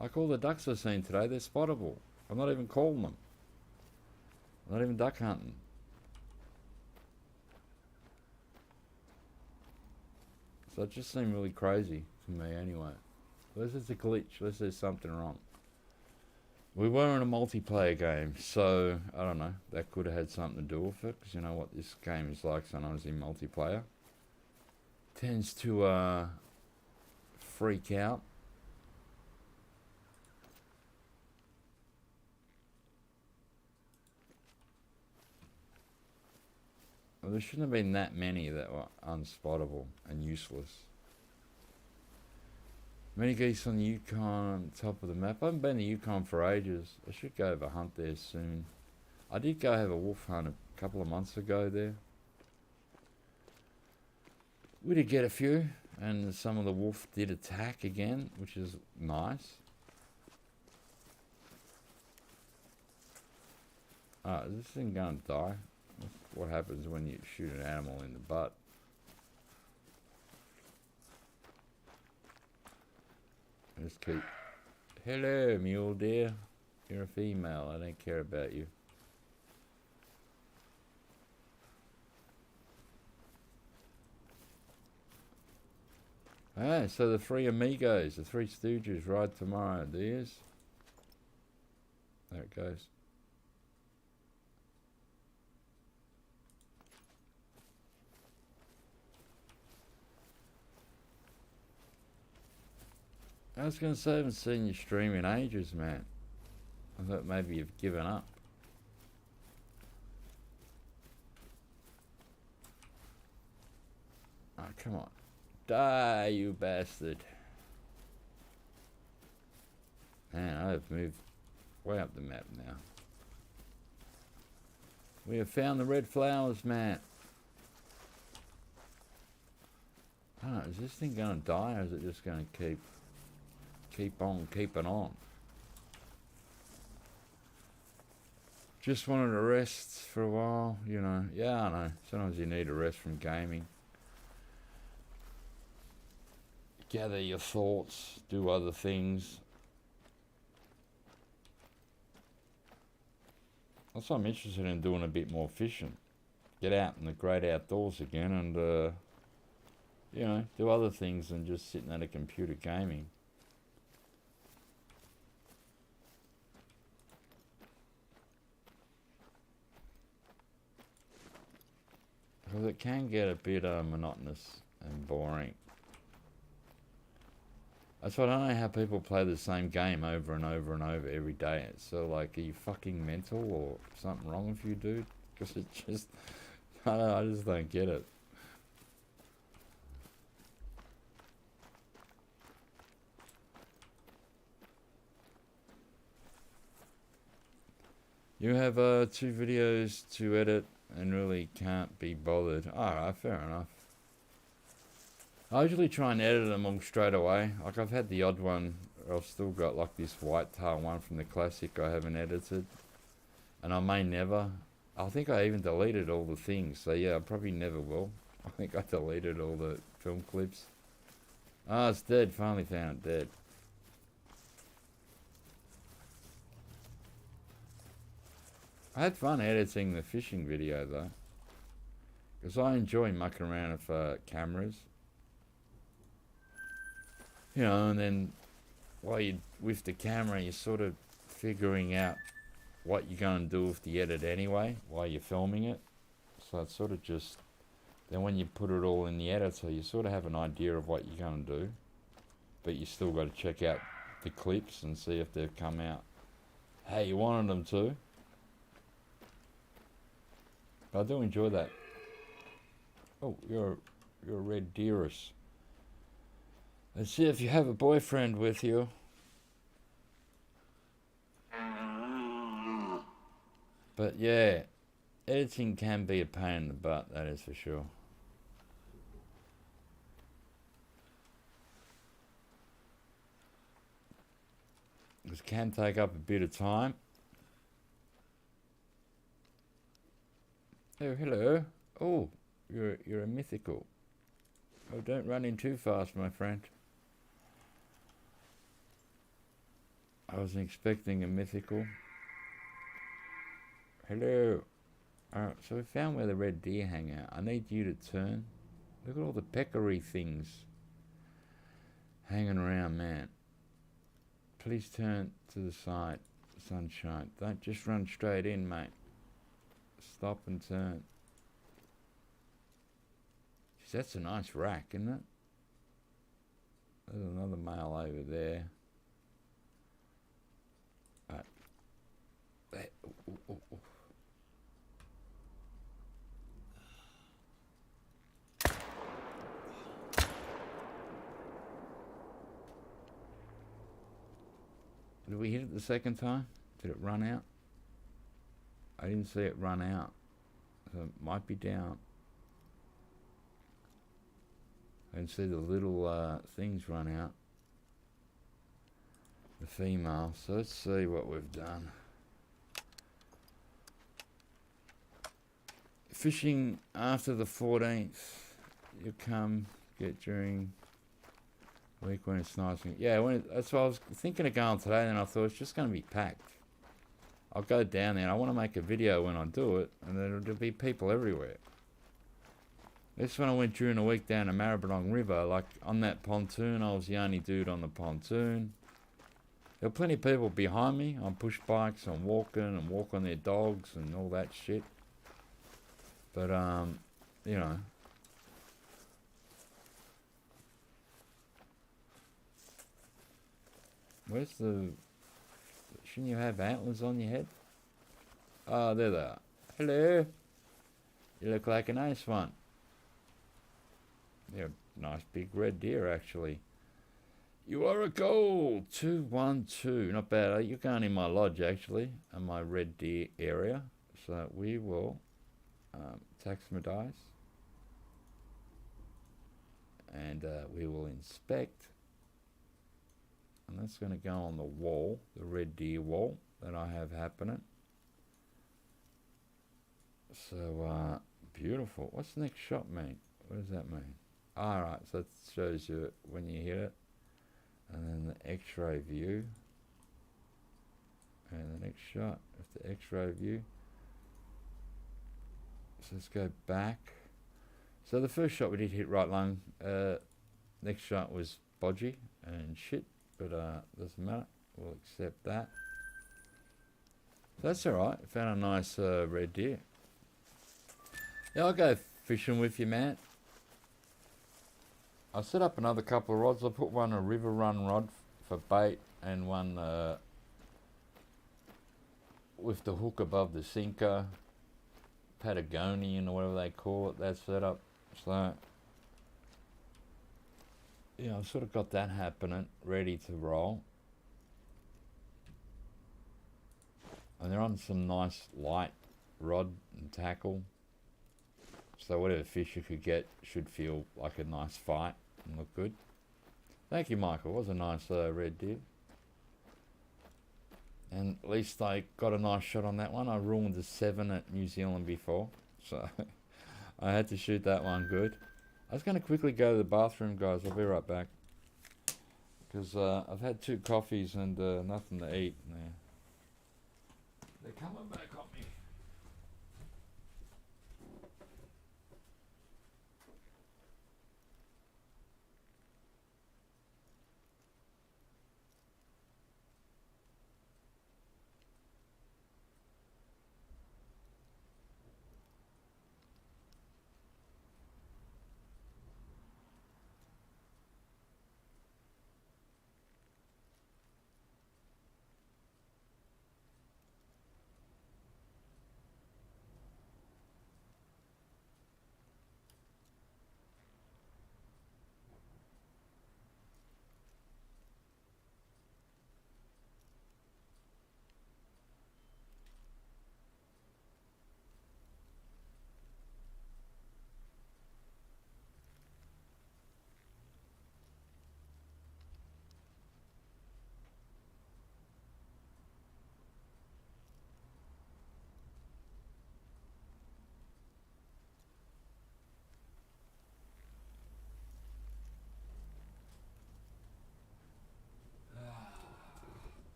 Like all the ducks I've seen today, they're spottable. I'm not even calling them. I'm not even duck hunting. So it just seemed really crazy to me anyway. Unless it's a glitch, unless there's something wrong. We were in a multiplayer game, so I don't know, that could have had something to do with it, because you know what this game is like sometimes in multiplayer. Tends to freak out. Well, there shouldn't have been that many that were unspottable and useless. Many geese on the Yukon, top of the map. I haven't been to Yukon for ages. I should go have a hunt there soon. I did go have a wolf hunt a couple of months ago there. We did get a few, and some of the wolf did attack again, which is nice. Is this thing going to die? That's what happens when you shoot an animal in the butt. Just keep... Hello, mule deer. You're a female. I don't care about you. Ah, so the 3 amigos, the 3 stooges ride tomorrow, dears. There it goes. I was going to say I haven't seen you stream in ages, man. I thought maybe you've given up. Oh, come on. Die, you bastard. Man, I've moved way up the map now. We have found the red flowers, man. I don't know, is this thing going to die or is it just going to keep on keeping on? Just wanted to rest for a while, you know. Yeah, I know. Sometimes you need a rest from gaming. Gather your thoughts, do other things. That's why I'm interested in doing a bit more fishing. Get out in the great outdoors again and, you know, do other things than just sitting at a computer gaming. Because it can get a bit monotonous and boring. That's why I don't know how people play the same game over and over and over every day. It's so like, are you fucking mental or something wrong with you, dude? Because it just, I don't know, I just don't get it. You have 2 videos to edit and really can't be bothered. Alright, fair enough. I usually try and edit them all straight away. Like I've had the odd one, I've still got like this whitetail one from the classic I haven't edited. And I may never. I think I even deleted all the things, so yeah, I probably never will. I think I deleted all the film clips. Ah, it's dead, finally found it dead. I had fun editing the fishing video though. Because I enjoy mucking around with cameras. You know, and then while you with the camera, you're sort of figuring out what you're going to do with the edit anyway, while you're filming it. So it's sort of just, then when you put it all in the editor, you sort of have an idea of what you're going to do. But you still got to check out the clips and see if they've come out how you wanted them to. I do enjoy that. Oh, you're a red deeress. Let's see if you have a boyfriend with you. But yeah, editing can be a pain in the butt, that is for sure. This can take up a bit of time. Oh, hello. Oh, you're a mythical. Oh, don't run in too fast, my friend. I wasn't expecting a mythical. Hello. Alright, so we found where the red deer hang out. I need you to turn. Look at all the peccary things hanging around, man. Please turn to the side, sunshine. Don't just run straight in, mate. Stop and turn. Jeez, that's a nice rack, isn't it? There's another male over there. Ooh. Did we hit it the second time? Did it run out? I didn't see it run out. So it might be down. I can see the little things run out. The female. So let's see what we've done. Fishing after the 14th. You come get during the week when it's nice. And, yeah, that's what I was thinking of going today, and I thought it's just going to be packed. I'll go down there and I want to make a video when I do it, and then there'll be people everywhere. This when I went during the week down the Maribyrnong River, like on that pontoon, I was the only dude on the pontoon. There were plenty of people behind me on push bikes and walking their dogs and all that shit. But, you know. Where's the... Shouldn't you have antlers on your head? Oh, there they are. Hello. You look like a nice one. You're a nice big red deer, actually. You are a gold. 212. Not bad. You're going in my lodge, actually, in my red deer area. So we will tax my dice. And we will inspect. And that's going to go on the wall, the red deer wall that I have happening. So, beautiful. What's the next shot mean? What does that mean? Alright, so it shows you when you hit it. And then the X-ray view. And the next shot of the X-ray view. So let's go back. So the first shot we did hit right lung. Next shot was bodgy and shit. But doesn't matter. We'll accept that. So that's alright. Found a nice red deer. Yeah, I'll go fishing with you, Matt. I set up another couple of rods. I put one a river run rod for bait and one with the hook above the sinker, Patagonian or whatever they call it. That setup. So yeah, I've sort of got that happening, ready to roll. And they're on some nice light rod and tackle. So whatever fish you could get should feel like a nice fight and look good. Thank you, Michael. It was a nice red deer. And at least I got a nice shot on that one. I ruined the 7 at New Zealand before. So I had to shoot that one good. I was going to quickly go to the bathroom, guys. I'll be right back. Because I've had 2 coffees and nothing to eat. They're coming back on me.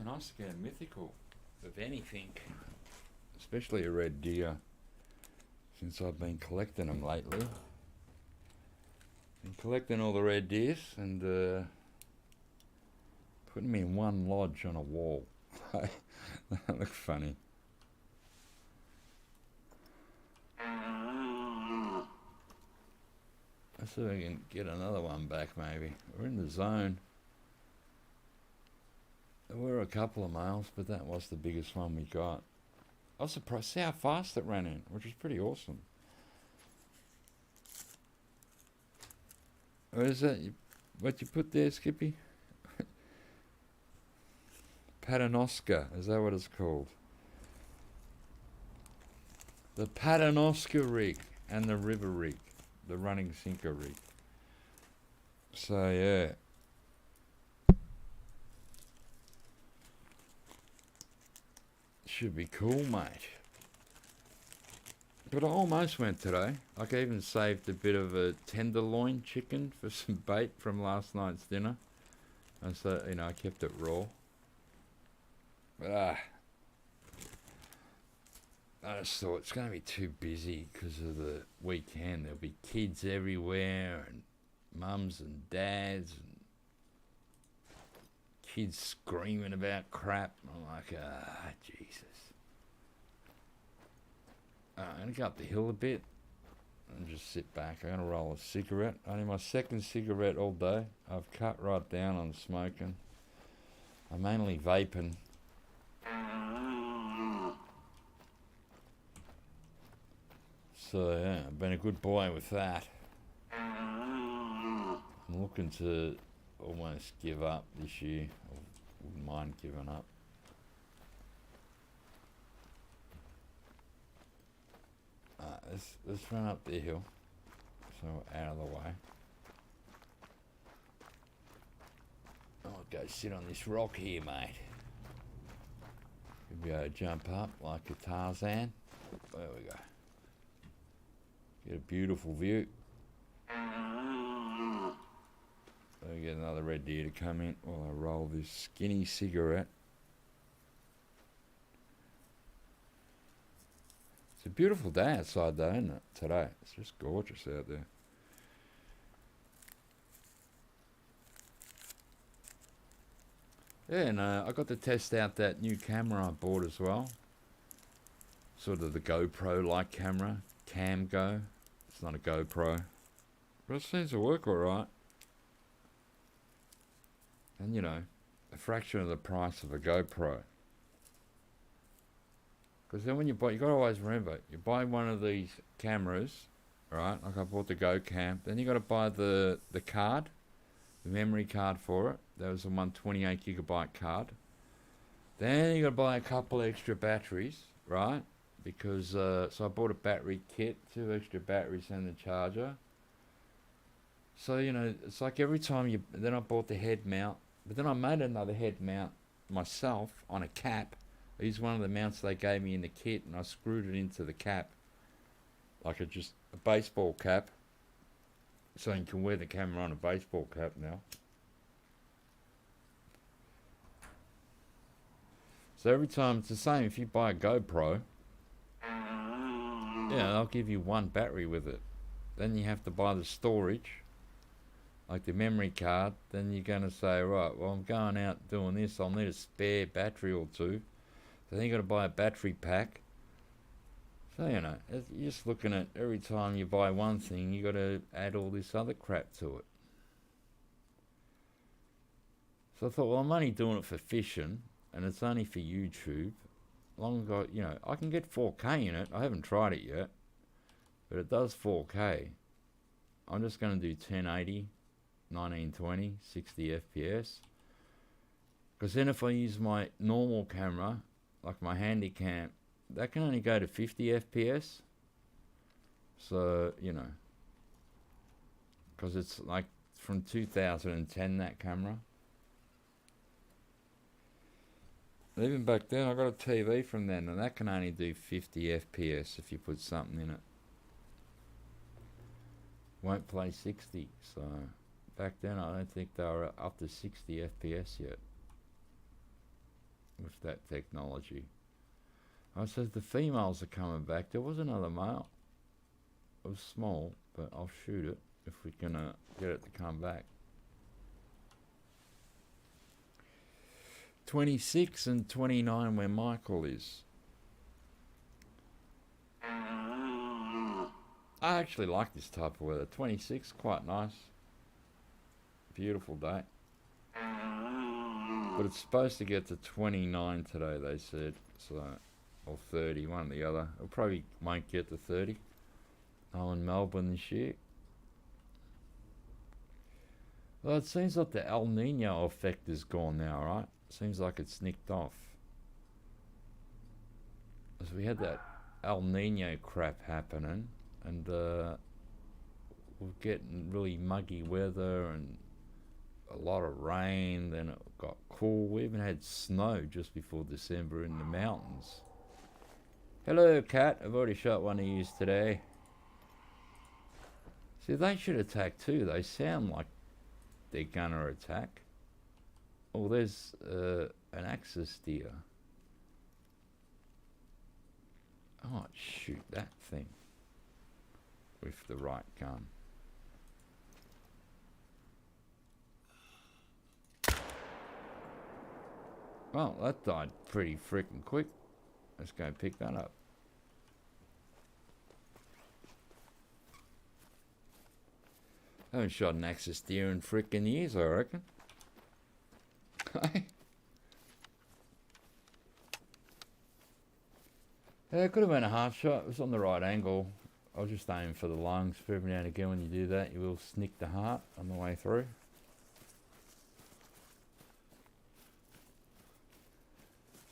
Nice to get a mythical of anything, especially a red deer, since I've been collecting them lately. Been collecting all the red deers and putting them in one lodge on a wall. That looks funny. Let's see if we can get another one back maybe. We're in the zone. There were a couple of males, but that was the biggest one we got. I was surprised how fast it ran in, which was pretty awesome. What is that? What you put there, Skippy? Paternoster, is that what it's called? The Paternoster rig and the river rig, the running sinker rig. So yeah. Should be cool, mate. But I almost went today. Like I even saved a bit of a tenderloin chicken for some bait from last night's dinner. And so, you know, I kept it raw. But I just thought it's going to be too busy because of the weekend. There'll be kids everywhere and mums and dads and kids screaming about crap. I'm like, Jesus. I'm going to go up the hill a bit and just sit back. I'm gonna roll a cigarette. Only my second cigarette all day. I've cut right down on smoking. I'm mainly vaping. So yeah, I've been a good boy with that. I'm looking to almost give up this year. I wouldn't mind giving up. Let's run up the hill, so we're out of the way. I'll go sit on this rock here, mate. You'll be able to jump up like a Tarzan. There we go. Get a beautiful view. I'll get another red deer to come in while I roll this skinny cigarette. It's a beautiful day outside though, isn't it, today? It's just gorgeous out there. Yeah, and I got to test out that new camera I bought as well. Sort of the GoPro-like camera, CamGo. It's not a GoPro, but it seems to work alright. And you know, a fraction of the price of a GoPro. Because then when you buy, you got to always remember, you buy one of these cameras, right? Like I bought the GoCam. Then you got to buy the card, the memory card for it. That was a 128 gigabyte card. Then you got to buy a couple extra batteries, right? Because so I bought a battery kit, 2 extra batteries and the charger. So you know, it's like every time you. Then I bought the head mount, but then I made another head mount myself on a cap. I used one of the mounts they gave me in the kit, and I screwed it into the cap, like a baseball cap. So you can wear the camera on a baseball cap now. So every time it's the same. If you buy a GoPro, yeah, they'll give you one battery with it. Then you have to buy the storage, like the memory card. Then you're going to say, right, well, I'm going out doing this. I'll need a spare battery or two. So then you got to buy a battery pack. So, you know, you're just looking at every time you buy one thing, you got to add all this other crap to it. So I thought, well, I'm only doing it for fishing, and it's only for YouTube. Long ago, you know, I can get 4K in it. I haven't tried it yet, but it does 4K. I'm just going to do 1080, 1920, 60 FPS. Because then if I use my normal camera, like my Handycam, that can only go to 50 FPS. So, you know, because it's like from 2010, that camera. Even back then, I got a TV from then, and that can only do 50 FPS if you put something in it. Won't play 60, so back then I don't think they were up to 60 FPS yet with that technology. I said the females are coming back. There was another male. It was small, but I'll shoot it if we can get it to come back. 26 and 29 where Michael is. I actually like this type of weather. 26, quite nice. Beautiful day. But it's supposed to get to 29 today, they said. So, or 30, one or the other. It probably won't get to 30. I'm in Melbourne this year. Well, it seems like the El Nino effect is gone now, right? Seems like it's nicked off. So we had that El Nino crap happening, and we're getting really muggy weather and a lot of rain. Then it got cool. We even had snow just before December in the mountains. Hello, cat. I've already shot one of yous today. See, they should attack too. They sound like they're gonna attack. Oh, there's an axis deer. I might shoot that thing with the right gun. Well, that died pretty freaking quick. Let's go pick that up. I haven't shot an axis deer in frickin' years, I reckon. Yeah, it could have been a hard shot. It was on the right angle. I was just aiming for the lungs. For every now and again when you do that, you will snick the heart on the way through.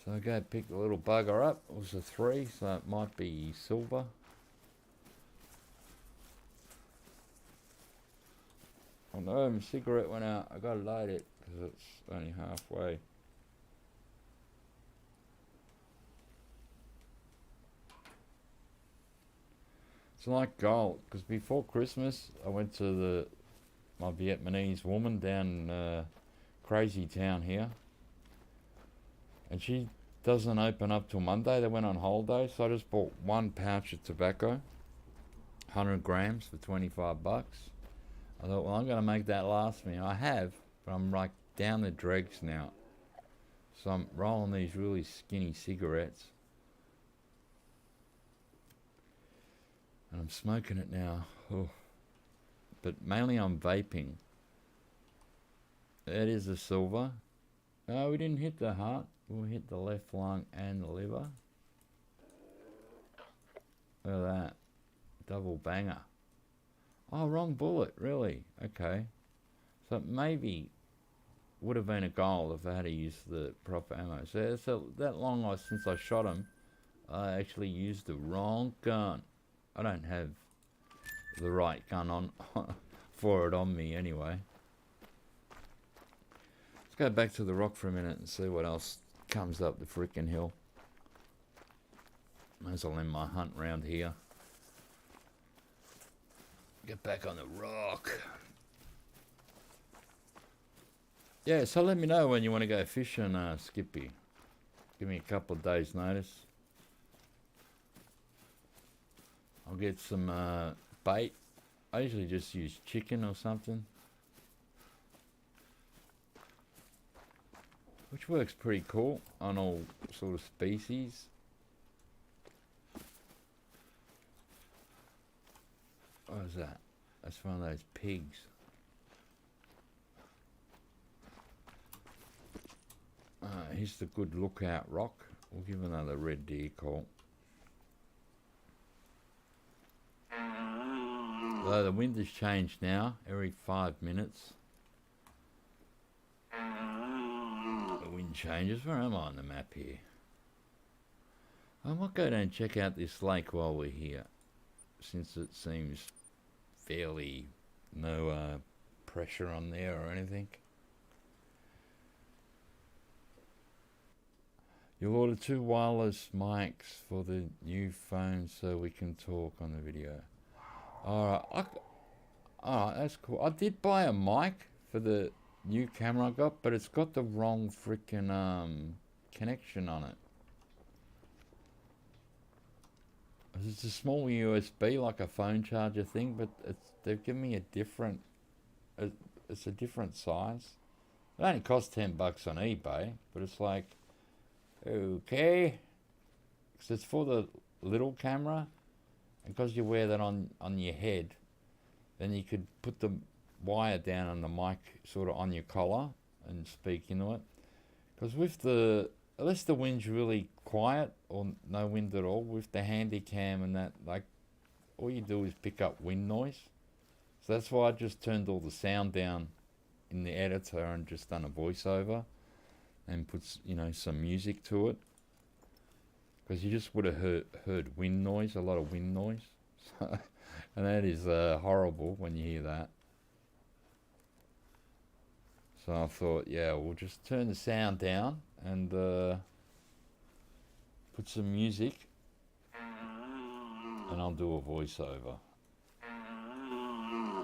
So I go pick the little bugger up. It was a 3, so it might be silver. Oh no, my cigarette went out. I gotta light it because it's only halfway. It's like gold, because before Christmas I went to my Vietnamese woman down Crazy Town here, and she doesn't open up till Monday. They went on holiday, so I just bought 1 pouch of tobacco, 100 grams for 25 bucks. I thought, well, I'm going to make that last me. I have, but I'm like down the dregs now. So I'm rolling these really skinny cigarettes. And I'm smoking it now. Oh. But mainly I'm vaping. That is the silver. No, we didn't hit the heart. We hit the left lung and the liver. Look at that. Double banger. Oh, wrong bullet, really? Okay. So maybe would have been a goal if I had to use the proper ammo. So that long since I shot him, I actually used the wrong gun. I don't have the right gun on for it on me anyway. Let's go back to the rock for a minute and see what else comes up the frickin' hill. Might as well end my hunt round here. Get back on the rock. Yeah, so let me know when you want to go fishing, Skippy. Give me a couple of days' notice. I'll get some bait. I usually just use chicken or something, which works pretty cool on all sort of species. What is that? That's one of those pigs. Here's the good lookout rock. We'll give another red deer call. Although the wind has changed now, every 5 minutes. The wind changes. Where am I on the map here? I might go down and check out this lake while we're here, since it seems fairly no pressure on there or anything. You'll order 2 wireless mics for the new phone so we can talk on the video. Alright, that's cool. I did buy a mic for the new camera I got, but it's got the wrong freaking connection on it. It's a small USB, like a phone charger thing, but they've given me a different, it's a different size. It only costs $10 on eBay, but it's like, okay, because it's for the little camera, and because you wear that on your head, then you could put the wire down on the mic sort of on your collar and speak into it. Because with unless the wind's really quiet or no wind at all, with the Handycam and that, like, all you do is pick up wind noise. So that's why I just turned all the sound down in the editor and just done a voiceover and put, some music to it. Because you just would have heard wind noise, a lot of wind noise. And that is horrible when you hear that. So I thought, yeah, we'll just turn the sound down and put some music, and I'll do a voiceover,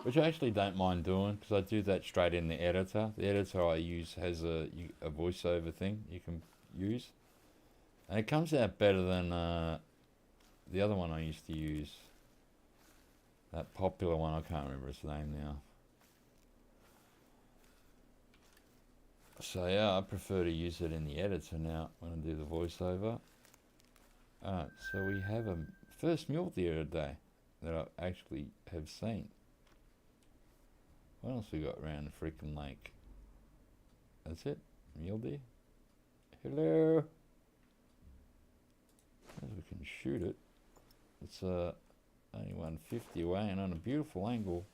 which I actually don't mind doing because I do that straight in the editor. The editor I use has a voiceover thing you can use, and it comes out better than the other one I used to use. That popular one, I can't remember its name now. So yeah, I prefer to use it in the editor now when I do the voiceover. Alright, so we have a first mule deer today that I actually have seen. What else we got around the freaking lake? That's it. Mule deer. Hello. As we can shoot it. It's only 150 away and on a beautiful angle.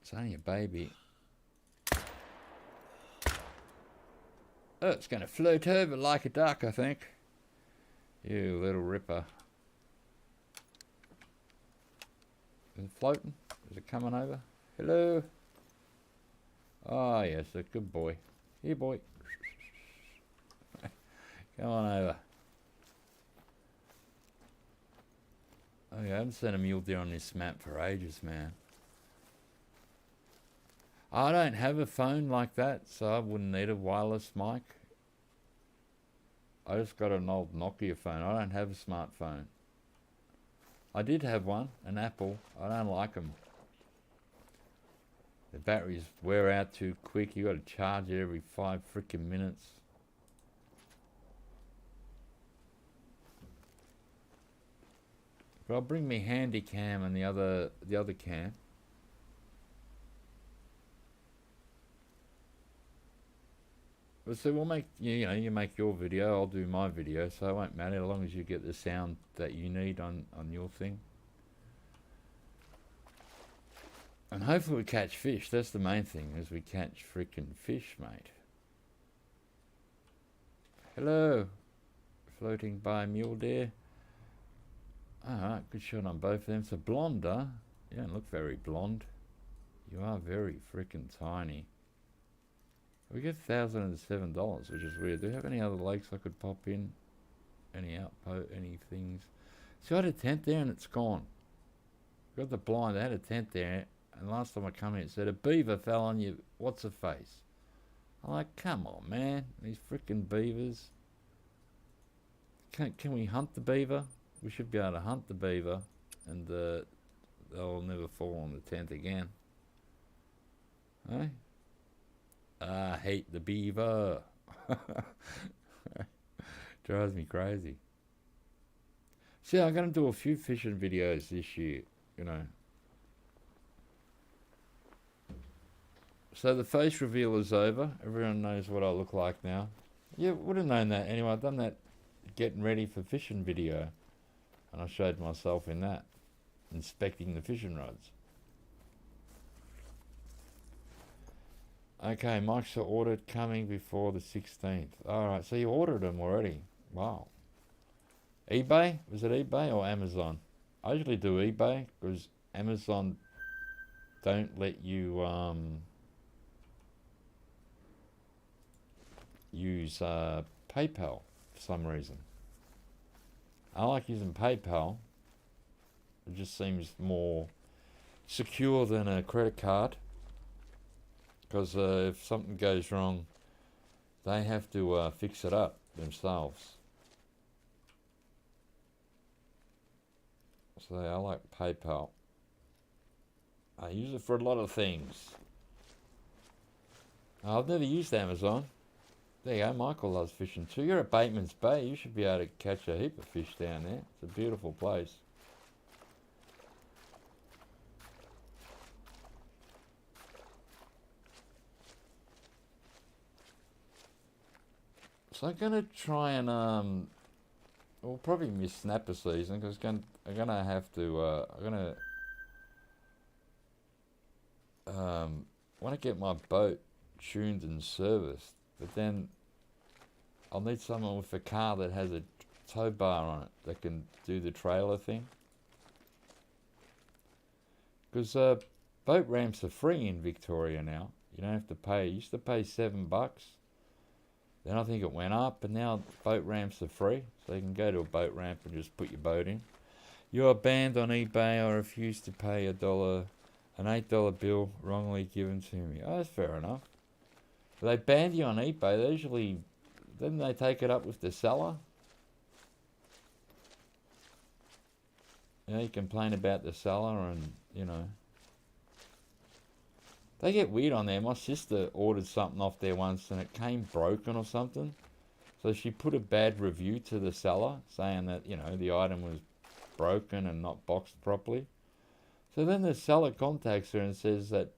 It's only a baby. Oh, it's going to float over like a duck, I think. You little ripper. Is it floating? Is it coming over? Hello? Oh, yes, a good boy. Here, boy. Come on over. Oh, yeah, I haven't seen a mule deer on this map for ages, man. I don't have a phone like that, so I wouldn't need a wireless mic. I just got an old Nokia phone. I don't have a smartphone. I did have one, an Apple. I don't like them. The batteries wear out too quick. You got to charge it every 5 freaking minutes. But I'll bring me handy cam and the other cam. But so we'll make, you know, you make your video, I'll do my video, so it won't matter as long as you get the sound that you need on your thing. And hopefully we catch fish. That's the main thing, is we catch freaking fish, mate. Hello. Floating by mule deer. Alright, good shot on both of them. It's a blonde, huh? You don't look very blonde. You are very freaking tiny. We get $1,007, which is weird. Do you have any other lakes I could pop in? Any outpost, any things? See, I had a tent there and it's gone. Got the blind, I had a tent there, and last time I come here it said a beaver fell on you, what's a face? I'm like, come on, man, these freaking beavers. Can we hunt the beaver? We should be able to hunt the beaver, and they'll never fall on the tent again. Eh? I hate the beaver. Drives me crazy. See, I'm going to do a few fishing videos this year, you know. So the face reveal is over. Everyone knows what I look like now. You would have known that anyway. I've done that getting ready for fishing video. And I showed myself in that, inspecting the fishing rods. Okay, mics are ordered, coming before the 16th. Alright, so you ordered them already. Wow. eBay? Was it eBay or Amazon? I usually do eBay because Amazon don't let you use PayPal for some reason. I like using PayPal. It just seems more secure than a credit card. Because if something goes wrong, they have to fix it up themselves. So I like PayPal. I use it for a lot of things. I've never used Amazon. There you go, Michael loves fishing too. You're at Bateman's Bay, you should be able to catch a heap of fish down there. It's a beautiful place. So I'm gonna try and we'll probably miss snapper season because I'm gonna have to want to get my boat tuned and serviced, but then I'll need someone with a car that has a tow bar on it that can do the trailer thing. Because boat ramps are free in Victoria now. You don't have to pay. You used to pay $7. Then I think it went up, and now boat ramps are free. So you can go to a boat ramp and just put your boat in. You are banned on eBay. I refuse to pay an $8 bill wrongly given to me. Oh, that's fair enough. If they banned you on eBay, they usually, didn't they take it up with the seller? You know, you complain about the seller and, you know. They get weird on there. My sister ordered something off there once and it came broken or something. So she put a bad review to the seller saying that, you know, the item was broken and not boxed properly. So then the seller contacts her and says that,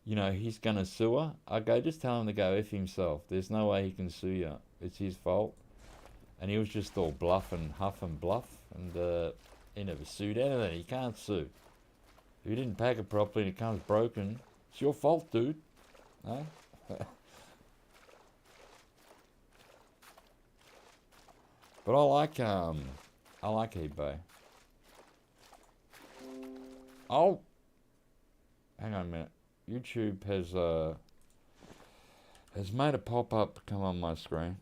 he's going to sue her. I go, just tell him to go F himself. There's no way he can sue you. It's his fault. And he was just all bluff and huff and bluff. And he never sued anything. He can't sue. If you didn't pack it properly and it comes broken, it's your fault, dude. No? But I like eBay. Oh, hang on a minute. YouTube has made a pop-up come on my screen.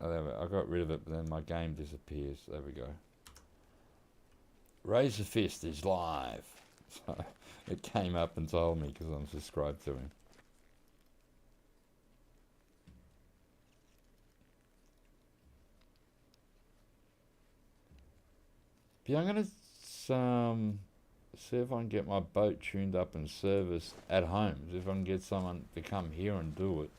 Oh, there we go. I got rid of it, but then my game disappears. There we go. Razor Fist is live. So it came up and told me because I'm subscribed to him. Yeah, I'm gonna see if I can get my boat tuned up and serviced at home. If I can get someone to come here and do it.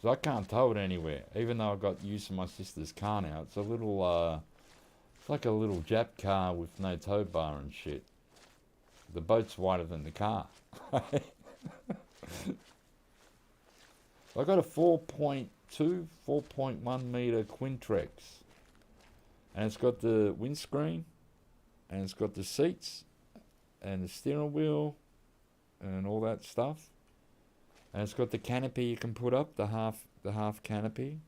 So I can't tow it anywhere, even though I got used to my sister's car now. It's a little, it's like a little Jap car with no tow bar and shit. The boat's wider than the car. I got a 4.2, 4.1 meter Quintrex. And it's got the windscreen, and it's got the seats, and the steering wheel, and all that stuff. And it's got the canopy you can put up, the half canopy.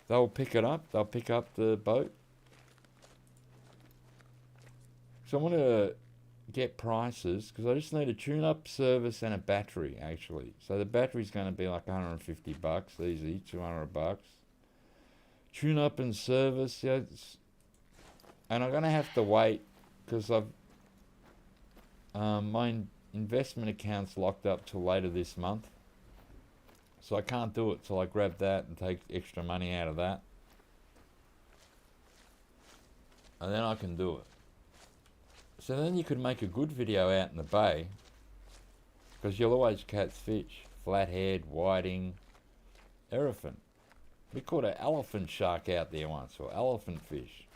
They'll pick it up. They'll pick up the boat. So I want to get prices because I just need a tune-up, service, and a battery actually. So the battery's going to be like $150 easy, $200. Tune-up and service, yeah. And I'm going to have to wait because my investment account's locked up till later this month. So I can't do it till I grab that and take extra money out of that. And then I can do it. So then you could make a good video out in the bay because you'll always catch fish. Flathead, whiting, everything. We caught an elephant shark out there once, or elephant fish.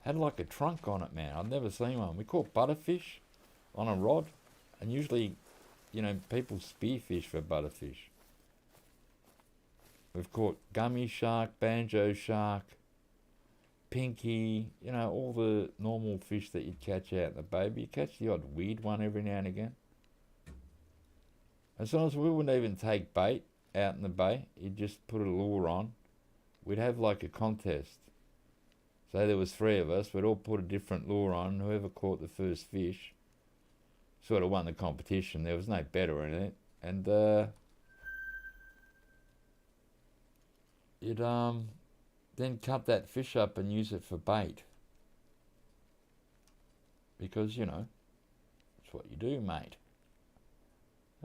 Had like a trunk on it, man. I've never seen one. We caught butterfish on a rod. And usually, people spearfish for butterfish. We've caught gummy shark, banjo shark, pinky, all the normal fish that you'd catch out in the bay. But you catch the odd weird one every now and again. And sometimes we wouldn't even take bait out in the bay. You'd just put a lure on. We'd have like a contest. Say there was 3 of us, we'd all put a different lure on. Whoever caught the first fish sort of won the competition. There was no better in it. And you'd then cut that fish up and use it for bait. Because, it's what you do, mate.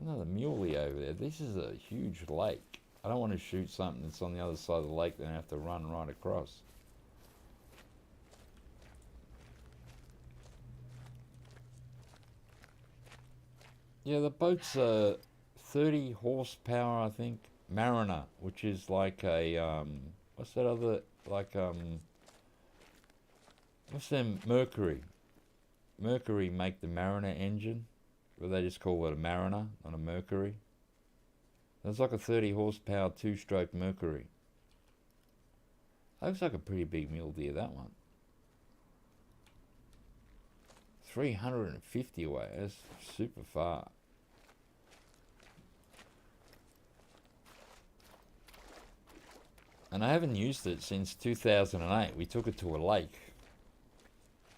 Another muley over there. This is a huge lake. I don't want to shoot something that's on the other side of the lake, then I have to run right across. Yeah, the boat's 30 horsepower, I think. Mariner, which is like a, what's that other, what's them, Mercury. Mercury make the Mariner engine, but they just call it a Mariner, not a Mercury. It's like a 30 horsepower 2-stroke Mercury. That looks like a pretty big mule deer, that one. 350 away, that's super far. And I haven't used it since 2008. We took it to a lake.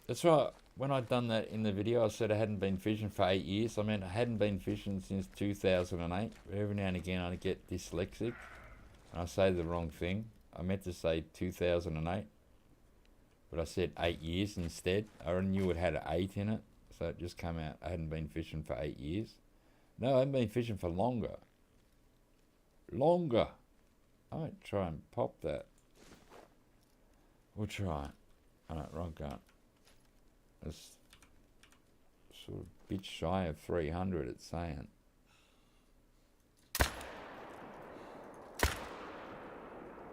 That's right. When I'd done that in the video, I said I hadn't been fishing for 8 years. I meant I hadn't been fishing since 2008. Every now and again I get dyslexic and I say the wrong thing. I meant to say 2008, but I said 8 years instead. I knew it had an 8 in it, so it just came out I hadn't been fishing for 8 years. No, I haven't been fishing for longer. Longer. I might try and pop that. We'll try. Alright, wrong gun. It's sort of a bit shy of 300, it's saying.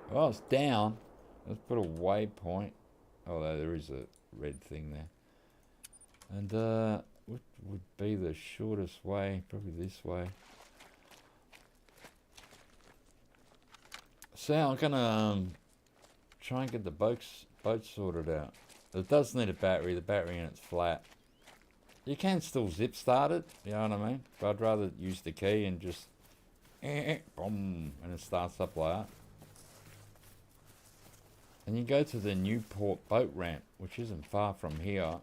Well, it's down. Let's put a waypoint. Although there is a red thing there. And what would be the shortest way? Probably this way. So I'm gonna try and get the boat sorted out. It does need a battery. The battery in it's flat. You can still zip start it, you know what I mean? But I'd rather use the key and just boom, and it starts up like that. And you go to the Newport boat ramp, which isn't far from here.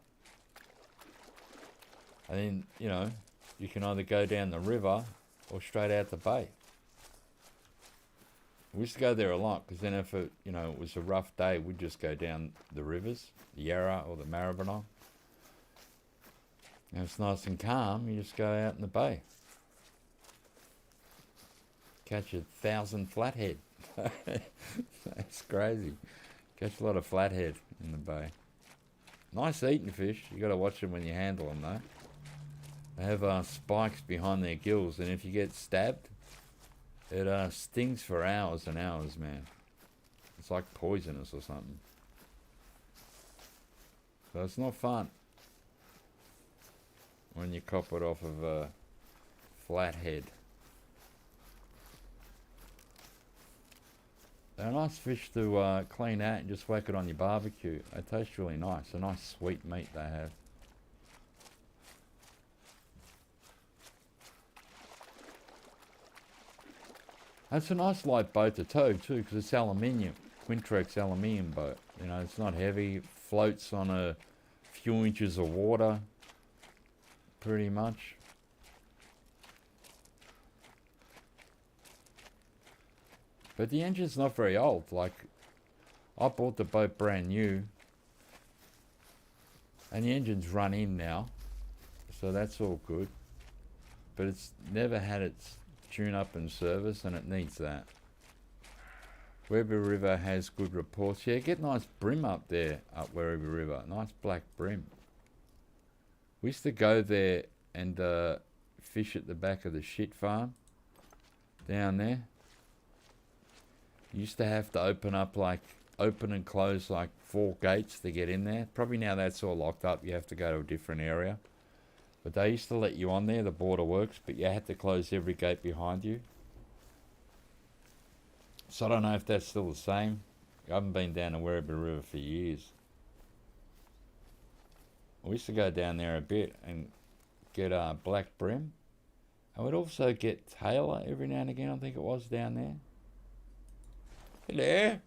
And then, you know, you can either go down the river or straight out the bay. We used to go there a lot, because then if it, you know, it was a rough day, we'd just go down the rivers, the Yarra or the Maribyrnong. And it's nice and calm, you just go out in the bay. Catch 1,000 flathead. That's crazy. Catch a lot of flathead in the bay. Nice eating fish. You got to watch them when you handle them though. They have spikes behind their gills, and if you get stabbed, it stings for hours and hours, man. It's like poisonous or something. So it's not fun when you cop it off of a flathead. They're a nice fish to clean out and just whack it on your barbecue. They taste really nice. A nice sweet meat they have. That's a nice light boat to tow too, because it's aluminium. Quintrex aluminium boat. You know, it's not heavy. Floats on a few inches of water, pretty much. But the engine's not very old. Like, I bought the boat brand new, and the engine's run in now, so that's all good. But it's never had its tune up and service, and it needs that. Werribee River has good reports. Yeah, get nice brim up there, up Werribee River. Nice black brim. We used to go there and fish at the back of the shit farm down there. You used to have to open and close like 4 gates to get in there. Probably now that's all locked up. You have to go to a different area. But they used to let you on there, the border works, but you had to close every gate behind you. So I don't know if that's still the same. I haven't been down to Werribee River for years. We used to go down there a bit and get black brim. I would also get Taylor every now and again, I think it was, down there. Hello.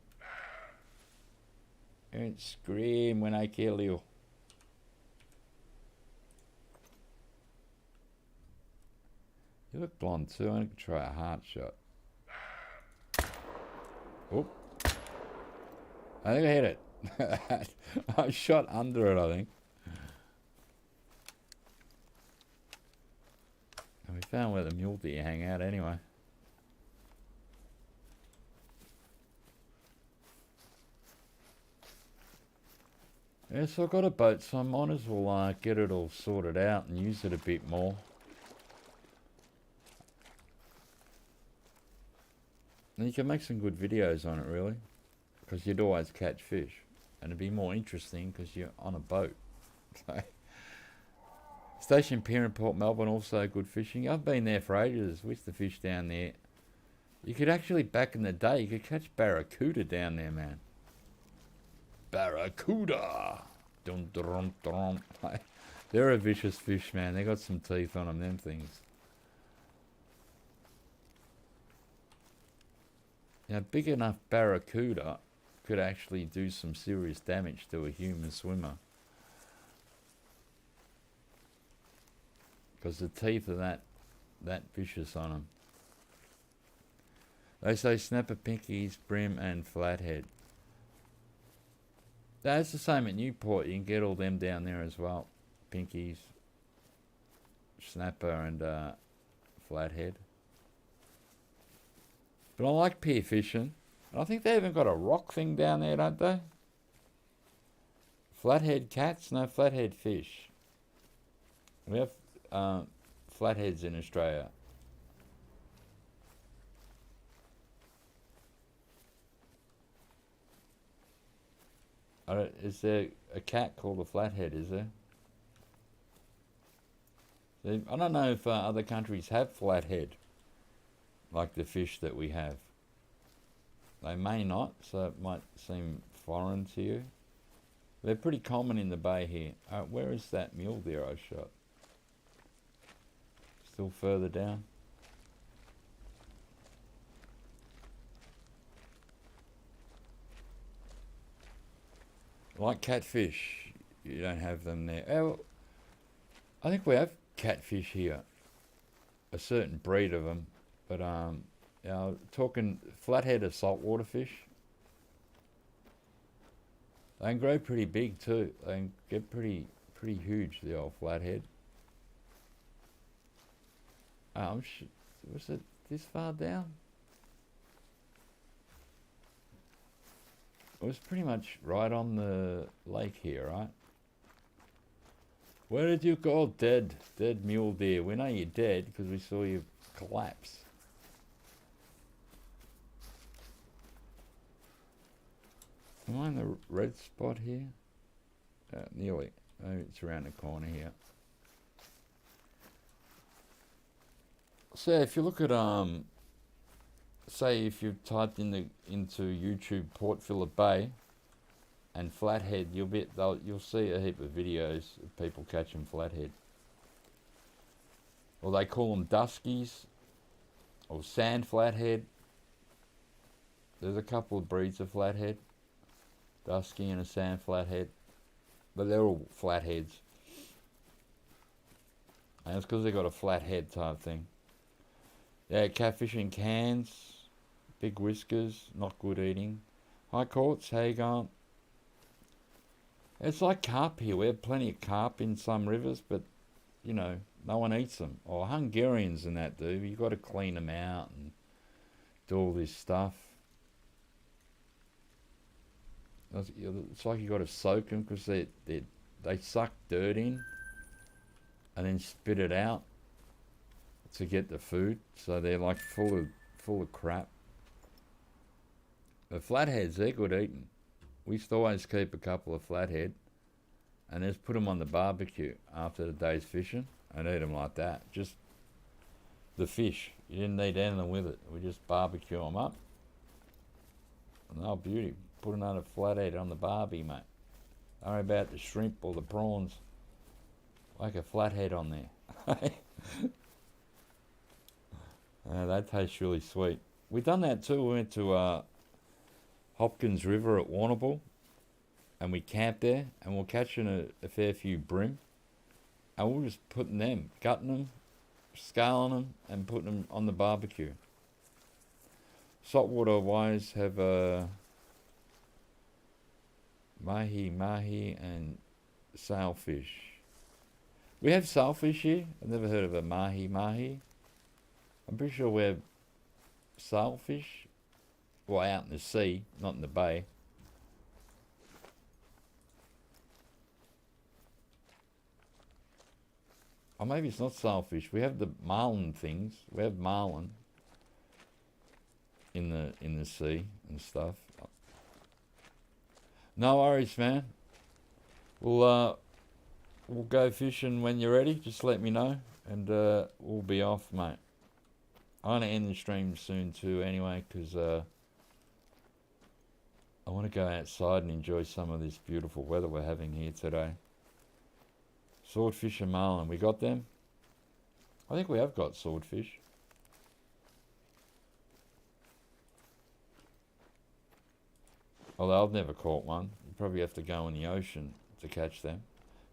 Don't scream when I kill you. You look blonde too. I could try a heart shot. Oop. I think I hit it. I shot under it, I think. And we found where the mule deer hang out anyway. Yeah, so I've got a boat, so I might as well get it all sorted out and use it a bit more. And you can make some good videos on it, really, because you'd always catch fish, and it'd be more interesting because you're on a boat. Station Pier in Port Melbourne, also good fishing. I've been there for ages. We used to fish down there. You could actually, back in the day, you could catch barracuda down there, man. Barracuda! Dum, dum, dum. They're a vicious fish, man. They got some teeth on them things. Now, big enough barracuda could actually do some serious damage to a human swimmer. Because the teeth are that vicious on them. They say snapper, pinkies, brim and flathead. That's the same at Newport. You can get all them down there as well. Pinkies, snapper and flathead. But I like pier fishing. And I think they even got a rock thing down there, don't they? Flathead cats? No, flathead fish. We have flatheads in Australia. Is there a cat called a flathead, is there? I don't know if other countries have flathead, like the fish that we have. They may not, so it might seem foreign to you. They're pretty common in the bay here. Where is that mule deer I shot? Still further down. Like catfish, you don't have them there. Oh, I think we have catfish here, a certain breed of them, but talking flathead are saltwater fish. They can grow pretty big too. They can get pretty huge, the old flathead. Was it this far down? It was pretty much right on the lake here, right? Where did you go? Dead mule deer. We know you're dead because we saw you collapse. Am I in the red spot here? Nearly. Maybe it's around the corner here. So if you look at say if you typed into YouTube Port Phillip Bay and flathead, you'll see a heap of videos of people catching flathead. Or they call them duskies or sand flathead. There's a couple of breeds of flathead, dusky and a sand flathead, but they're all flatheads. And it's because they got a flat head type thing. Yeah, catfish in cans, big whiskers, not good eating. Hi Courts, how you going? It's like carp here. We have plenty of carp in some rivers, but, you know, no one eats them. Or Hungarians and that do. You've got to clean them out and do all this stuff. It's like you've got to soak them because they suck dirt in and then spit it out to get the food. So they're like full of crap. The flatheads, they're good eating. We used to always keep a couple of flathead and just put them on the barbecue after the day's fishing and eat them like that. Just the fish. You didn't need anything with it. We just barbecue them up. And they're beauty. Put another flathead on the barbie, mate. Don't worry about the shrimp or the prawns. Like a flathead on there. That tastes really sweet. We've done that too. We went to Hopkins River at Warrnambool and we camped there and we're catching a fair few bream and we're just putting them, gutting them, scaling them and putting them on the barbecue. Saltwater wise have mahi and sailfish. We have sailfish here. I've never heard of a mahi. I'm pretty sure we have sailfish. Well, out in the sea, not in the bay. Or maybe it's not sailfish. We have the marlin things. We have marlin in the sea and stuff. No worries, man. We'll go fishing when you're ready. Just let me know, and we'll be off, mate. I'm gonna end the stream soon too, anyway, because I want to go outside and enjoy some of this beautiful weather we're having here today. Swordfish and marlin, we got them? I think we have got swordfish. Although I've never caught one. You probably have to go in the ocean to catch them.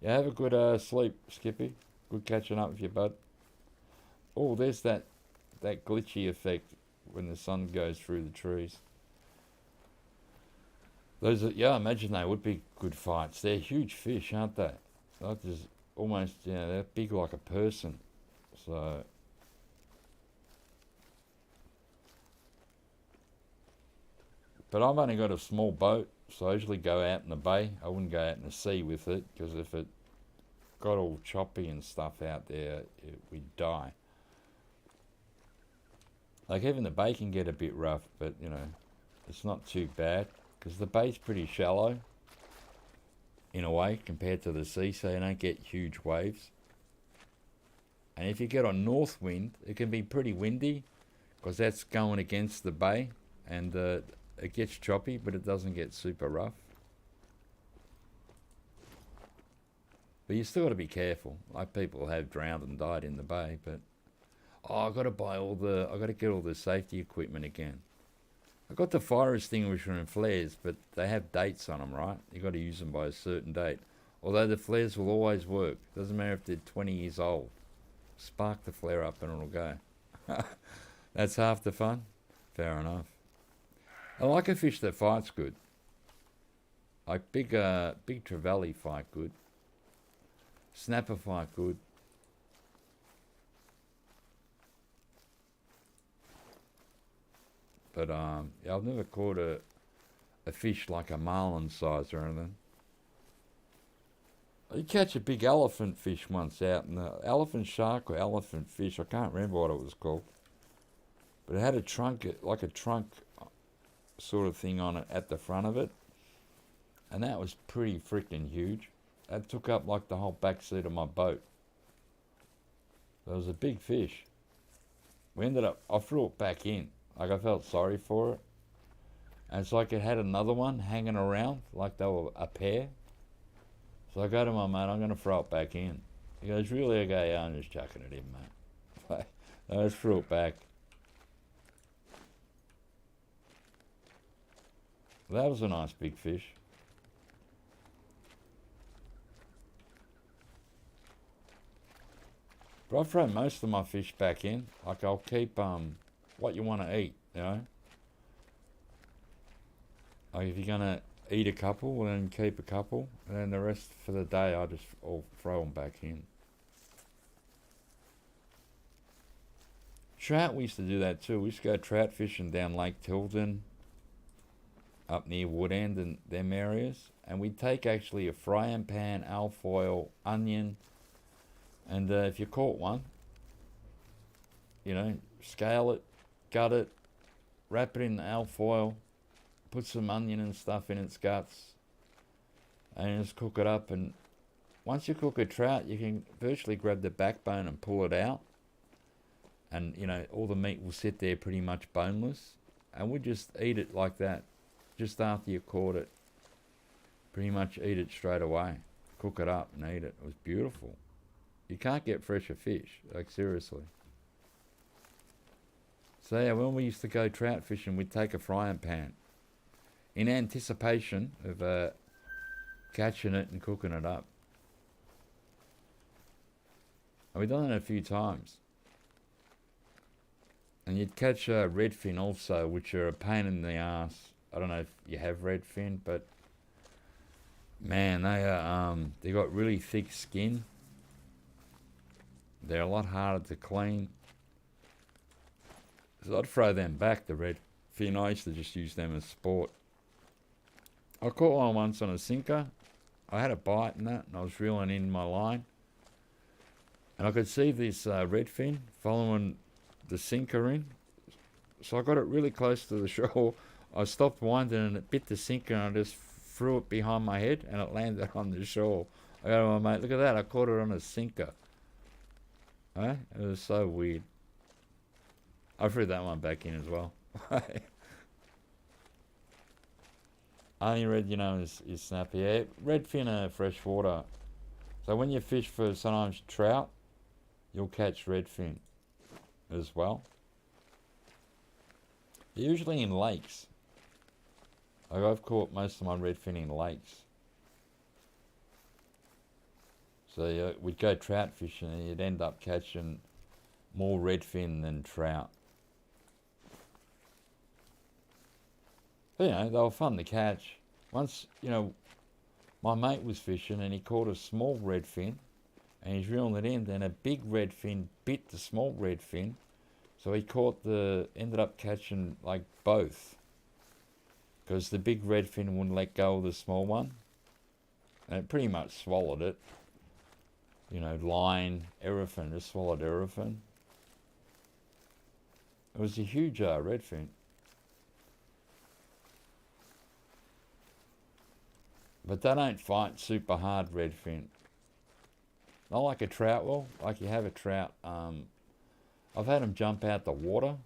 Yeah, have a good sleep, Skippy. Good catching up with you, bud. Oh, there's that glitchy effect when the sun goes through the trees. Those are, yeah, I imagine they would be good fights. They're huge fish, aren't they? They're just almost, yeah, they're big like a person. So, but I've only got a small boat, so I usually go out in the bay. I wouldn't go out in the sea with it, because if it got all choppy and stuff out there, we'd die. Like even the bay can get a bit rough, but you know, it's not too bad. Because the bay's pretty shallow, in a way, compared to the sea, so you don't get huge waves. And if you get on north wind, it can be pretty windy because that's going against the bay, and it gets choppy, but it doesn't get super rough. But you still got to be careful. Like people have drowned and died in the bay, but I got to get all the safety equipment again. I got the fire extinguisher and flares, but they have dates on them, right? You got to use them by a certain date. Although the flares will always work. Doesn't matter if they're 20 years old. Spark the flare up and it'll go. That's half the fun. Fair enough. I like a fish that fights good. Like big trevally fight good. Snapper fight good. But yeah, I've never caught a fish like a marlin size or anything. You catch a big elephant fish once out in the elephant shark or elephant fish. I can't remember what it was called. But it had a trunk, like a trunk sort of thing on it at the front of it. And that was pretty freaking huge. That took up like the whole back seat of my boat. It was a big fish. I threw it back in. Like I felt sorry for it. And it's like it had another one hanging around, like they were a pair. So I go to my mate, I'm going to throw it back in. He goes, really? I go, yeah, I'm just chucking it in, mate. I just threw it back. That was a nice big fish. But I throw most of my fish back in. Like I'll keep what you want to eat, you know. Like if you're going to eat a couple, well, then keep a couple. And then the rest for the day, I'll throw them back in. Trout, we used to do that too. We used to go trout fishing down Lake Tilden, up near Woodend and them areas. And we'd take actually a frying pan, alfoil, onion, and if you caught one, you know, scale it, gut it, wrap it in the alfoil, put some onion and stuff in its guts, and just cook it up. And once you cook a trout, you can virtually grab the backbone and pull it out. And, you know, all the meat will sit there pretty much boneless. And we just eat it like that, just after you caught it. Pretty much eat it straight away. Cook it up and eat it. It was beautiful. You can't get fresher fish, like seriously. So yeah, when we used to go trout fishing, we'd take a frying pan in anticipation of catching it and cooking it up. And we've done it a few times. And you'd catch redfin also, which are a pain in the ass. I don't know if you have redfin, but man, they got really thick skin. They're a lot harder to clean. So I'd throw them back, the redfin. I used to just use them as sport. I caught one once on a sinker. I had a bite in that, and I was reeling in my line. And I could see this redfin following the sinker in. So I got it really close to the shore. I stopped winding and it bit the sinker, and I just threw it behind my head and it landed on the shore. I go to my mate, look at that, I caught it on a sinker. It was so weird. I threw that one back in as well. Only red, you know, is snappy. Yeah, redfin are freshwater. So when you fish for sometimes trout, you'll catch redfin as well. Usually in lakes. Like I've caught most of my redfin in lakes. So we'd go trout fishing and you'd end up catching more redfin than trout. But, you know, they were fun to catch. Once, you know, my mate was fishing and he caught a small redfin and he's reeling it in, then a big redfin bit the small redfin. So he ended up catching like both. Because the big redfin wouldn't let go of the small one. And it pretty much swallowed it. You know, line, everything, just swallowed everything. It was a huge redfin. But they don't fight super hard redfin. Not like a trout well, like you have a trout. I've had them jump out the water,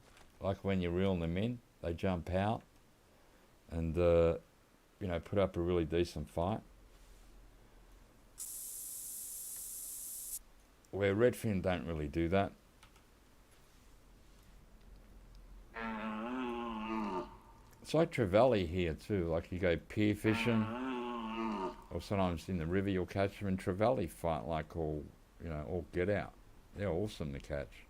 like when you're reeling them in. They jump out and, put up a really decent fight. Where redfin don't really do that. It's like trevally here too. Like you go pier fishing, or sometimes in the river you'll catch them, and trevally fight like all get out. They're awesome to catch.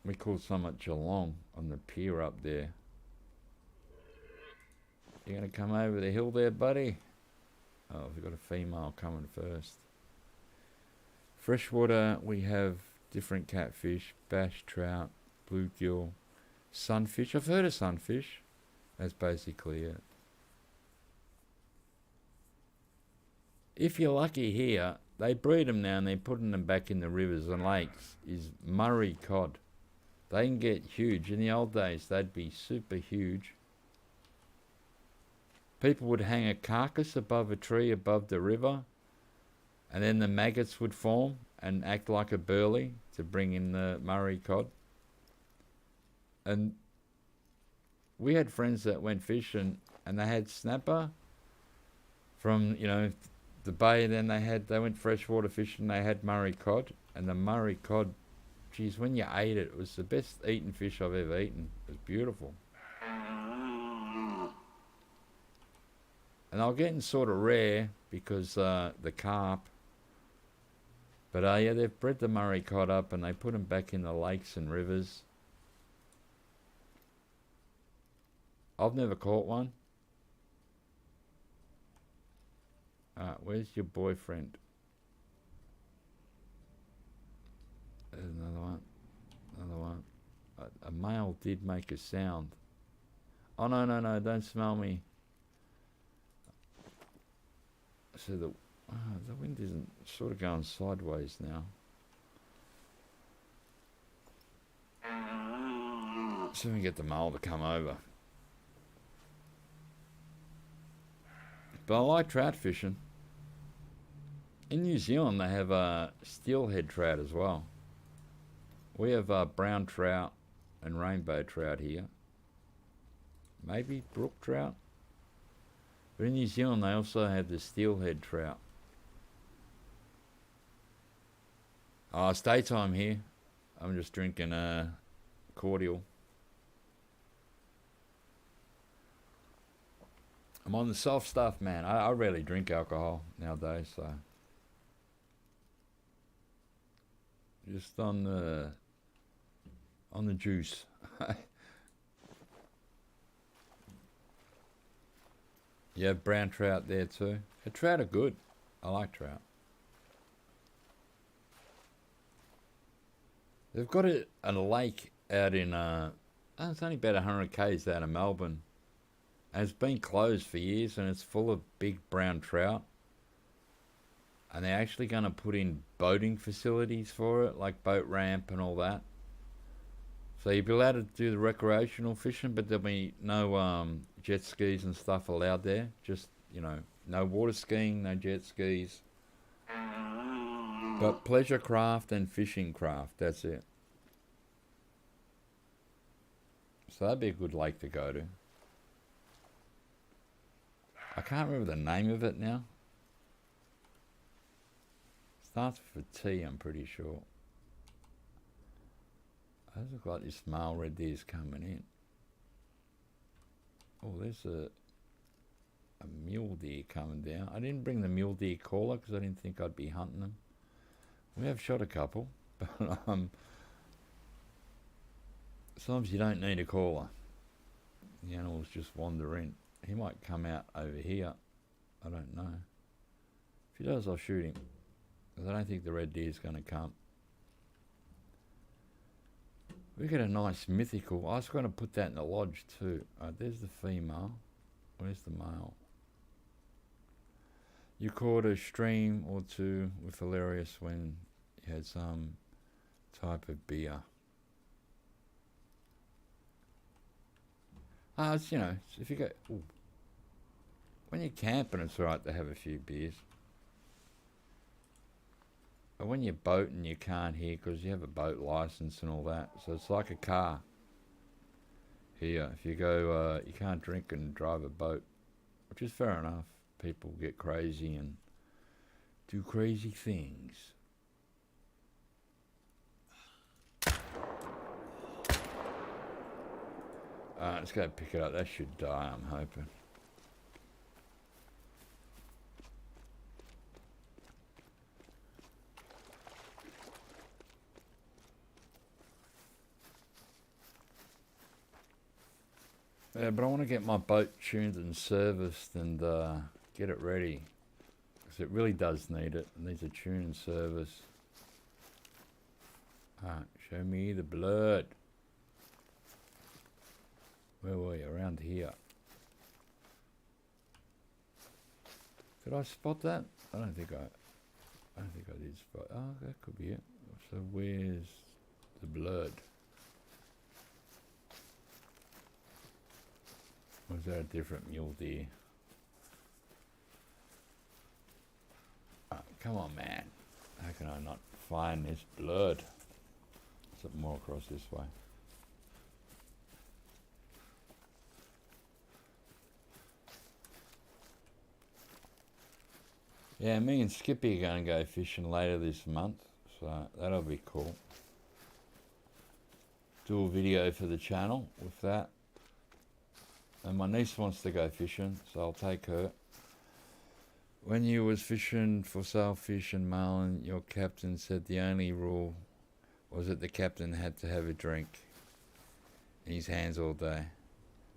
We caught some at Geelong on the pier up there. You gonna come over the hill there, buddy? Oh, we've got a female coming first. Freshwater, we have different catfish, bass, trout, bluegill, sunfish. I've heard of sunfish. That's basically it. If you're lucky here, they breed them now and they're putting them back in the rivers and lakes, is Murray cod. They can get huge. In the old days, they'd be super huge. People would hang a carcass above a tree above the river, and then the maggots would form and act like a burley to bring in the Murray cod. And we had friends that went fishing and they had snapper from, the bay, and then they went freshwater fishing, they had Murray cod, and the Murray cod, geez, when you ate it, it was the best eaten fish I've ever eaten. It was beautiful. And they were getting sort of rare because the carp. But they've bred the Murray cod up and they put them back in the lakes and rivers. I've never caught one. Where's your boyfriend? There's another one. Another one. A male did make a sound. Oh, no, don't smell me. So the wind isn't sort of going sideways now. So we can get the male to come over. But I like trout fishing. In New Zealand they have steelhead trout as well. We have brown trout and rainbow trout here. Maybe brook trout. But in New Zealand they also have the steelhead trout. Oh, it's daytime here. I'm just drinking cordial. I'm on the soft stuff, man. I rarely drink alcohol nowadays, so just on the juice. You have brown trout there too. The trout are good. I like trout. They've got a lake out in, it's only about 100 k's out of Melbourne. And it's been closed for years and it's full of big brown trout. And they're actually going to put in boating facilities for it, like boat ramp and all that. So you'll be allowed to do the recreational fishing, but there'll be no jet skis and stuff allowed there. Just, no water skiing, no jet skis. But pleasure craft and fishing craft, that's it. So that'd be a good lake to go to. I can't remember the name of it now. Starts with a T, I'm pretty sure. Those look like this male red deer's coming in. Oh, there's a mule deer coming down. I didn't bring the mule deer caller because I didn't think I'd be hunting them. We have shot a couple, but sometimes you don't need a caller. The animals just wander in. He might come out over here. I don't know. If he does, I'll shoot him. Because I don't think the red deer's going to come. We get a nice mythical. I was going to put that in the lodge too. There's the female. Where's the male? You caught a stream or two with hilarious when you had some type of beer. It's, if you go... Ooh. When you're camping, it's alright to have a few beers. But when you're boating, you can't hear because you have a boat license and all that. So it's like a car. Here, if you go, you can't drink and drive a boat, which is fair enough. People get crazy and do crazy things. Let's go pick it up. That should die, I'm hoping. Yeah, but I want to get my boat tuned and serviced and get it ready. Because it really does need it. It needs a tune and service. Show me the blood. Where were you? Around here. Did I spot that? I don't think I did spot. Oh, that could be it. So where's the blood? Or is that a different mule deer? Oh, come on, man. How can I not find this blood? Something more across this way. Yeah, me and Skippy are going to go fishing later this month, so that'll be cool. Do a video for the channel with that. And my niece wants to go fishing, so I'll take her. When you was fishing for sailfish and marlin, your captain said the only rule was that the captain had to have a drink in his hands all day.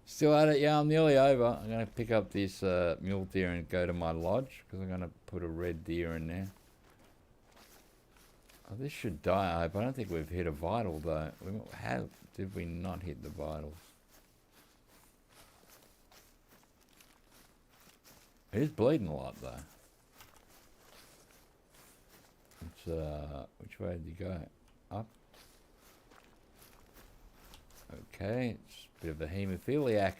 Still at it? Yeah, I'm nearly over. I'm going to pick up this mule deer and go to my lodge, because I'm going to put a red deer in there. Oh, this should die, I hope. I don't think we've hit a vital, though. How did we not hit the vitals? It is bleeding a lot, though. It's, which way did you go? Up? Okay, it's a bit of a haemophiliac.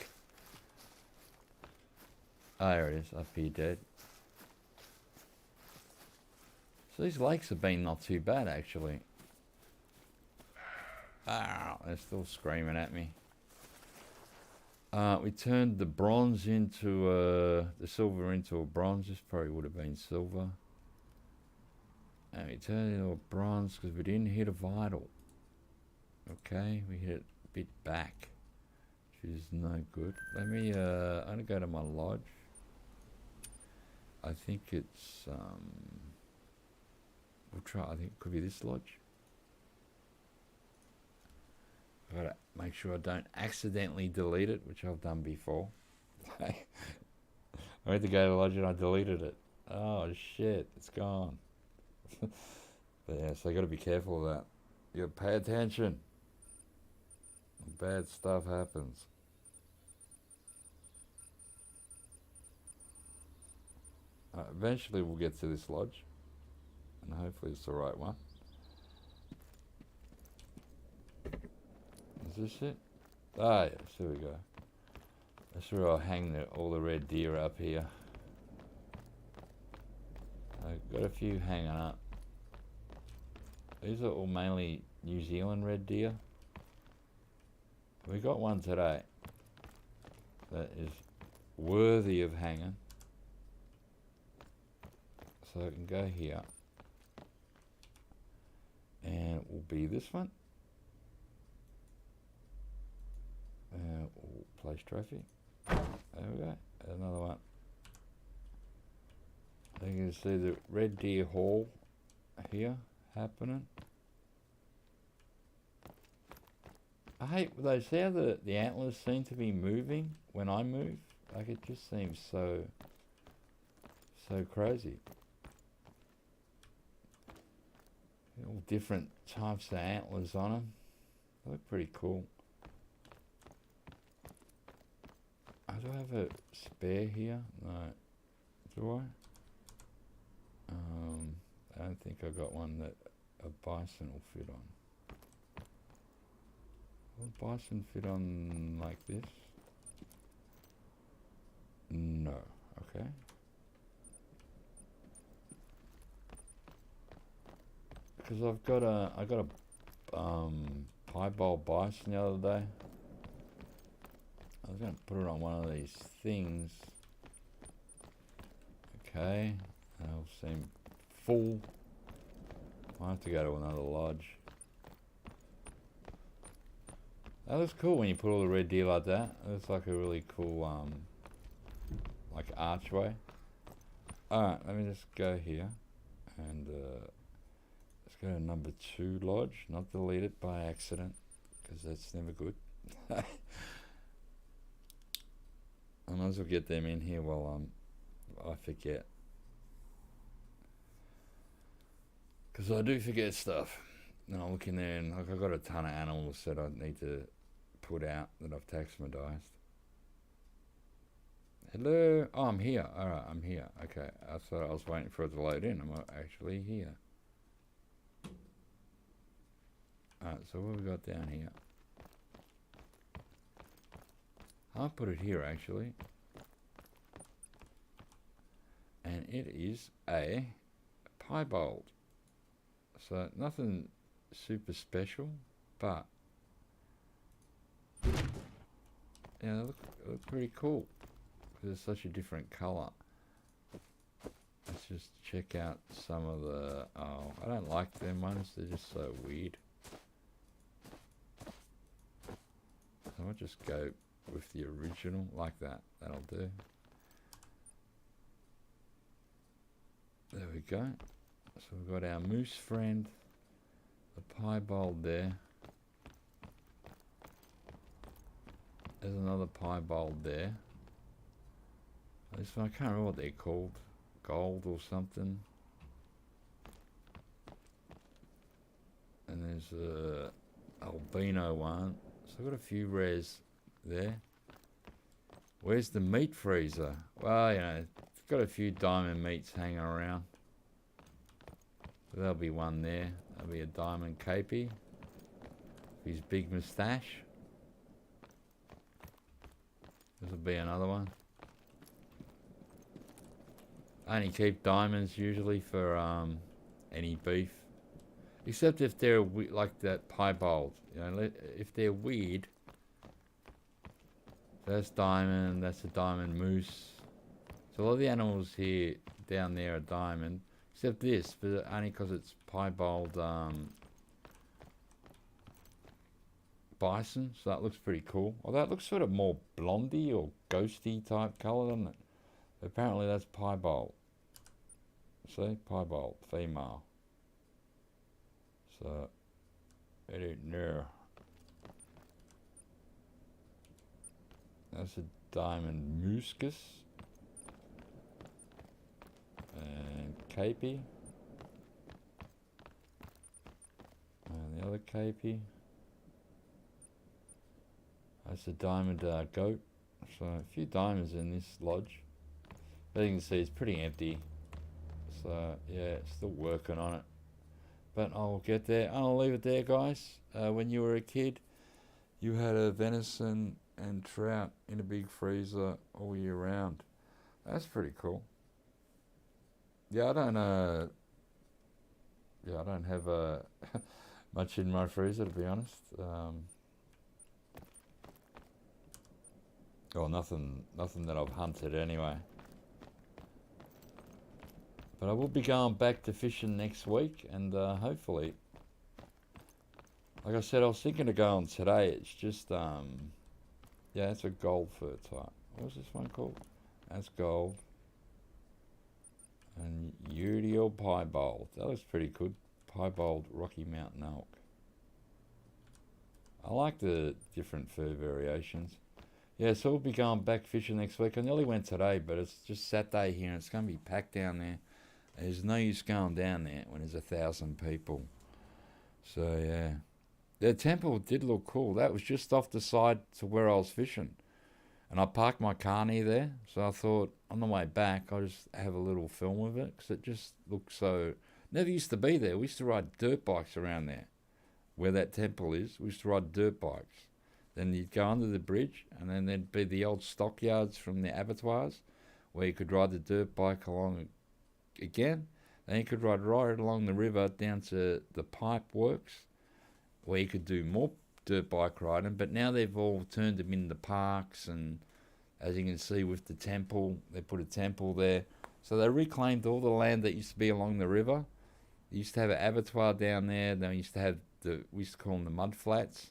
Oh, there it is, up here dead. So these lakes have been not too bad, actually. Ah, they're still screaming at me. We turned the bronze into, the silver into a bronze. This probably would have been silver. And we turned it into a bronze because we didn't hit a vital. Okay, we hit it a bit back, which is no good. Let me, I'm going to go to my lodge. I think it's, we'll try, I think it could be this lodge. I've got to make sure I don't accidentally delete it, which I've done before. I went to go to the lodge and I deleted it. Oh shit, it's gone. But yeah, so I got to be careful of that. You got to pay attention. Bad stuff happens. Eventually we'll get to this lodge, and hopefully it's the right one. Is this it? Ah, yes, here we go. That's where I'll hang all the red deer up here. I've got a few hanging up. These are all mainly New Zealand red deer. We got one today that is worthy of hanging. So I can go here. And it will be this one. We'll place trophy. There we go. Another one. You can see the red deer haul here happening. I hate those. See how the antlers seem to be moving when I move? Like it just seems so crazy. All different types of antlers on them. They look pretty cool. Do I have a spare here? No. Do I? I don't think I got one that a bison will fit on. Will a bison fit on like this? No. Okay. Because I got a piebald bison the other day. I was going to put it on one of these things. Okay, that'll seem full. I have to go to another lodge. That looks cool when you put all the red deer like that. It looks like a really cool, like archway. Alright, let me just go here. And, let's go to number 2 lodge. Not delete it by accident, because that's never good. I might as well get them in here while I forget. Because I do forget stuff. And I look in there and like I've got a ton of animals that I need to put out that I've taxidermized. Hello? Oh, I'm here. Alright, I'm here. Okay, I thought I was waiting for it to load in. I'm actually here. Alright, so what have we got down here? I'll put it here actually. And it is a piebald. So nothing super special, but yeah, they look pretty cool because it's such a different colour. Let's just check out some of the. Oh, I don't like them ones. They're just so weird. So I'll just go with the original like that. That'll do. There we go. So we've got our moose friend, the piebald there. There's another piebald there. This one, I can't remember what they're called. Gold or something. And there's a albino one. So I've got a few rares there. Where's the meat freezer? Well, you know, it's got a few diamond meats hanging around. So there'll be one there. There'll be a diamond capey. His big moustache. This will be another one. I only keep diamonds usually for any beef, except if they're like that piebald. You know, if they're weird. That's diamond. That's a diamond moose. So a lot of the animals here down there are diamond, except this, but only because it's piebald bison. So that looks pretty cool. Although it looks sort of more blondie or ghosty type colour, doesn't it? Apparently that's piebald. See, piebald, female. So, it ain't there. That's a diamond muscus. And capey. And the other capey. That's a diamond goat. So, a few diamonds in this lodge. But you can see it's pretty empty. So yeah, still working on it. But I'll get there. I'll leave it there, guys. When you were a kid, you had a venison and trout in a big freezer all year round. That's pretty cool. Yeah, I don't have much in my freezer, to be honest. Well, nothing that I've hunted anyway. But I will be going back to fishing next week, and hopefully, like I said, I was thinking of going today. It's just, yeah, it's a gold fur type. What's this one called? That's gold. And Uriel piebald. That looks pretty good. Piebald Rocky Mountain elk. I like the different fur variations. Yeah, so we'll be going back fishing next week. I nearly went today, but it's just Saturday here, and it's going to be packed down there. There's no use going down there when there's 1,000 people. So, yeah. The temple did look cool. That was just off the side to where I was fishing. And I parked my car near there. So I thought, on the way back, I'll just have a little film of it. Because it just looked so... Never used to be there. We used to ride dirt bikes around there. Where that temple is, we used to ride dirt bikes. Then you'd go under the bridge, and then there'd be the old stockyards from the abattoirs. where you could ride the dirt bike along again. Then you could ride right along the river down to the pipe works, where you could do more dirt bike riding. But now they've all turned them into parks, and as you can see with the temple, they put a temple there. So they reclaimed all the land that used to be along the river. They used to have an abattoir down there. They used to have we used to call them the mud flats,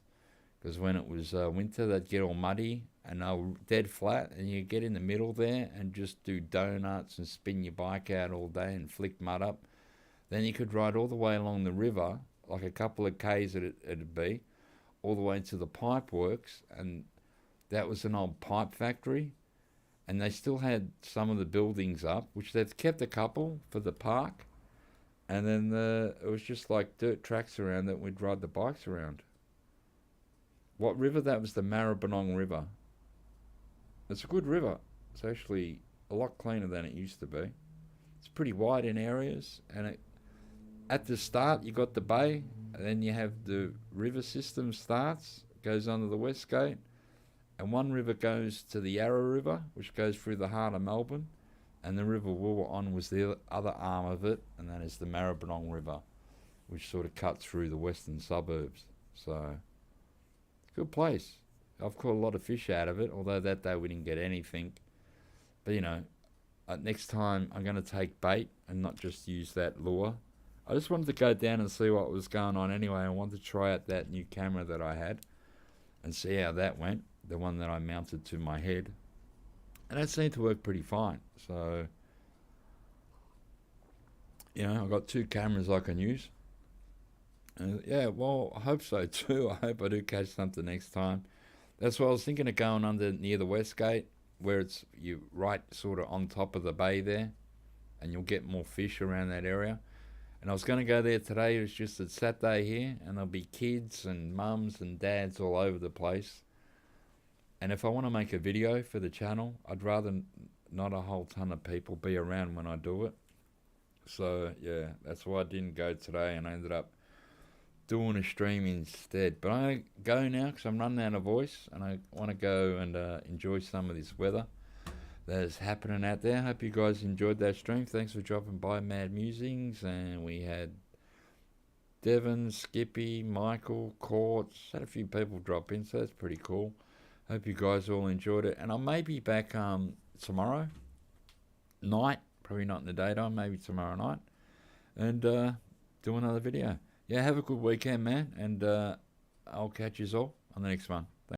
because when it was winter, they'd get all muddy and they were dead flat, and you get in the middle there and just do donuts and spin your bike out all day and flick mud up. Then you could ride all the way along the river, like a couple of k's it'd be, all the way to the pipe works, and that was an old pipe factory, and they still had some of the buildings up, which they've kept a couple for the park, and then it was just like dirt tracks around that we'd ride the bikes around. What river? That was the Maribyrnong River. It's a good river. It's actually a lot cleaner than it used to be. It's pretty wide in areas, and at the start you got the bay, and then you have the river system starts, goes under the West Gate, and one river goes to the Yarra River, which goes through the heart of Melbourne, and the River Woorong was the other arm of it, and that is the Maribyrnong River, which sort of cuts through the western suburbs. So, good place. I've caught a lot of fish out of it, although that day we didn't get anything. But next time I'm going to take bait and not just use that lure. I just wanted to go down and see what was going on anyway. I wanted to try out that new camera that I had and see how that went, the one that I mounted to my head. And that seemed to work pretty fine. So, I've got 2 cameras I can use. And yeah, well, I hope so too. I hope I do catch something next time. That's why I was thinking of going under near the West Gate, where you right sort of on top of the bay there, and you'll get more fish around that area. And I was going to go there today. It's just a Saturday here, and there'll be kids and mums and dads all over the place. And if I want to make a video for the channel, I'd rather not a whole ton of people be around when I do it. So yeah, that's why I didn't go today, and I ended up doing a stream instead. But I go now because I'm running out of voice, and I want to go and enjoy some of this weather that is happening out there. Hope you guys enjoyed that stream. Thanks for dropping by, Mad Musings. And we had Devon, Skippy, Michael, Courts. Had a few people drop in, so that's pretty cool. Hope you guys all enjoyed it. And I may be back tomorrow night, probably not in the daytime, maybe tomorrow night, and do another video. Yeah, have a good weekend, man, and I'll catch you all on the next one.